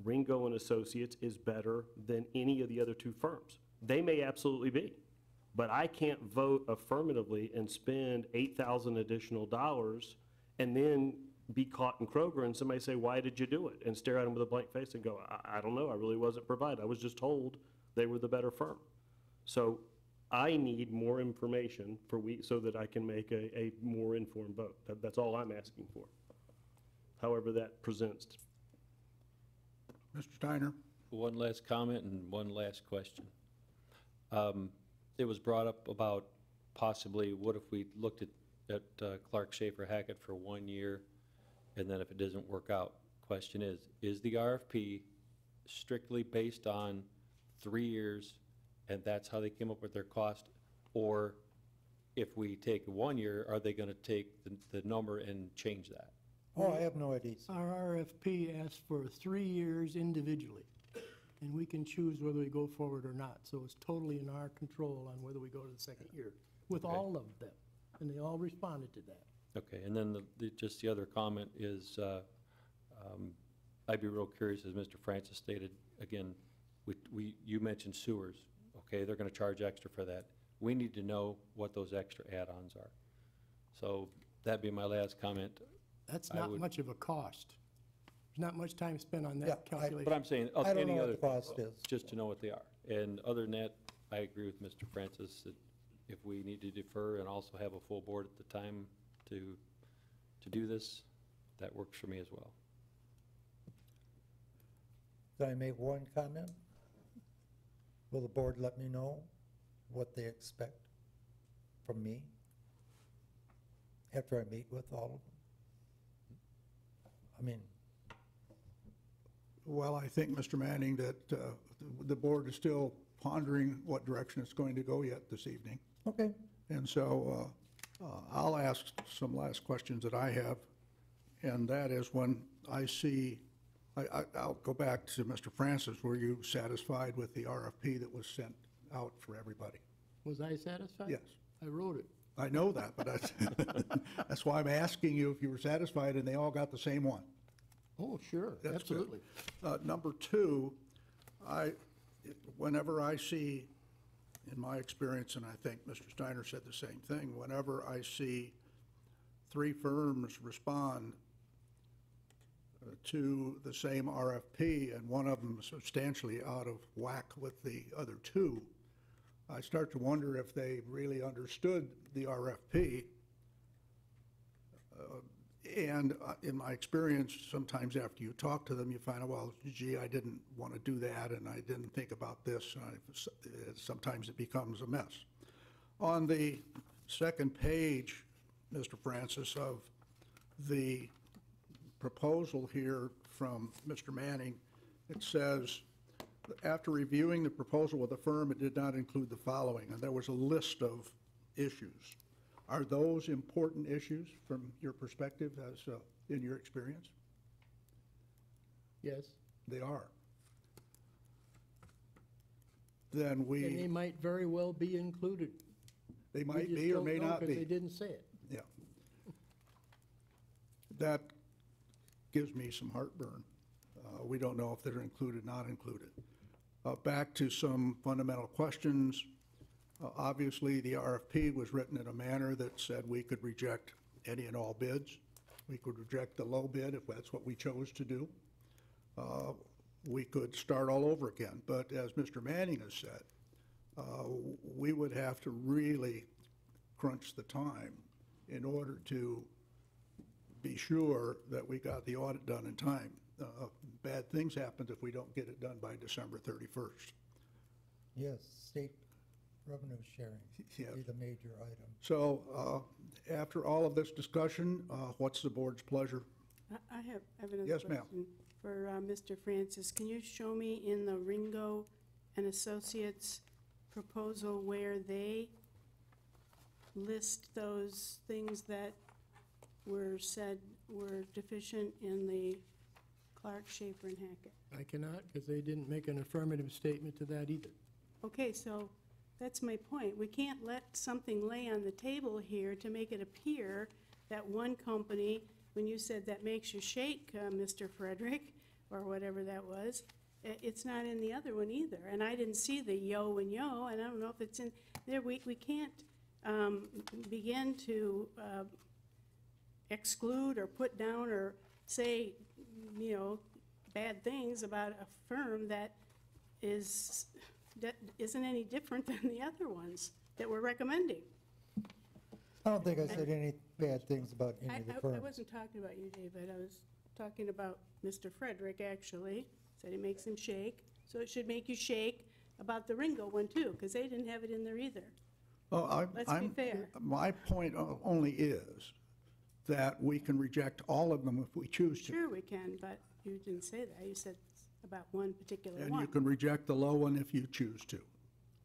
C: Ringo and Associates is better than any of the other 2 firms. They may absolutely be, but I can't vote affirmatively and spend $8,000 additional dollars and then be caught in Kroger and somebody say, why did you do it? And stare at them with a blank face and go, I don't know, I really wasn't provided. I was just told they were the better firm. So I need more information so that I can make a more informed vote. That's all I'm asking for. However that presents.
E: Mr. Steiner?
D: One last comment and one last question. It was brought up about possibly, what if we looked at Clark Schaefer Hackett for 1 year, and then if it doesn't work out? Question is the RFP strictly based on 3 years, and that's how they came up with their cost? Or if we take 1 year, are they gonna take the number and change that?
U: Oh, I have no idea.
M: Our RFP asks for 3 years individually, and we can choose whether we go forward or not. So it's totally in our control on whether we go to the second year, with
D: Okay.
M: all of them, and they all responded to that.
D: Okay, and then just the other comment is, I'd be real curious, as Mr. Francis stated, again, you mentioned sewers. Okay, they're gonna charge extra for that. We need to know what those extra add-ons are. So that'd be my last comment.
M: That's
D: I
M: not
D: would-
M: much of a cost. There's not much time spent on
U: Yeah,
M: that calculation.
D: But I'm saying, of
U: I don't
D: any
U: know what
D: other,
U: the cost is.
D: just to know what they are. And other than that, I agree with Mr. Francis that if we need to defer and also have a full board at the time to do this, that works for me as well.
U: Did I make one comment? Will the board let me know what they expect from me after I meet with all of them? I mean,
E: Well, I think, Mr. Manning, that the board is still pondering what direction it's going to go yet this evening.
U: okay.
E: And so I'll ask some last questions that I have, and that is when I see, I'll go back to Mr. Francis. Were you satisfied with the RFP that was sent out for everybody?
M: Was I satisfied?
E: Yes.
M: I wrote it.
E: I know that, but that's why I'm asking you if you were satisfied and they all got the same one.
M: Oh, sure,
E: That's
M: absolutely.
E: good. Number 2, whenever I see, in my experience, and I think Mr. Steiner said the same thing, whenever I see 3 firms respond to the same RFP and one of them substantially out of whack with the other 2, I start to wonder if they really understood the RFP. And in my experience, sometimes after you talk to them, you find out, well, gee, I didn't want to do that, and I didn't think about this, and sometimes it becomes a mess. On the second page, Mr. Francis, of the proposal here from Mr. Manning, it says, after reviewing the proposal with the firm, it did not include the following, and there was a list of issues. Are those important issues from your perspective as in your experience?
M: Yes.
E: They are. Then
M: And they
E: we,
M: might very well be included.
E: they
M: We
E: might
M: just
E: be or
M: don't
E: may
M: know
E: not
M: 'cause
E: be.
M: they didn't say it.
E: Yeah. That gives me some heartburn. We don't know if they're included, not included. Back to some fundamental questions. Obviously, the RFP was written in a manner that said we could reject any and all bids. We could reject the low bid if that's what we chose to do. We could start all over again. But as Mr. Manning has said, we would have to really crunch the time in order to be sure that we got the audit done in time. Bad things happen if we don't get it done by December 31st.
U: Yes, state revenue sharing
E: Yes.
U: would be the major item.
E: So after all of this discussion, what's the board's pleasure?
G: I have another
E: Yes, ma'am.
G: question for Mr. Francis. Can you show me in the Ringo and Associates proposal where they list those things that were said were deficient in the Clark, Schaefer, and Hackett?
M: I cannot, because they didn't make an affirmative statement to that either.
G: Okay, so that's my point. We can't let something lay on the table here to make it appear that one company, when you said that makes you shake, Mr. Frederick, or whatever that was, it's not in the other one either. And I didn't see the yo and yo, and I don't know if it's in there. We can't begin to exclude or put down or say, you know, bad things about a firm that isn't any different than the other ones that we're recommending.
U: I don't think I said any bad things about any of the
G: I
U: firms.
G: wasn't talking about you, David. I was talking about Mr. Frederick, actually. Said it makes him shake. So it should make you shake about the Ringo one, too, because they didn't have it in there either.
E: Well,
G: Let's be fair.
E: My point only is that we can reject all of them if we choose to.
G: Sure we can, but you didn't say that. You said about one particular
E: And
G: one.
E: you can reject the low one if you choose to,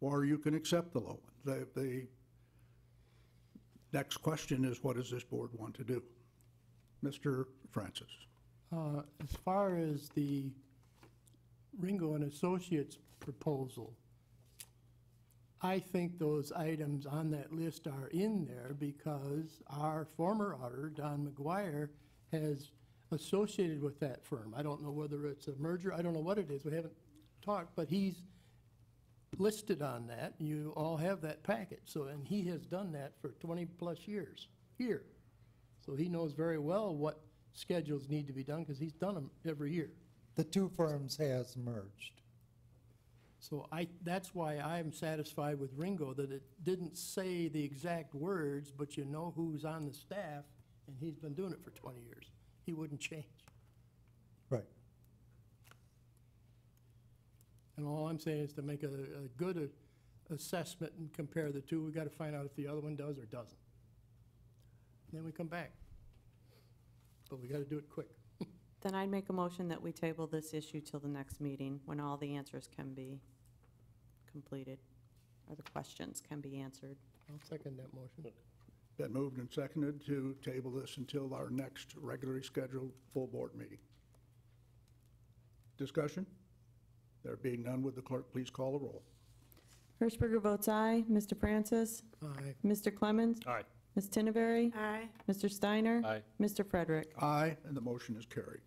E: or you can accept the low one. The next question is, what does this board want to do? Mr. Francis.
M: As far as the Ringo and Associates proposal, I think those items on that list are in there because our former auditor, Don McGuire, has associated with that firm. I don't know whether it's a merger, I don't know what it is, we haven't talked, but he's listed on that. You all have that packet, so, and he has done that for 20-plus years here. So he knows very well what schedules need to be done because he's done them every year.
U: The two firms has merged.
M: So that's why I'm satisfied with Ringo, that it didn't say the exact words, but you know who's on the staff, and he's been doing it for 20 years. He wouldn't change.
U: Right.
M: And all I'm saying is to make a good assessment and compare the two, we got to find out if the other one does or doesn't. Then we come back. But we got to do it quick.
A: Then I'd make a motion that we table this issue till the next meeting, when all the answers can be completed, or the questions can be answered.
M: I'll second that motion.
E: Been moved and seconded to table this until our next regularly scheduled full board meeting. Discussion? There being none, would the clerk please call the roll?
A: Hirschberger votes aye. Mr. Francis?
M: Aye.
A: Mr. Clemens?
C: Aye.
A: Ms. Tinneberry?
G: Aye.
A: Mr. Steiner?
D: Aye.
A: Mr. Frederick?
E: Aye, and the motion is carried.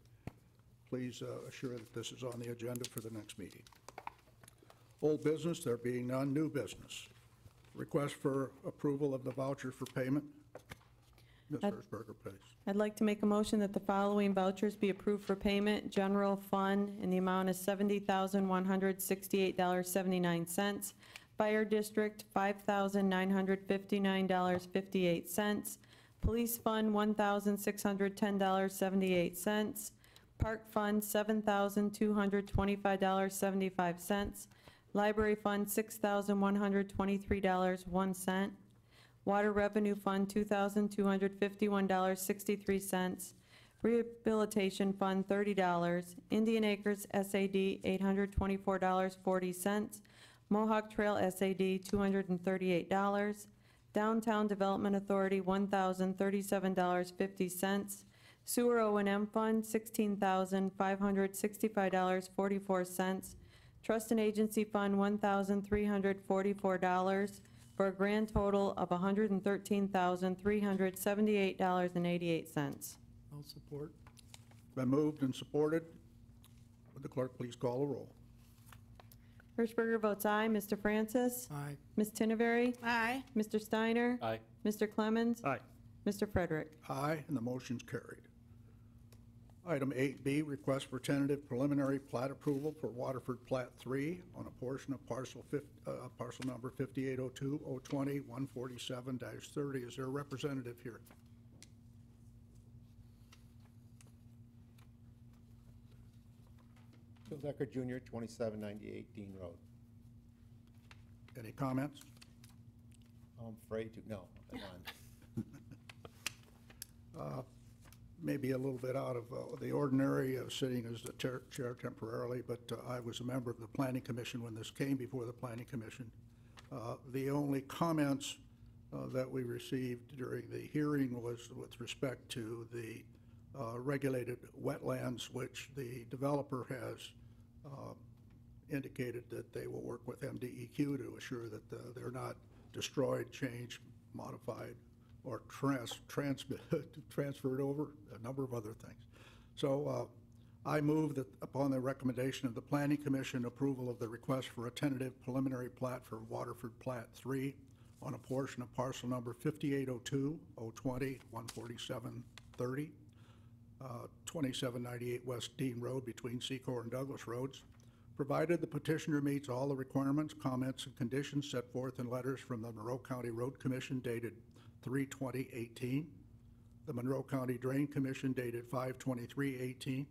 E: Please assure that this is on the agenda for the next meeting. Old business, there being none. New business. Request for approval of the voucher for payment. Ms. Hirschberger, please.
A: I'd like to make a motion that the following vouchers be approved for payment. General fund in the amount of $70,168.79. Fire district, $5,959.58. Police fund, $1,610.78. Park fund, $7,225.75. Library fund, $6,123.01. Water revenue fund, $2,251.63. Rehabilitation fund, $30. Indian Acres SAD, $824.40. Mohawk Trail SAD, $238. Downtown Development Authority, $1,037.50. Sewer O&M Fund, $16,565.44. Trust and Agency Fund, $1,344, for a grand total of $113,378.88.
M: I'll support.
E: Been moved and supported. Would the clerk please call the roll?
A: Hirschberger votes aye. Mr. Francis?
M: Aye.
A: Ms. Tinnevery?
G: Aye.
A: Mr. Steiner?
D: Aye.
A: Mr. Clemens?
C: Aye.
A: Mr. Frederick?
E: Aye, and the motion's carried. Item 8B, request for tentative preliminary plat approval for Waterford Plat 3 on a portion of parcel number 5802-020-147-30. Is there a representative here?
F: Bill Decker Jr., 2798 Dean Road.
E: Any comments?
F: I'm afraid to, no, none.
E: Maybe a little bit out of the ordinary, sitting as the chair temporarily, but I was a member of the Planning Commission when this came before the Planning Commission. The only comments that we received during the hearing was with respect to the regulated wetlands, which the developer has indicated that they will work with MDEQ to assure that they're not destroyed, changed, modified, or transferred over, a number of other things. So I move that upon the recommendation of the Planning Commission, approval of the request for a tentative preliminary plat for Waterford Plat 3 on a portion of parcel number 5802-020-147-30, 2798 West Dean Road between Secor and Douglas Roads, provided the petitioner meets all the requirements, comments, and conditions set forth in letters from the Monroe County Road Commission dated 3/20/18, the Monroe County Drain Commission dated 5/23/18,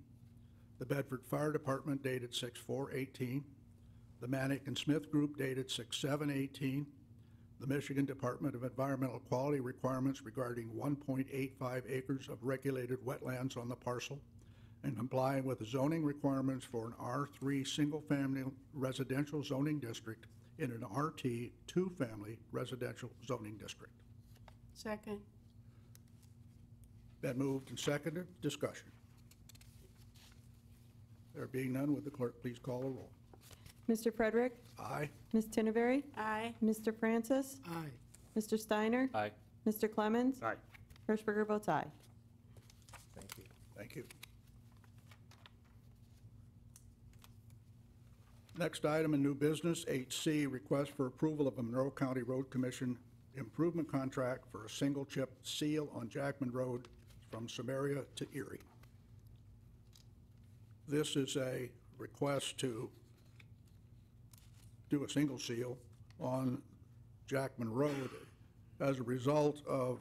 E: the Bedford Fire Department dated 6/4/18, the Manick and Smith Group dated 6/7/18, the Michigan Department of Environmental Quality requirements regarding 1.85 acres of regulated wetlands on the parcel, and complying with the zoning requirements for an R3 single-family residential zoning district in an RT two-family residential zoning district.
G: Second.
E: Been moved and seconded. Discussion. There being none, would the clerk please call a roll?
A: Mr. Frederick?
E: Aye.
A: Ms. Tinnevery?
G: Aye.
A: Mr. Francis?
M: Aye.
A: Mr. Steiner?
D: Aye.
A: Mr. Clemens?
C: Aye.
A: Hirschberger votes aye.
F: Thank you.
E: Thank you. Next item in new business, 8C, request for approval of a Monroe County Road Commission improvement contract for a single chip seal on Jackman Road from Sumeria to Erie. This is a request to do a single seal on Jackman Road as a result of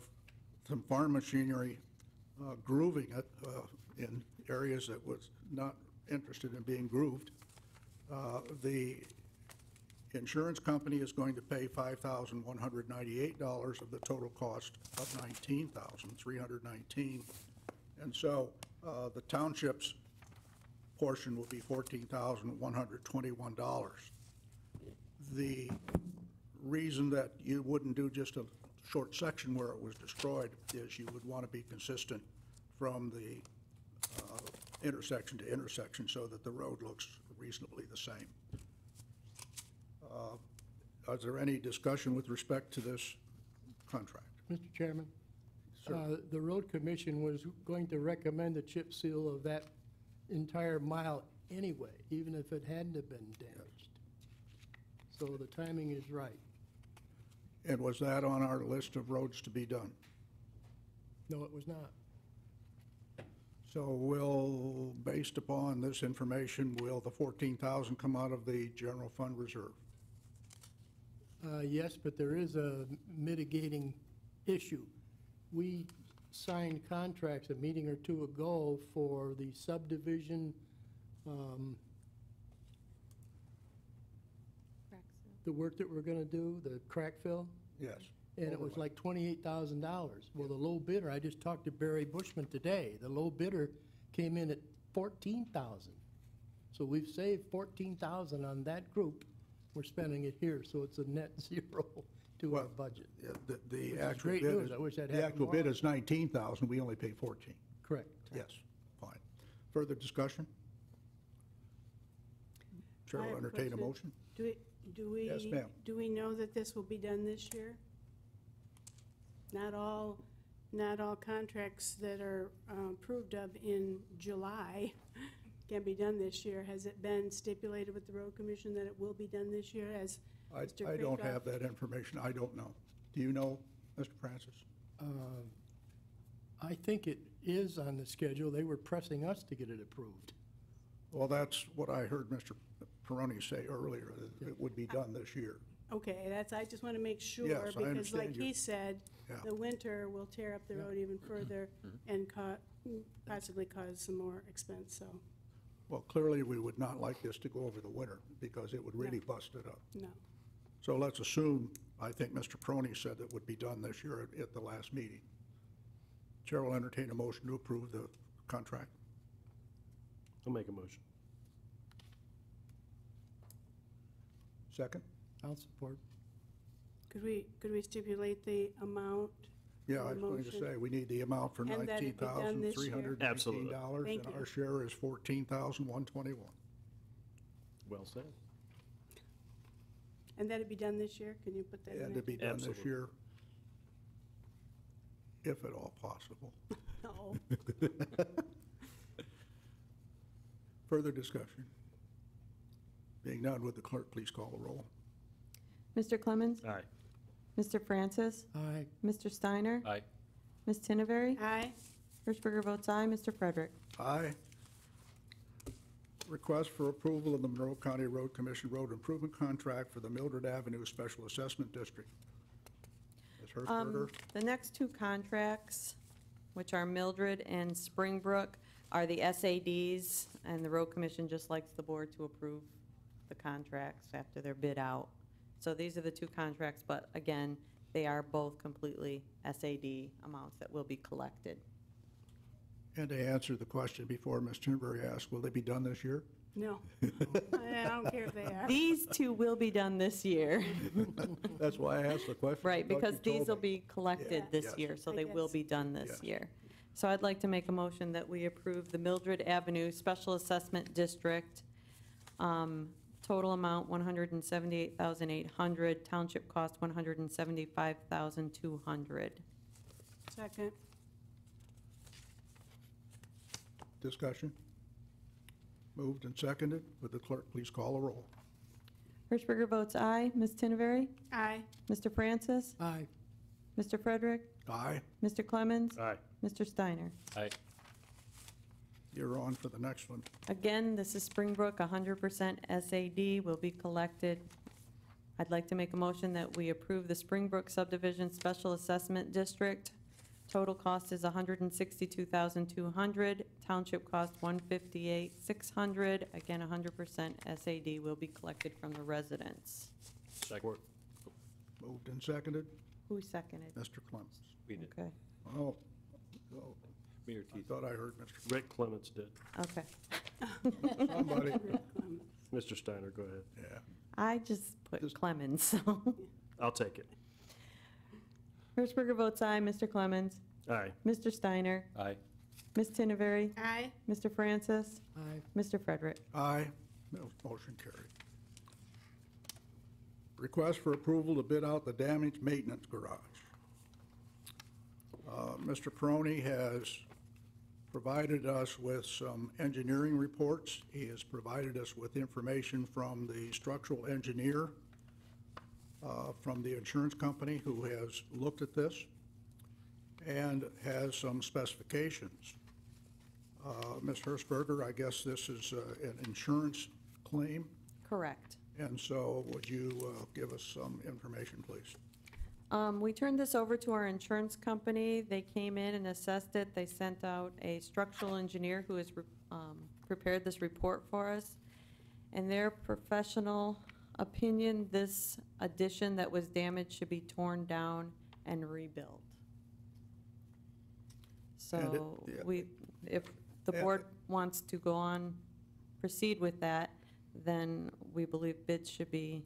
E: some farm machinery grooving it in areas that was not interested in being grooved. The insurance company is going to pay $5,198 of the total cost of $19,319. And so the township's portion will be $14,121. The reason that you wouldn't do just a short section where it was destroyed is you would want to be consistent from the intersection to intersection so that the road looks reasonably the same. Is there any discussion with respect to this contract?
M: Mr. Chairman?
E: Sir.
M: The road commission was going to recommend a chip seal of that entire mile anyway, even if it hadn't have been damaged. So the timing is right.
E: And was that on our list of roads to be done?
M: No, it was not.
E: So will, based upon this information, will the $14,000 come out of the general fund reserve?
M: Yes, but there is a mitigating issue. We signed contracts a meeting or two ago for the subdivision, the work that we're gonna do, the crack fill,
E: Yes.
M: and it was like $28,000. Well, the low bidder, I just talked to Barry Bushman today, the low bidder came in at $14,000. So we've saved $14,000 on that group. We're spending it here, so it's a net zero to our budget.
E: Yeah,
M: Which
E: the
M: is
E: actual
M: great
E: bid
M: news.
E: is,
M: I wish I'd
E: the
M: had
E: actual
M: more.
E: bid is $19,000, we only paid $14,000.
M: Correct.
E: Yes, fine. Further discussion? Chair
G: I
E: will
G: have a
E: entertain a
G: question.
E: motion. Yes, ma'am.
G: Do we know that this will be done this year? Not all contracts that are approved of in July can be done this year. Has it been stipulated with the road commission that it will be done this year as Mr.
E: I don't
G: Kreekhoff-
E: have that information. I don't know. Do you know, Mr. Francis?
M: I think it is on the schedule. They were pressing us to get it approved.
E: Well, that's what I heard Mr. Peroni say earlier, that it would be done this year.
G: Okay, I just want to make sure,
E: Yes, I
G: because
E: understand
G: like
E: you.
G: he said,
E: Yeah.
G: the winter will tear up the road even further and possibly cause some more expense, so,
E: Well, clearly, we would not like this to go over the winter, because it would really bust it up.
G: no.
E: So let's assume, I think Mr. Peroni said it would be done this year at the last meeting. Chair will entertain a motion to approve the contract.
C: I'll make a motion.
E: Second?
M: I'll support.
G: Could we stipulate the amount?
E: Yeah,
G: for
E: I
G: the
E: was going to
G: motion?
E: say, we need the amount for
G: And that it be done this year?
E: $19,319.
G: Thank
E: And
G: you.
E: our share is $14,121.
C: Well said.
G: And that'd be done this year? Can you put that in there?
E: And to be done this
C: Absolutely.
E: year, if at all possible.
G: No.
E: Further discussion? Being none, would the clerk please call the roll?
A: Mr. Clemens?
C: Aye.
A: Mr. Francis?
M: Aye.
A: Mr. Steiner?
D: Aye.
A: Ms. Tinnevery?
G: Aye.
A: Hirschberger votes aye. Mr. Frederick?
E: Aye. Request for approval of the Monroe County Road Commission Road Improvement Contract for the Mildred Avenue Special Assessment District. Ms. Hertzberger?
A: The next two contracts, which are Mildred and Springbrook, are the SADs, and the road commission just likes the board to approve the contracts after they're bid out. So these are the two contracts, but again, they are both completely SAD amounts that will be collected.
E: And to answer the question before Ms. Tinberry asked, will they be done this year?
G: No. I don't care if they are.
A: These two will be done this year.
E: That's why I asked the question.
A: Right,
E: I thought
A: because
E: you told
A: these will
E: me.
A: be collected
E: Yeah.
A: this
E: Yes.
A: year, so
G: I
A: they will
G: guess.
A: be done this
E: Yes.
A: year. So I'd like to make a motion that we approve the Mildred Avenue Special Assessment District. Total amount, $178,800. Township cost, $175,200.
G: Second.
E: Discussion? Moved and seconded. Would the clerk please call the roll?
A: Hirschberger votes aye. Ms. Tinnevery?
G: Aye.
A: Mr. Francis?
M: Aye.
A: Mr. Frederick?
E: Aye.
A: Mr. Clemens?
C: Aye.
A: Mr. Steiner?
D: Aye.
E: You're on for the next one.
A: Again, this is Springbrook, 100% SAD will be collected. I'd like to make a motion that we approve the Springbrook Subdivision Special Assessment District. Total cost is $162,200. Township cost $158,600. Again, 100% SAD will be collected from the residents.
C: Second.
E: Moved and seconded.
A: Who seconded?
E: Mr. Clemens.
D: We did.
A: Okay,
E: Oh,
D: Me or
E: I
D: Keith?
E: thought I heard Mr.
C: Rick Clements did.
A: okay.
E: Somebody.
C: Mr. Steiner, go ahead.
E: Yeah.
A: I just put Clemens, so.
C: I'll take it.
A: Hirschberger votes aye. Mr. Clemens?
C: Aye.
A: Mr. Steiner?
D: Aye.
A: Ms. Tinnevery?
G: Aye.
A: Mr. Francis?
M: Aye.
A: Mr. Frederick?
E: Aye. Motion carried. Request for approval to bid out the damaged maintenance garage. Mr. Peroni has provided us with some engineering reports. He has provided us with information from the structural engineer, from the insurance company who has looked at this, and has some specifications. Ms. Hirschberger, I guess this is an insurance claim,
A: Correct.
E: and so would you give us some information, please?
A: We turned this over to our insurance company. They came in and assessed it. They sent out a structural engineer who has prepared this report for us. In their professional opinion, this addition that was damaged should be torn down and rebuilt. So
E: yeah.
A: if the board wants to go on, proceed with that, then we believe bids should be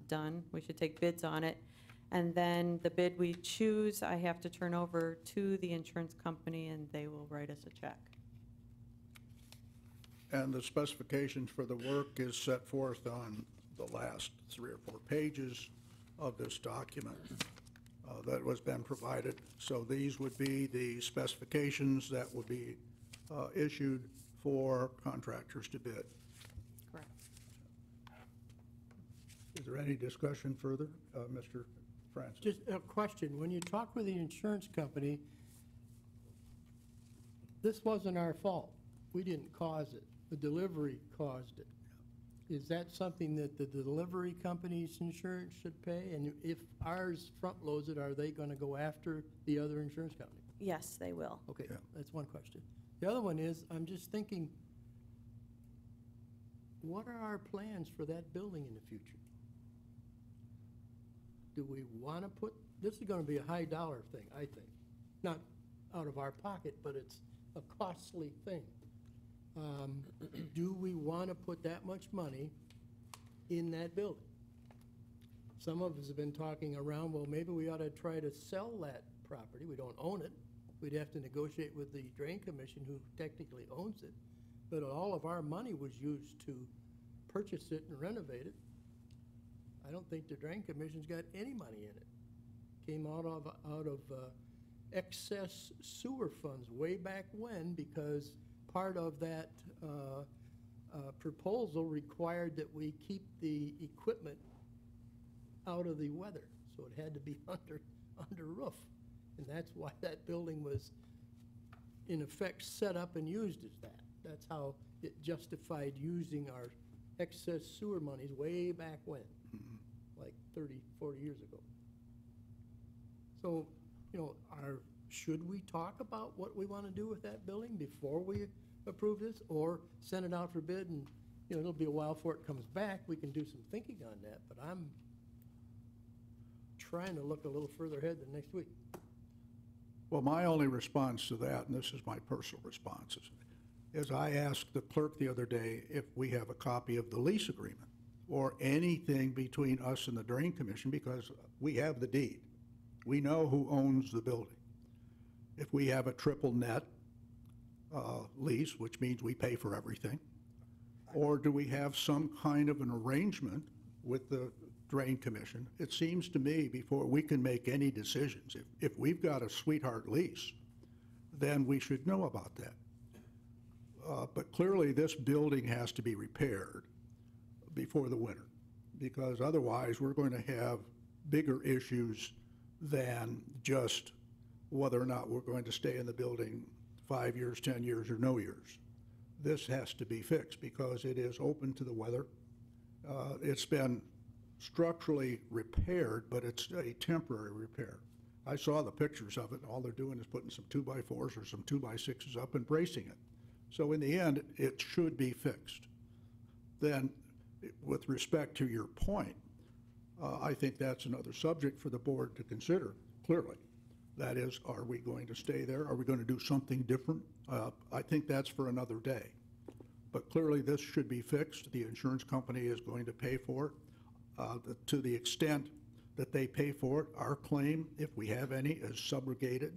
A: done. We should take bids on it. And then the bid we choose, I have to turn over to the insurance company, and they will write us a check.
E: And the specifications for the work is set forth on the last 3 or 4 pages of this document that was been provided. So these would be the specifications that would be issued for contractors to bid.
A: Correct.
E: Is there any discussion further? Mr. Francis?
M: Just a question. When you talk with the insurance company, this wasn't our fault. We didn't cause it. The delivery caused it. Is that something that the delivery company's insurance should pay? And if ours front-loads it, are they going to go after the other insurance company?
A: Yes, they will.
M: Okay, that's one question. The other one is, I'm just thinking, what are our plans for that building in the future? Do we want to put, this is going to be a high dollar thing, I think. Not out of our pocket, but it's a costly thing. Do we want to put that much money in that building? Some of us have been talking around, well, maybe we ought to try to sell that property. We don't own it. We'd have to negotiate with the Drain Commission, who technically owns it. But all of our money was used to purchase it and renovate it. I don't think the Drain Commission's got any money in it. Came out of excess sewer funds way back when, because part of that proposal required that we keep the equipment out of the weather. So it had to be under roof. And that's why that building was, in effect, set up and used as that. That's how it justified using our excess sewer monies way back when, like 30, 40 years ago. So, you know, should we talk about what we want to do with that building before we approve this, or send it out for bid and, you know, it'll be a while before it comes back. We can do some thinking on that, but I'm trying to look a little further ahead than next week.
E: Well, my only response to that, and this is my personal response, is I asked the clerk the other day if we have a copy of the lease agreement or anything between us and the Drain Commission, because we have the deed. We know who owns the building. If we have a triple net lease, which means we pay for everything, or do we have some kind of an arrangement with the Drain Commission? It seems to me, before we can make any decisions, if we've got a sweetheart lease, then we should know about that. But clearly, this building has to be repaired before the winter, because otherwise we're going to have bigger issues than just whether or not we're going to stay in the building 5 years, 10 years, or no years. This has to be fixed because it is open to the weather. It's been structurally repaired, but it's a temporary repair. I saw the pictures of it, and all they're doing is putting some 2x4s or some 2x6s up and bracing it. So in the end, it should be fixed. Then, with respect to your point, I think that's another subject for the board to consider, clearly. That is, are we going to stay there? Are we going to do something different? I think that's for another day. But clearly, this should be fixed. The insurance company is going to pay for it. To the extent that they pay for it, our claim, if we have any, is subrogated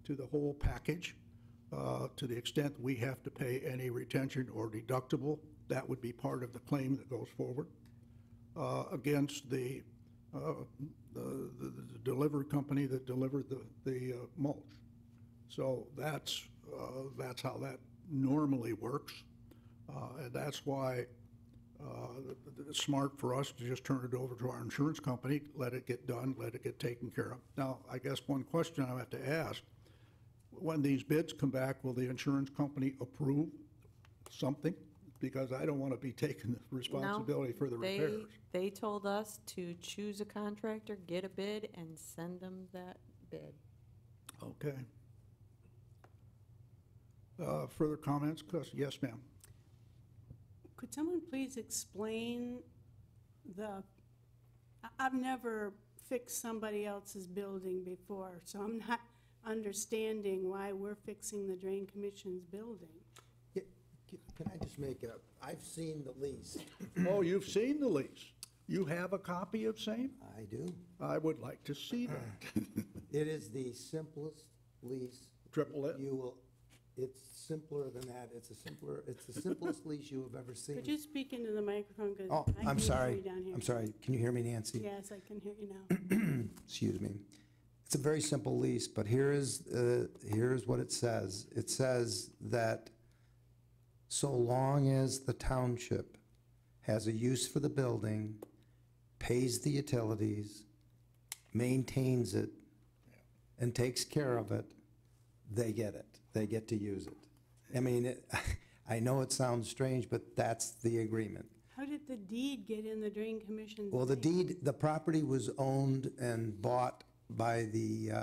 E: to the whole package. To the extent we have to pay any retention or deductible, that would be part of the claim that goes forward against the delivery company that delivered the mulch. So that's how that normally works, and that's why it's smart for us to just turn it over to our insurance company, let it get done, let it get taken care of. Now, I guess one question I have to ask, when these bids come back, will the insurance company approve something? Because I don't want to be taking the responsibility for the repairs.
A: They told us to choose a contractor, get a bid, and send them that bid.
E: Okay. Further comments? Yes, ma'am.
G: Could someone please explain I've never fixed somebody else's building before, so I'm not understanding why we're fixing the Drain Commission's building.
P: Can I just make I've seen the lease.
E: Oh, you've seen the lease? You have a copy of same?
P: I do.
E: I would like to see that.
P: It is the simplest lease.
E: Triple it?
P: It's simpler than that. It's the simplest lease you have ever seen.
G: Could you speak into the microphone? 'Cause
P: Oh,
G: I
P: I'm
G: can't
P: sorry.
G: hear you down here.
P: I'm sorry. Can you hear me, Nancy?
G: Yes, I can hear you now.
P: Excuse me. It's a very simple lease, but here's what it says. It says that so long as the township has a use for the building, pays the utilities, maintains it, and takes care of it, they get it. They get to use it. I mean, I know it sounds strange, but that's the agreement.
G: How did the deed get in the Drain Commission's
P: Well, the
G: name?
P: deed, the property was owned and bought by the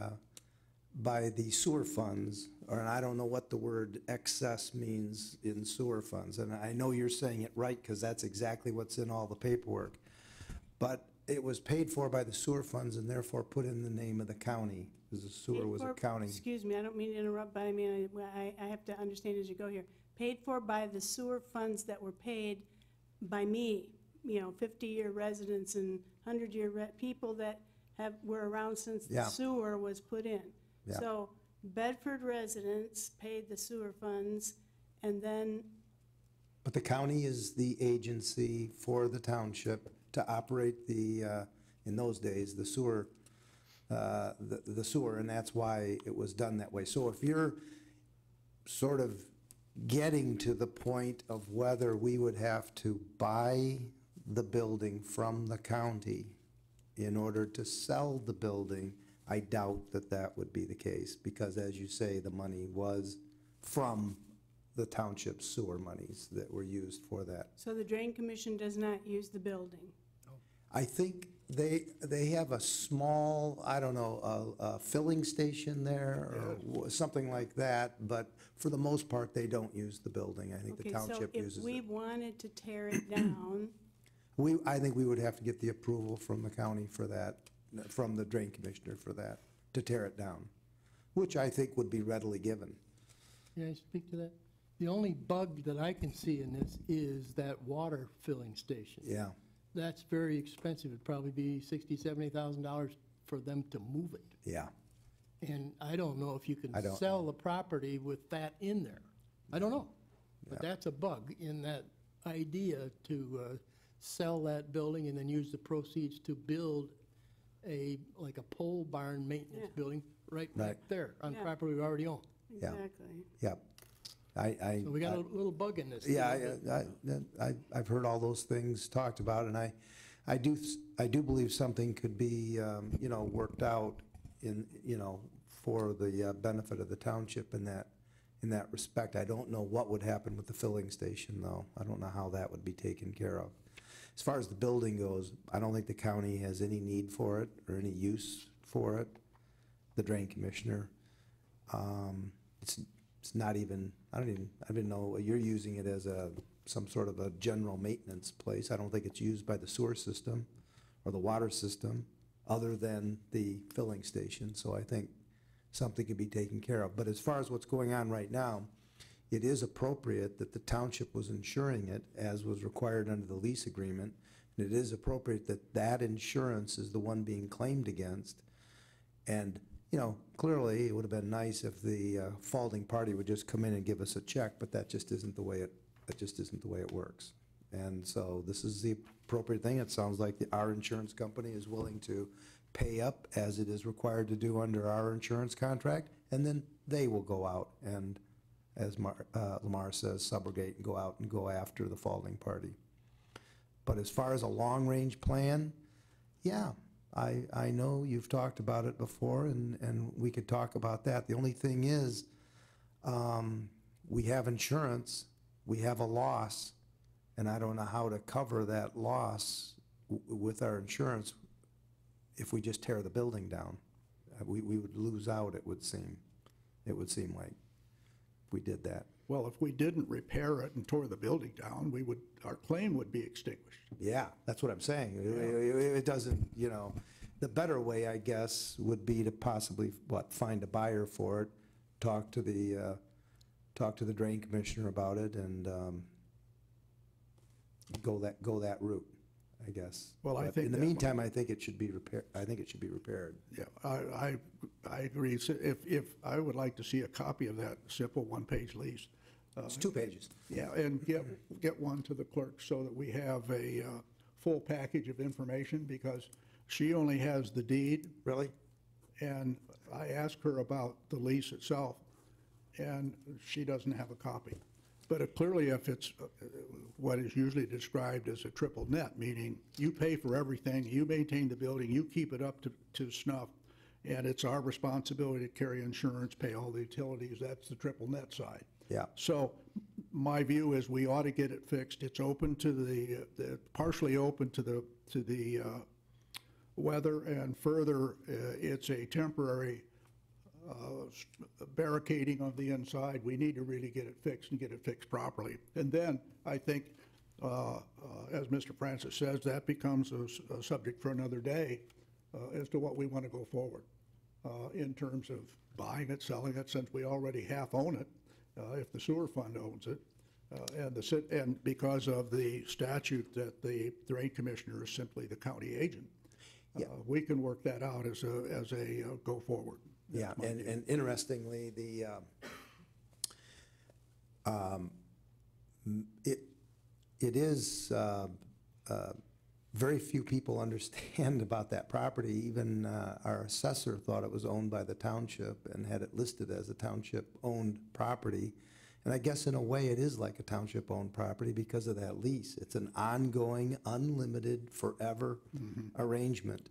P: sewer funds, or I don't know what the word excess means in sewer funds, and I know you're saying it right, because that's exactly what's in all the paperwork. But it was paid for by the sewer funds and therefore put in the name of the county, because the sewer was a county.
G: Excuse me, I don't mean to interrupt, but I mean, I have to understand as you go here. Paid for by the sewer funds that were paid by me, 50-year residents and 100-year people that were around since the
P: Yeah.
G: sewer was put in.
P: Yeah.
G: So Bedford residents paid the sewer funds, and then,
P: But the county is the agency for the township to operate the, in those days, the sewer, the sewer, and that's why it was done that way. So if you're sort of getting to the point of whether we would have to buy the building from the county in order to sell the building, I doubt that that would be the case, because as you say, the money was from the township sewer monies that were used for that.
G: so the Drain Commission does not use the building.
P: I think they have a small, I don't know, a filling station there or something like that, but for the most part, they don't use the building. I think the township uses
G: So if we
P: it.
G: wanted to tear it down,
P: I think we would have to get the approval from the county for that, from the drain commissioner for that, to tear it down, which I think would be readily given.
M: Can I speak to that? The only bug that I can see in this is that water filling station.
P: Yeah.
M: That's very expensive. It'd probably be $60,000, $70,000 for them to move it.
P: Yeah.
M: And I don't know if you can
P: I don't
M: sell the property with that in there. I don't know. But
P: Yeah.
M: that's a bug in that idea to sell that building and then use the proceeds to build like a pole barn maintenance
G: Yeah.
M: building right
P: Right.
M: back there on
G: Yeah.
M: property we already own.
P: Yeah.
G: exactly.
P: Yep.
M: So we got a little bug in this.
P: Yeah, I've heard all those things talked about, and I do believe something could be, worked out in, for the benefit of the township in that respect. I don't know what would happen with the filling station, though. I don't know how that would be taken care of. As far as the building goes, I don't think the county has any need for it or any use for it, the drain commissioner. It's not even, I didn't know, you're using it as some sort of a general maintenance place. I don't think it's used by the sewer system or the water system, other than the filling station. So I think something could be taken care of. But as far as what's going on right now, it is appropriate that the township was insuring it, as was required under the lease agreement. And it is appropriate that that insurance is the one being claimed against. And clearly, it would have been nice if the faulting party would just come in and give us a check, but that just isn't the way it works. And so this is the appropriate thing. It sounds like our insurance company is willing to pay up as it is required to do under our insurance contract, and then they will go out and, as Lamar says, subrogate and go out and go after the faulting party. But as far as a long-range plan, yeah, I know you've talked about it before, and we could talk about that. The only thing is, we have insurance, we have a loss, and I don't know how to cover that loss with our insurance if we just tear the building down. We would lose out, it would seem. It would seem like, if we did that.
E: Well, if we didn't repair it and tore the building down, our claim would be extinguished.
P: Yeah, that's what I'm saying. It doesn't, the better way, I guess, would be to possibly, find a buyer for it, talk to the drain commissioner about it, and go that route, I guess.
E: Well, I
P: But
E: think
P: in the
E: that
P: meantime, I think it should be repaired.
E: Yeah, I agree. So if I would like to see a copy of that simple one-page lease.
P: It's 2 pages.
E: Yeah, and get one to the clerk so that we have a full package of information, because she only has the deed.
P: Really?
E: And I asked her about the lease itself, and she doesn't have a copy. But clearly, if it's what is usually described as a triple net, meaning you pay for everything, you maintain the building, you keep it up to snuff, and it's our responsibility to carry insurance, pay all the utilities, that's the triple net side.
P: Yeah.
E: So my view is we ought to get it fixed. It's open to the partially open to the weather, and further, it's a temporary barricading of the inside. We need to really get it fixed and get it fixed properly. And then I think, as Mr. Francis says, that becomes a subject for another day as to what we want to go forward in terms of buying it, selling it, since we already half own it, if the sewer fund owns it. And because of the statute that the drain commissioner is simply the county agent, we can work that out as a go forward.
P: Yeah, and interestingly, it is very few people understand about that property. Even our assessor thought it was owned by the township and had it listed as a township-owned property. And I guess in a way it is like a township-owned property because of that lease. It's an ongoing, unlimited, forever arrangement.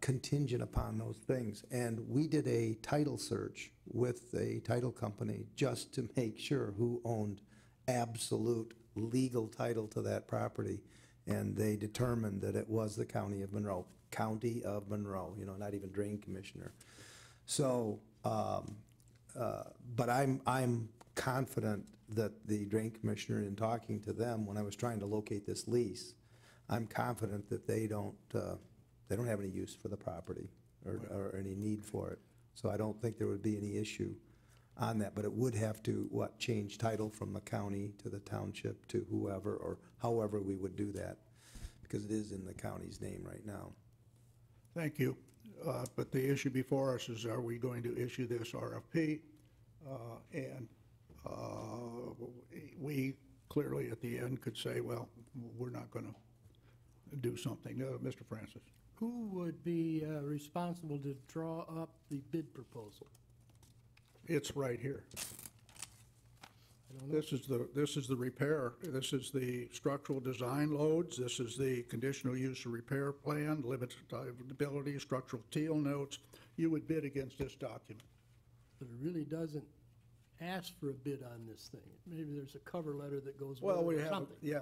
P: Contingent upon those things. And we did a title search with a title company just to make sure who owned absolute legal title to that property. And they determined that it was the County of Monroe, you know, not even drain commissioner. So, but I'm confident that the drain commissioner, in talking to them when I was trying to locate this lease, I'm confident that they don't have any use for the property or any need for it. So I don't think there would be any issue on that, but it would have to, change title from the county to the township to whoever, or however we would do that, because it is in the county's name right now.
E: Thank you. But the issue before us is, are we going to issue this RFP? And we clearly at the end could say, well, we're not going to do something. Mr. Francis.
M: Who would be responsible to draw up the bid proposal?
E: It's right here. This is the repair. This is the structural design loads. This is the conditional use of repair plan, limitability, structural teal notes. You would bid against this document.
M: But it really doesn't ask for a bid on this thing. Maybe there's a cover letter that goes with
E: Well,
M: it
E: we
M: or
E: have,
M: something.
E: yeah.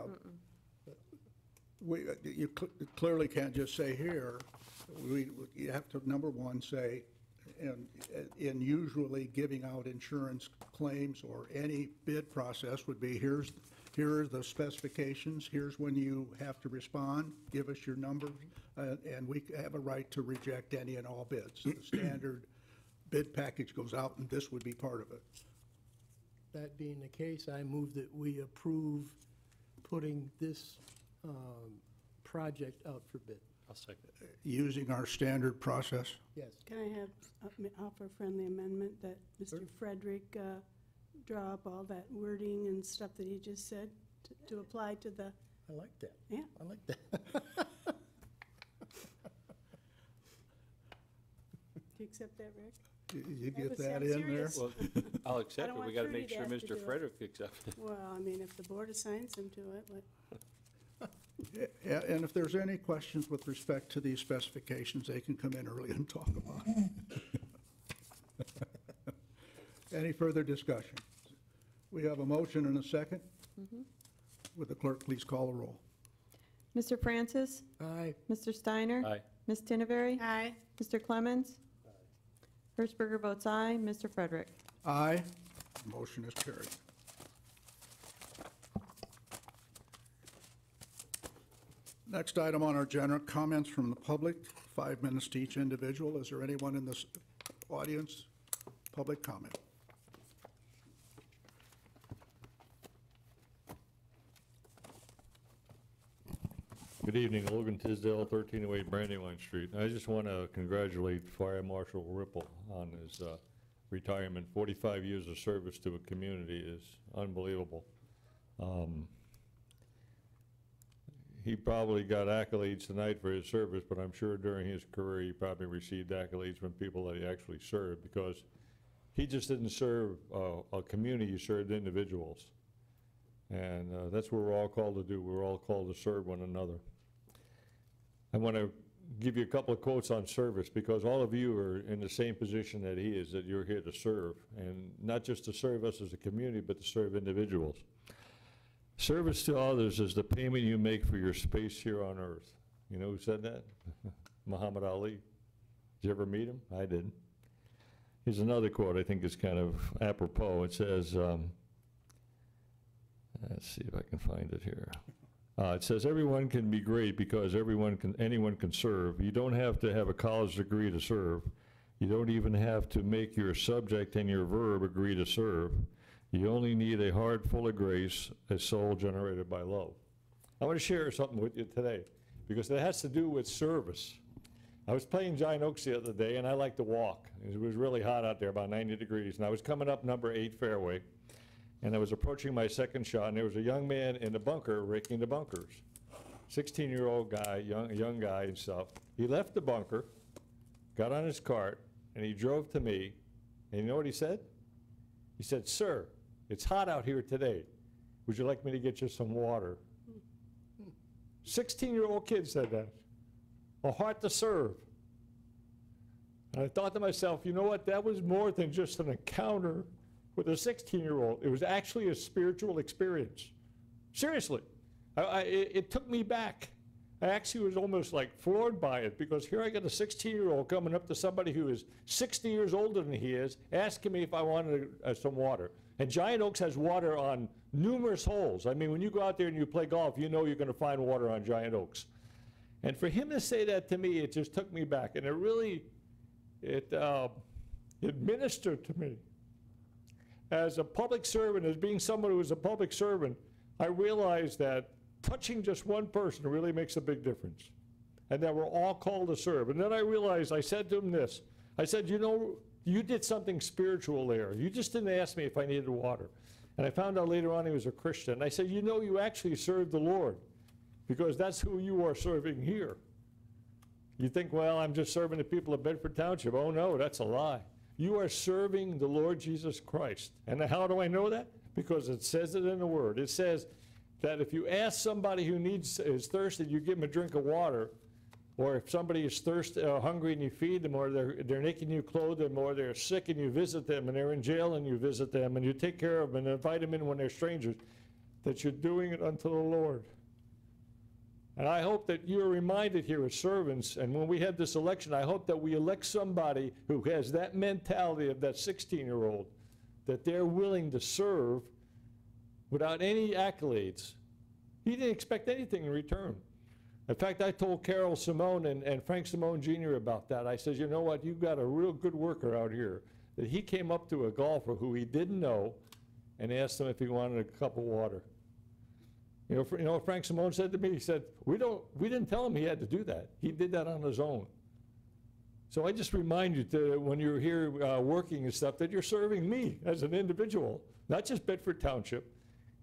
E: You clearly can't just say here. You have to, number one, say, in usually giving out insurance claims or any bid process would be, here are the specifications, here's when you have to respond, give us your numbers, and we have a right to reject any and all bids. The standard bid package goes out, and this would be part of it.
M: That being the case, I move that we approve putting this project out for bid.
D: I'll second.
E: Using our standard process.
M: Yes.
G: Can I offer a friendly amendment that Mr. Frederick draw up all that wording and stuff that he just said to apply to the...
M: I like that.
G: Yeah.
M: I like that.
G: Do you accept that, Rick?
E: You get
G: was
E: that in there?
G: serious.
D: Well, I'll
G: I
D: accept
G: don't
D: it. We
G: want
D: got to
G: Trudy
D: make
G: to
D: sure
G: have to
D: Mr.
G: do it.
D: Frederick accepts it.
G: Well, I mean, if the board assigns him to it, but
E: Yeah, and if there's any questions with respect to these specifications, they can come in early and talk about it. Any further discussion? We have a motion and a second. Would the clerk please call the roll?
A: Mr. Francis?
M: Aye.
A: Mr. Steiner?
D: Aye.
A: Ms. Tinneberry?
G: aye.
A: Mr. Clemens? Hertzberger votes aye. Mr. Frederick?
E: Aye. Motion is carried. Next item on our agenda, comments from the public, 5 minutes to each individual. Is there anyone in this audience? Public comment.
K: Good evening, Logan Tisdale, 1308 Brandywine Street. I just want to congratulate Fire Marshal Ripple on his retirement. 45 years of service to a community is unbelievable. He probably got accolades tonight for his service, but I'm sure during his career he probably received accolades from people that he actually served, because he just didn't serve a community, he served individuals. And that's what we're all called to do. We're all called to serve one another. I want to give you a couple of quotes on service, because all of you are in the same position that he is, that you're here to serve, and not just to serve us as a community, but to serve individuals. Service to others is the payment you make for your space here on earth. You know who said that? Muhammad Ali. Did you ever meet him? I didn't. Here's another quote I think is kind of apropos. It says, let's see if I can find it here. It says, everyone can be great because anyone can serve. You don't have to have a college degree to serve. You don't even have to make your subject and your verb agree to serve. You only need a heart full of grace, a soul generated by love. I want to share something with you today, because it has to do with service. I was playing Giant Oaks the other day, and I like to walk. It was really hot out there, about 90 degrees, and I was coming up number 8 fairway, and I was approaching my second shot, and there was a young man in the bunker raking the bunkers. 16-year-old guy, young guy and stuff. He left the bunker, got on his cart, and he drove to me, and you know what he said? He said, "Sir, it's hot out here today. Would you like me to get you some water?" 16-year-old kid said that. A heart to serve. And I thought to myself, you know what? That was more than just an encounter with a 16-year-old. It was actually a spiritual experience. Seriously. It took me back. I actually was almost like floored by it, because here I got a 16-year-old coming up to somebody who is 60 years older than he is, asking me if I wanted some water. And Giant Oaks has water on numerous holes. I mean, when you go out there and you play golf, you know you're going to find water on Giant Oaks. And for him to say that to me, it just took me back. And it really, it ministered to me. As a public servant, as being someone who is a public servant, I realized that touching just one person really makes a big difference, and that we're all called to serve. And then I realized, I said to him this, I said, you know, you did something spiritual there. You just didn't ask me if I needed water. And I found out later on he was a Christian. And I said, you know, you actually served the Lord, because that's who you are serving here. You think, well, I'm just serving the people of Bedford Township. Oh no, that's a lie. You are serving the Lord Jesus Christ. And how do I know that? Because it says it in the Word. It says that if you ask somebody who is thirsty, you give them a drink of water, or if somebody is hungry and you feed them, or they're naked and you clothe them, or they're sick and you visit them, and they're in jail and you visit them, and you take care of them and invite them in when they're strangers, that you're doing it unto the Lord. And I hope that you're reminded here as servants, and when we have this election, I hope that we elect somebody who has that mentality of that 16-year-old, that they're willing to serve without any accolades. He didn't expect anything in return. In fact, I told Carol Simone and Frank Simone Jr. about that. I said, you know what, you've got a real good worker out here. That he came up to a golfer who he didn't know and asked him if he wanted a cup of water. You know what Frank Simone said to me? He said, we didn't tell him he had to do that. He did that on his own. So I just remind you that when you're here working and stuff, that you're serving me as an individual, not just Bedford Township.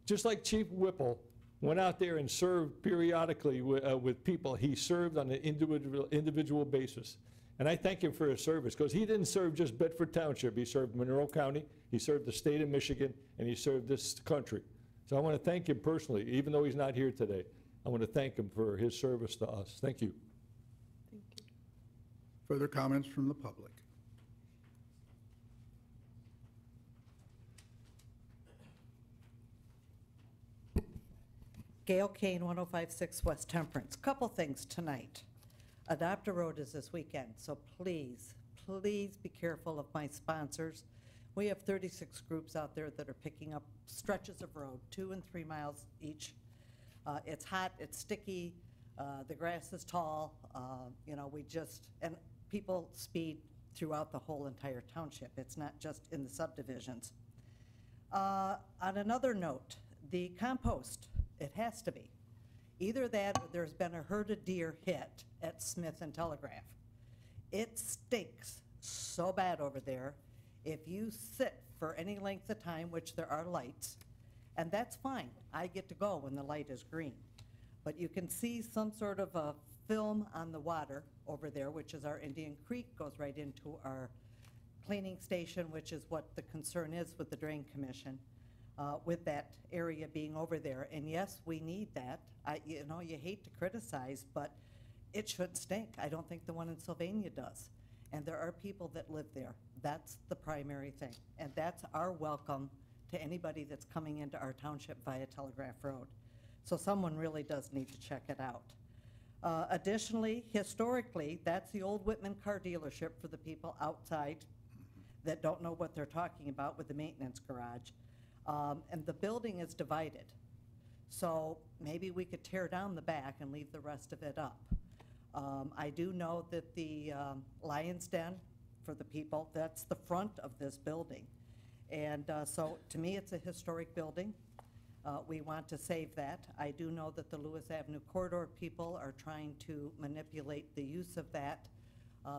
K: Just like Chief Whipple went out there and served periodically with people, he served on an individual basis. And I thank him for his service, because he didn't serve just Bedford Township. He served Monroe County, he served the state of Michigan, and he served this country. So I want to thank him personally, even though he's not here today. I want to thank him for his service to us. Thank you.
A: Thank you.
E: Further comments from the public?
T: Gail Kane, 1056 West Temperance. Couple things tonight. Adopt a Road is this weekend, so please, please be careful of my sponsors. We have 36 groups out there that are picking up stretches of road, 2 and 3 miles each. It's hot, it's sticky, the grass is tall, you know, and people speed throughout the whole entire township. It's not just in the subdivisions. On another note, the compost, it has to be. Either that or there's been a herd of deer hit at Smith and Telegraph. It stinks so bad over there. If you sit for any length of time, which there are lights, and that's fine. I get to go when the light is green. But you can see some sort of a film on the water over there, which is our Indian Creek, goes right into our cleaning station, which is what the concern is with the Drain Commission. with that area being over there. And yes, we need that. You know, you hate to criticize, but it should stink. I don't think the one in Sylvania does. And there are people that live there. That's the primary thing. And that's our welcome to anybody that's coming into our township via Telegraph Road. So someone really does need to check it out. Additionally, historically, that's the old Whitman car dealership for the people outside that don't know what they're talking about with the maintenance garage. And the building is divided. So maybe we could tear down the back and leave the rest of it up. I do know that the Lion's Den for the people, that's the front of this building. And so to me, it's a historic building. We want to save that. I do know that the Lewis Avenue corridor people are trying to manipulate the use of that.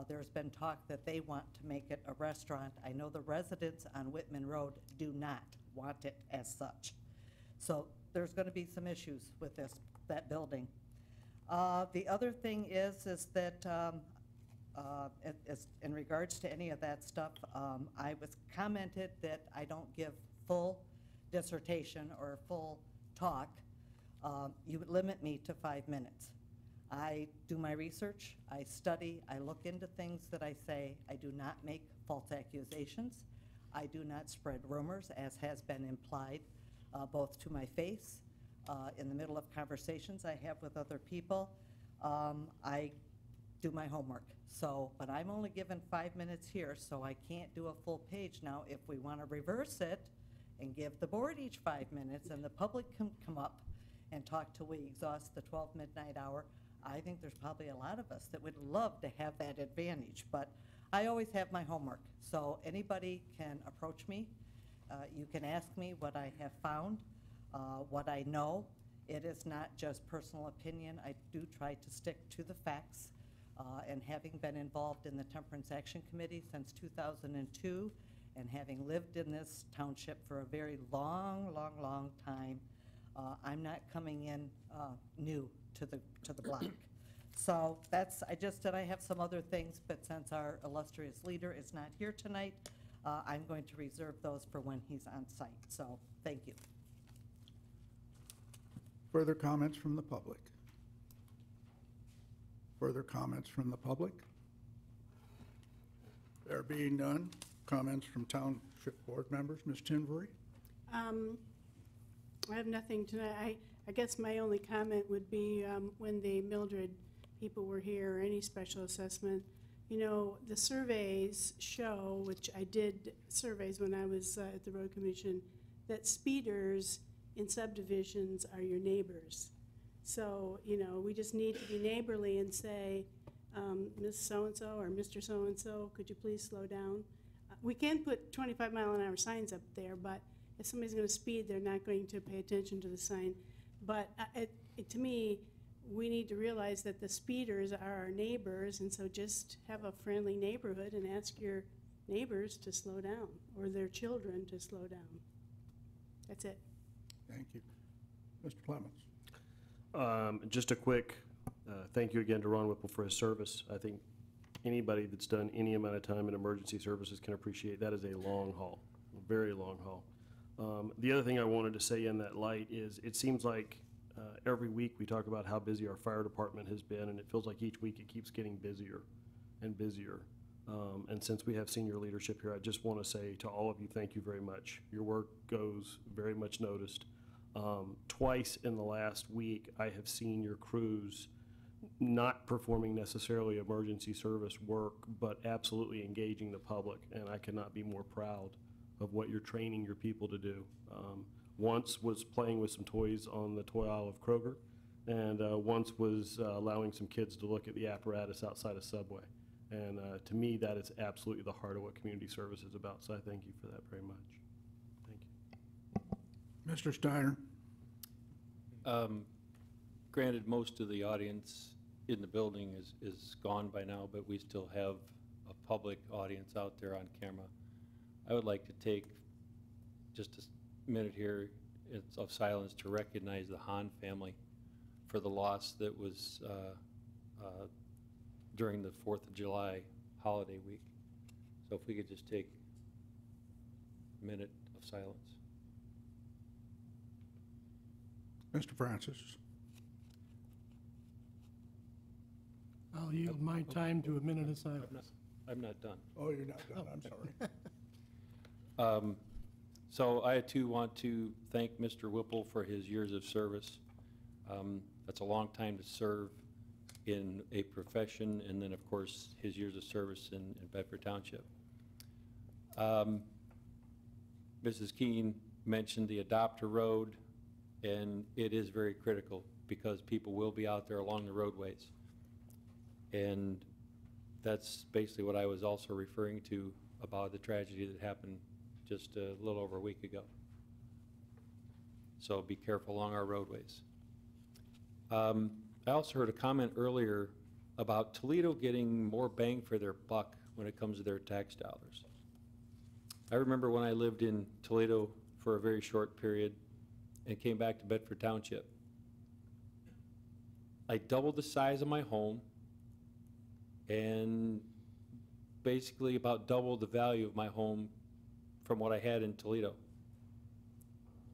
T: There's been talk that they want to make it a restaurant. I know the residents on Whitman Road do not want it as such. So there's going to be some issues with that building. The other thing is that in regards to any of that stuff, I was commented that I don't give full dissertation or full talk. You would limit me to 5 minutes. I do my research, I study, I look into things that I say. I do not make false accusations. I do not spread rumors, as has been implied, both to my face, in the middle of conversations I have with other people. I do my homework. So, but I'm only given 5 minutes here, so I can't do a full page. Now, if we want to reverse it and give the board each 5 minutes and the public can come up and talk till we exhaust the 12 midnight hour, I think there's probably a lot of us that would love to have that advantage. But I always have my homework, so anybody can approach me. You can ask me what I have found, what I know. It is not just personal opinion. I do try to stick to the facts. And having been involved in the Temperance Action Committee since 2002, and having lived in this township for a very long, long, long time, I'm not coming in new to the block. So that's, I just said I have some other things, but since our illustrious leader is not here tonight, I'm going to reserve those for when he's on site. So thank you.
E: Further comments from the public? Further comments from the public? There being none, comments from Township Board members. Ms. Tinbury?
G: I have nothing tonight. I guess my only comment would be when the Mildred people were here, or any special assessment, you know, the surveys show, which I did surveys when I was at the Road Commission, that speeders in subdivisions are your neighbors. So, you know, we just need to be neighborly and say, Ms. So-and-so or Mr. So-and-so, could you please slow down? We can put 25-mile-an-hour signs up there, but if somebody's going to speed, they're not going to pay attention to the sign. But to me, we need to realize that the speeders are our neighbors, and so just have a friendly neighborhood and ask your neighbors to slow down, or their children to slow down. That's it.
E: Thank you. Mr. Clements?
C: Just a quick thank you again to Ron Whipple for his service. I think anybody that's done any amount of time in emergency services can appreciate that is a long haul, a very long haul. The other thing I wanted to say in that light is it seems like every week we talk about how busy our fire department has been, and it feels like each week it keeps getting busier and busier. And since we have senior leadership here, I just want to say to all of you, thank you very much. Your work goes very much noticed. Twice in the last week, I have seen your crews not performing necessarily emergency service work, but absolutely engaging the public, and I cannot be more proud of what you're training your people to do. Once was playing with some toys on the toy aisle of Kroger, and once was allowing some kids to look at the apparatus outside of Subway. And to me, that is absolutely the heart of what community service is about, so I thank you for that very much. Thank you.
E: Mr. Steiner?
D: Granted, most of the audience in the building is gone by now, but we still have a public audience out there on camera. I would like to take just a minute here of silence to recognize the Hahn family for the loss that was during the 4th of July holiday week. So if we could just take a minute of silence.
E: Mr. Francis?
M: I'll yield my time to a minute of silence.
D: I'm not done.
E: Oh, you're not done, I'm sorry.
D: So I too want to thank Mr. Whipple for his years of service. That's a long time to serve in a profession, and then, of course, his years of service in Bedford Township. Mrs. Keene mentioned the Adopter Road, and it is very critical because people will be out there along the roadways. And that's basically what I was also referring to about the tragedy that happened just a little over a week ago. So be careful along our roadways. I also heard a comment earlier about Toledo getting more bang for their buck when it comes to their tax dollars. I remember when I lived in Toledo for a very short period and came back to Bedford Township. I doubled the size of my home and basically about doubled the value of my home from what I had in Toledo.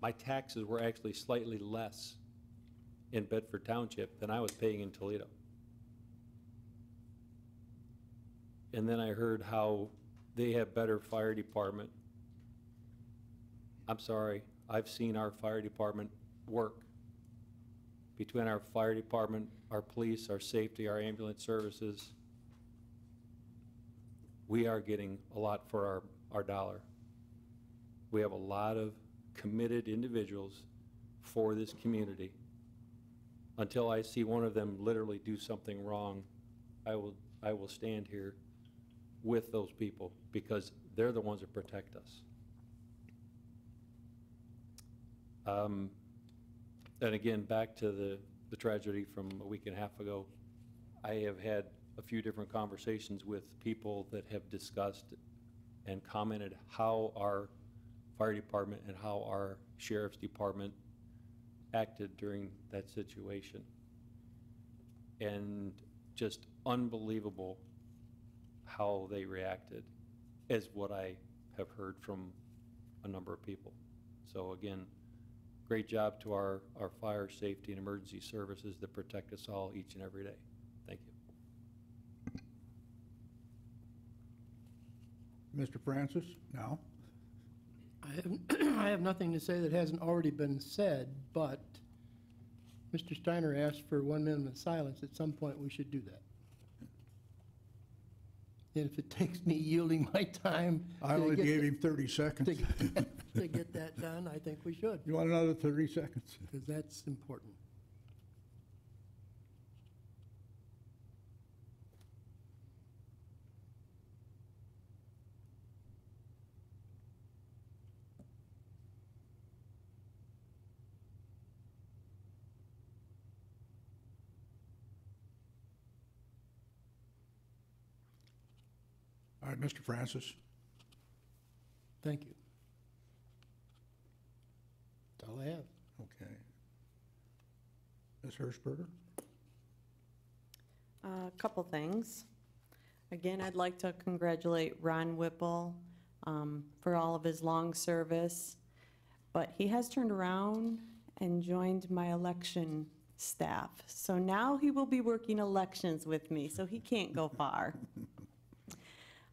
D: My taxes were actually slightly less in Bedford Township than I was paying in Toledo. And then I heard how they have better fire department. I'm sorry, I've seen our fire department work. Between our fire department, our police, our safety, our ambulance services, we are getting a lot for our dollar. We have a lot of committed individuals for this community. Until I see one of them literally do something wrong, I will stand here with those people because they're the ones that protect us. And again, back to the tragedy from a week and a half ago, I have had a few different conversations with people that have discussed and commented how our fire department and how our sheriff's department acted during that situation. And just unbelievable how they reacted is what I have heard from a number of people. So again, great job to our fire safety and emergency services that protect us all each and every day. Thank you.
E: Mr. Francis, now?
M: I have nothing to say that hasn't already been said, but Mr. Steiner asked for 1 minute of silence. At some point, we should do that. And if it takes me yielding my time.
E: I only gave him 30 seconds.
M: To get that done, I think we should.
E: You want another 30 seconds?
M: Because that's important.
E: All right, Mr. Francis.
M: Thank you. That's all I have.
E: Okay. Ms. Hirschberger?
A: A couple things. Again, I'd like to congratulate Ron Whipple for all of his long service, but he has turned around and joined my election staff. So now he will be working elections with me, so he can't go far.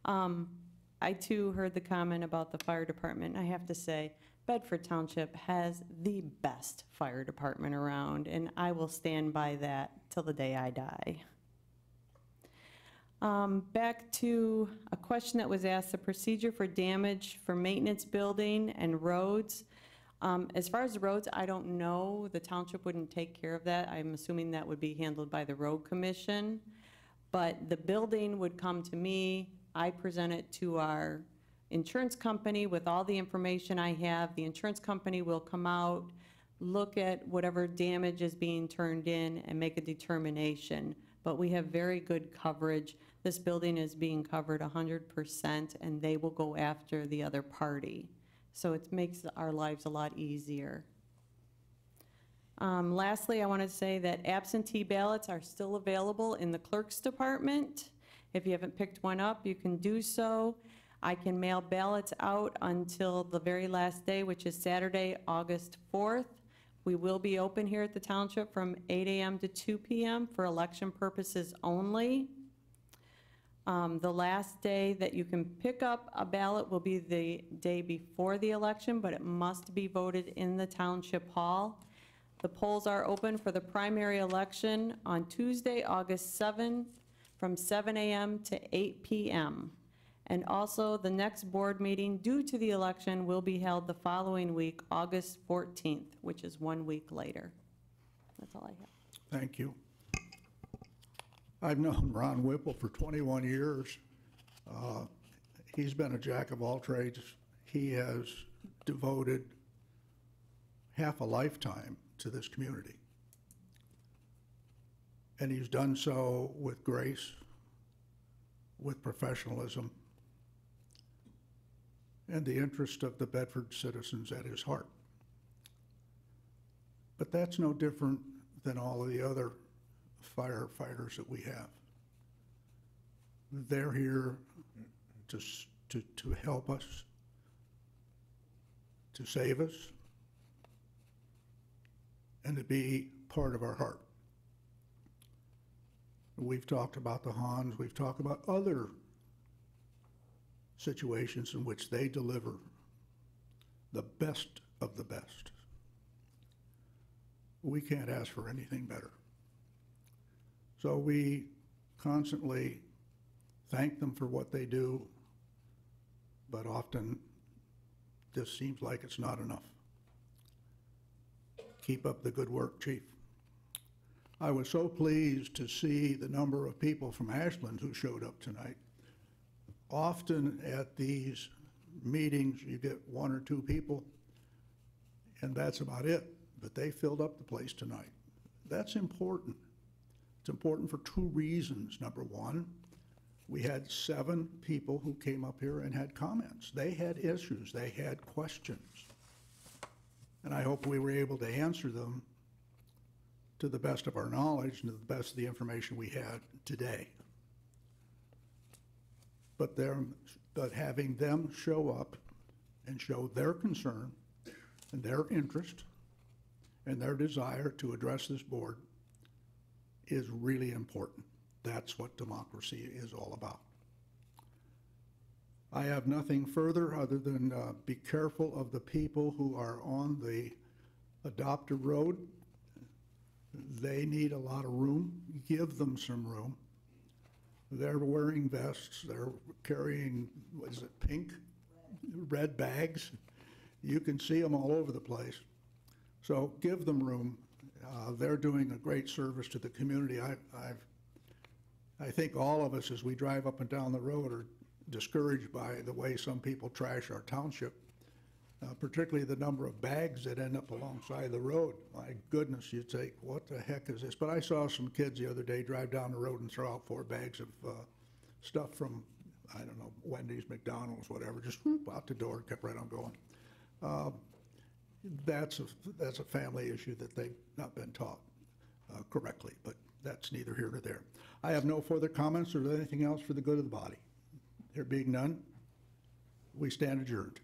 A: I too heard the comment about the fire department. I have to say, Bedford Township has the best fire department around, and I will stand by that till the day I die. Back to a question that was asked, the procedure for damage for maintenance building and roads. As far as the roads, I don't know. The township wouldn't take care of that. I'm assuming that would be handled by the road commission. But the building would come to me. I present it to our insurance company with all the information I have. The insurance company will come out, look at whatever damage is being turned in, and make a determination. But we have very good coverage. This building is being covered 100%, and they will go after the other party. So it makes our lives a lot easier. Lastly, I want to say that absentee ballots are still available in the clerk's department. If you haven't picked one up, you can do so. I can mail ballots out until the very last day, which is Saturday, August 4th. We will be open here at the township from 8 a.m. to 2 p.m. for election purposes only. The last day that you can pick up a ballot will be the day before the election, but it must be voted in the township hall. The polls are open for the primary election on Tuesday, August 7th, from 7 a.m. to 8 p.m. And also, the next board meeting due to the election will be held the following week, August 14th, which is 1 week later. That's all I have.
E: Thank you. I've known Ron Whipple for 21 years. He's been a jack of all trades. He has devoted half a lifetime to this community. And he's done so with grace, with professionalism, and the interest of the Bedford citizens at his heart. But that's no different than all of the other firefighters that we have. They're here to help us, to save us, and to be part of our heart. We've talked about the Hans, we've talked about other situations in which they deliver the best of the best. We can't ask for anything better. So we constantly thank them for what they do, but often this seems like it's not enough. Keep up the good work, Chief. I was so pleased to see the number of people from Ashland who showed up tonight. Often at these meetings, you get 1 or 2 people, and that's about it. But they filled up the place tonight. That's important. It's important for 2 reasons. Number one, we had 7 people who came up here and had comments. They had issues, they had questions. And I hope we were able to answer them to the best of our knowledge and to the best of the information we had today. But having them show up and show their concern and their interest and their desire to address this board is really important. That's what democracy is all about. I have nothing further other than be careful of the people who are on the adopter road. They need a lot of room. Give them some room. They're wearing vests. They're carrying, what is it, pink? Red bags. You can see them all over the place. So give them room. They're doing a great service to the community. I think all of us, as we drive up and down the road, are discouraged by the way some people trash our township, particularly the number of bags that end up alongside the road. My goodness, you'd say, what the heck is this? But I saw some kids the other day drive down the road and throw out 4 bags of stuff from, I don't know, Wendy's, McDonald's, whatever, just whoop, out the door, kept right on going. That's a family issue that they've not been taught correctly, but that's neither here nor there. I have no further comments or anything else for the good of the body. There being none, we stand adjourned.